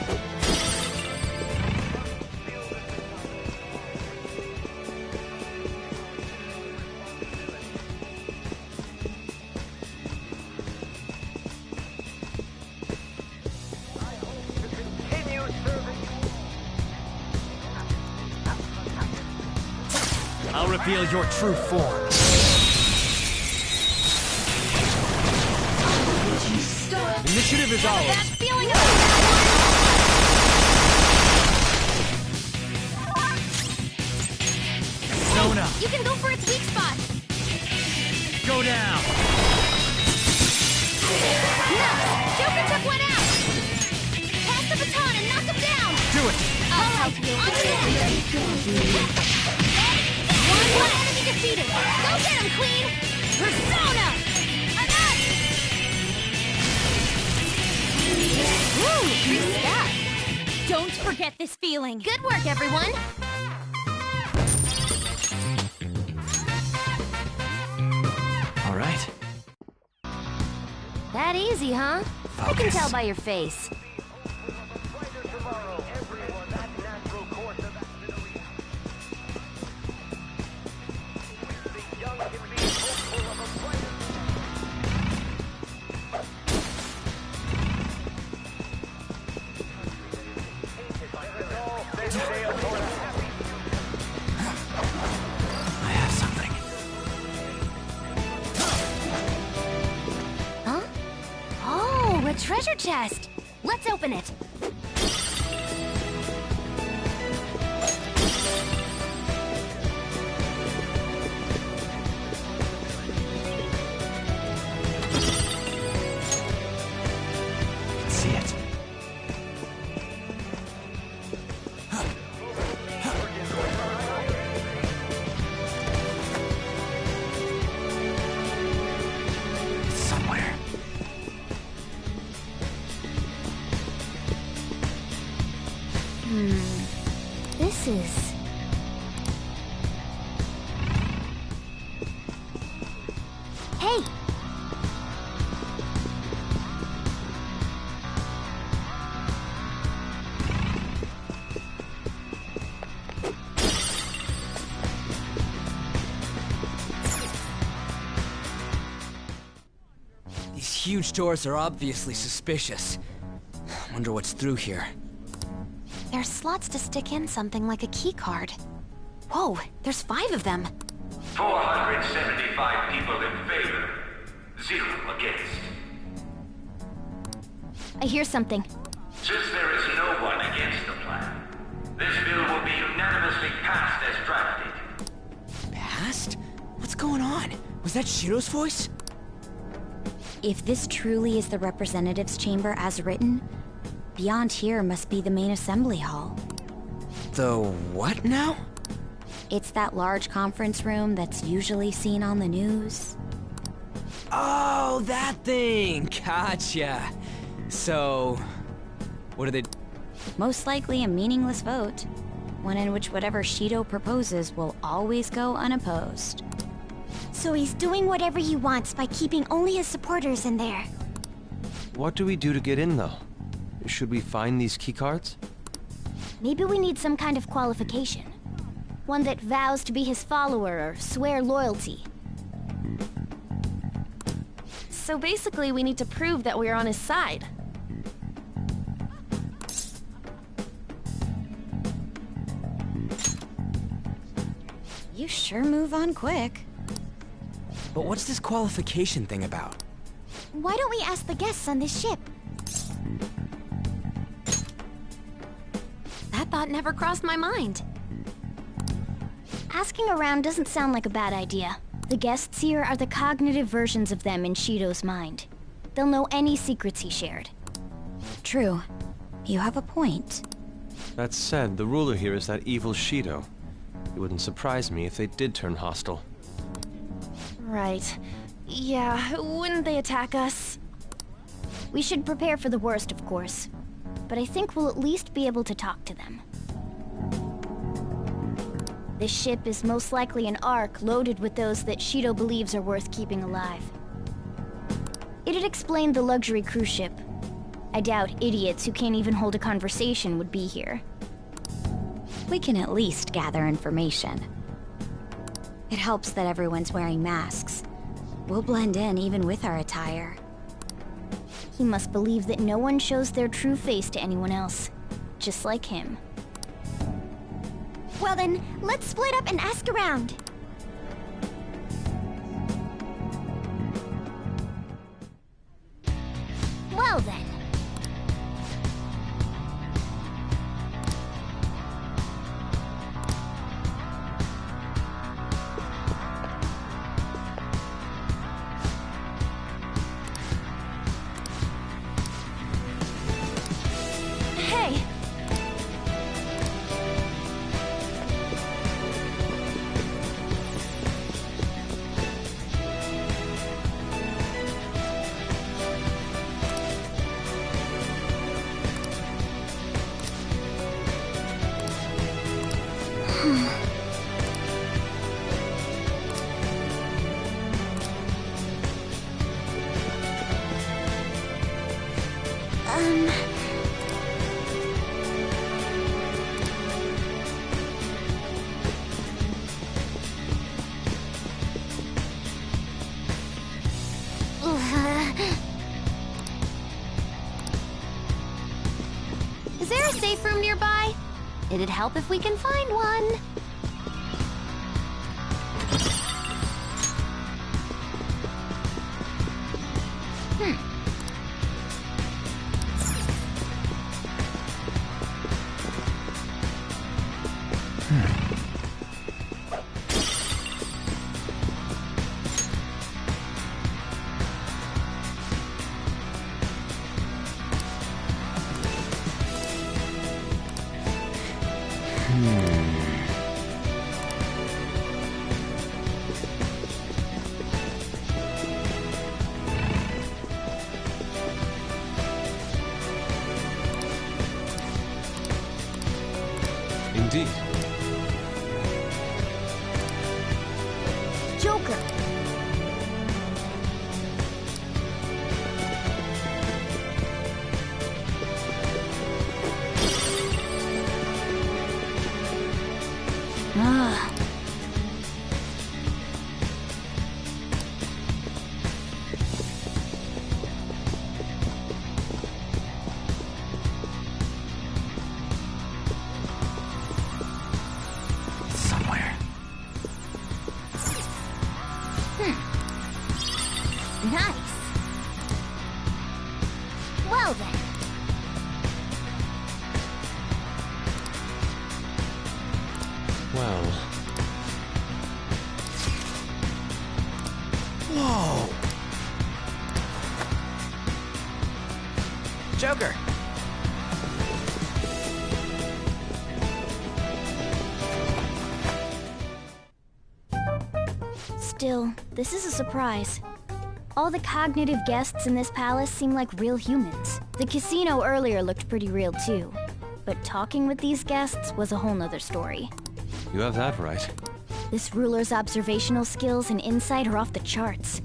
I'll reveal your true form. Initiative is ours. That feeling of Persona! You can go for its weak spot! Go down! Nice! Joker took one out! Pass the baton and knock him down! Do it! I'll help you. On the net! One enemy defeated! Go get him, Queen! Persona! Enough! Woo! Don't forget this feeling. Good work, everyone! All right. That easy, huh? I can Focus. tell by your face. I have something. Huh? Oh, a treasure chest! Let's open it! See it. Somewhere. This is... Hey! These huge doors are obviously suspicious. Wonder what's through here. There's slots to stick in something like a key card. Whoa, there's 5 of them. 475 people in favor. 0 against. I hear something. Since there is no one against the plan, this bill will be unanimously passed as drafted. Passed? What's going on? Was that Shiro's voice? If this truly is the representatives' chamber as written, beyond here must be the main assembly hall. The what now? It's that large conference room that's usually seen on the news. Oh, that thing! Gotcha. So, what do they... Most likely a meaningless vote. One in which whatever Shido proposes will always go unopposed. So he's doing whatever he wants by keeping only his supporters in there. What do we do to get in, though? Should we find these keycards? Maybe we need some kind of qualification. One that vows to be his follower or swear loyalty. So basically, we need to prove that we're on his side. You sure move on quick. But what's this qualification thing about? Why don't we ask the guests on this ship? That thought never crossed my mind. Asking around doesn't sound like a bad idea. The guests here are the cognitive versions of them in Shido's mind. They'll know any secrets he shared. True. You have a point. That said, the ruler here is that evil Shido. It wouldn't surprise me if they did turn hostile. Right. Yeah, wouldn't they attack us? We should prepare for the worst, of course. But I think we'll at least be able to talk to them. This ship is most likely an Ark loaded with those that Shido believes are worth keeping alive. It'd explain the luxury cruise ship. I doubt idiots who can't even hold a conversation would be here. We can at least gather information. It helps that everyone's wearing masks. We'll blend in even with our attire. He must believe that no one shows their true face to anyone else. Just like him. Well then, let's split up and ask around. Well then. Hey! Is there a safe room nearby? It'd help if we can find one. Indeed. Joker. Somewhere. Nice. Well then. Well... Whoa! Joker! Still, this is a surprise. All the cognitive guests in this palace seem like real humans. The casino earlier looked pretty real too. But talking with these guests was a whole nother story. You have that right. This ruler's observational skills and insight are off the charts.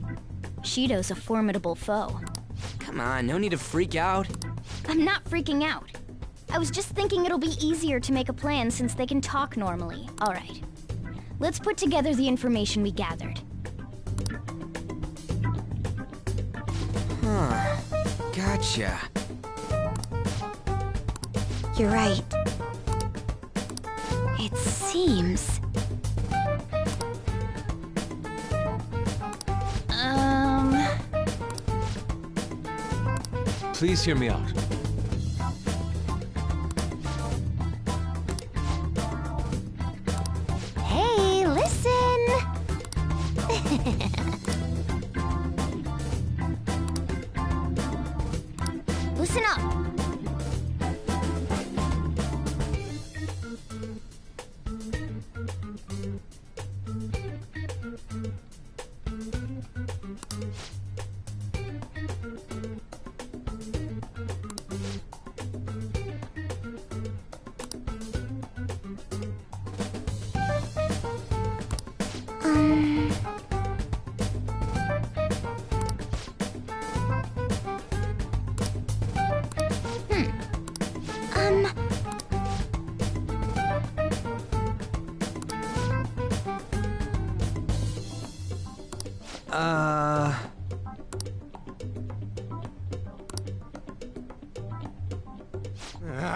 Shido's a formidable foe. Come on, no need to freak out. I'm not freaking out. I was just thinking it'll be easier to make a plan since they can talk normally. All right. Let's put together the information we gathered. Huh. Gotcha. You're right. It seems... Please hear me out. Hey, listen! Listen up!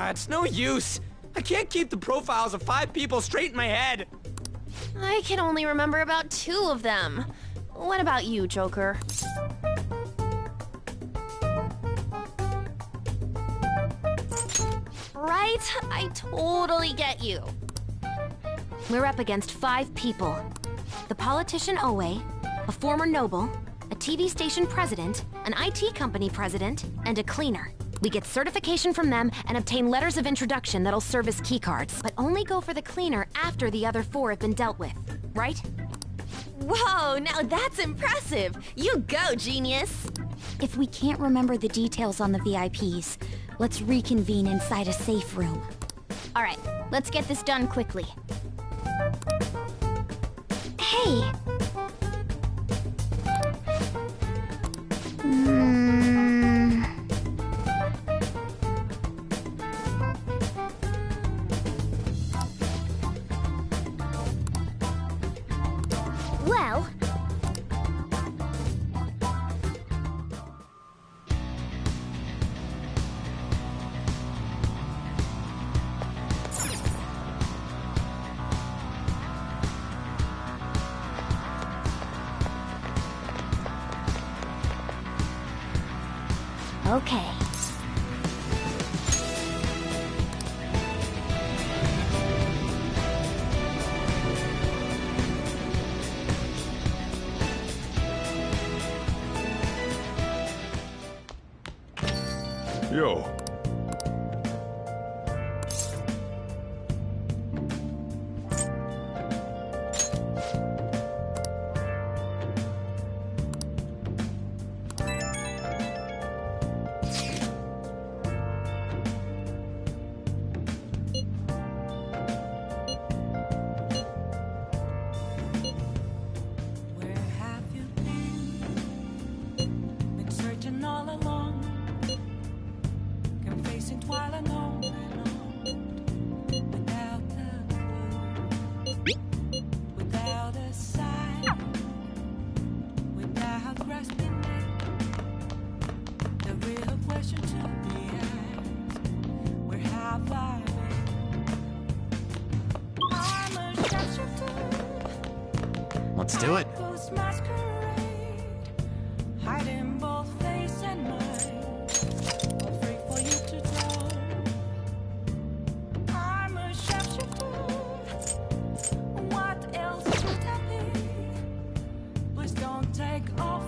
It's no use. I can't keep the profiles of 5 people straight in my head. I can only remember about 2 of them. What about you, Joker? Right? I totally get you. We're up against 5 people. The politician Owe, a former noble, a TV station president, an IT company president, and a cleaner. We get certification from them and obtain letters of introduction that'll serve as keycards, but only go for the cleaner after the other 4 have been dealt with, right? Whoa, now that's impressive! You go, genius! If we can't remember the details on the VIPs, let's reconvene inside a safe room. All right, let's get this done quickly. Hey. Well... Okay. Yo. Let's do it. Hiding both face and mind, all free for you to draw. I'm a sharpshooter. What else should I be? Please don't take off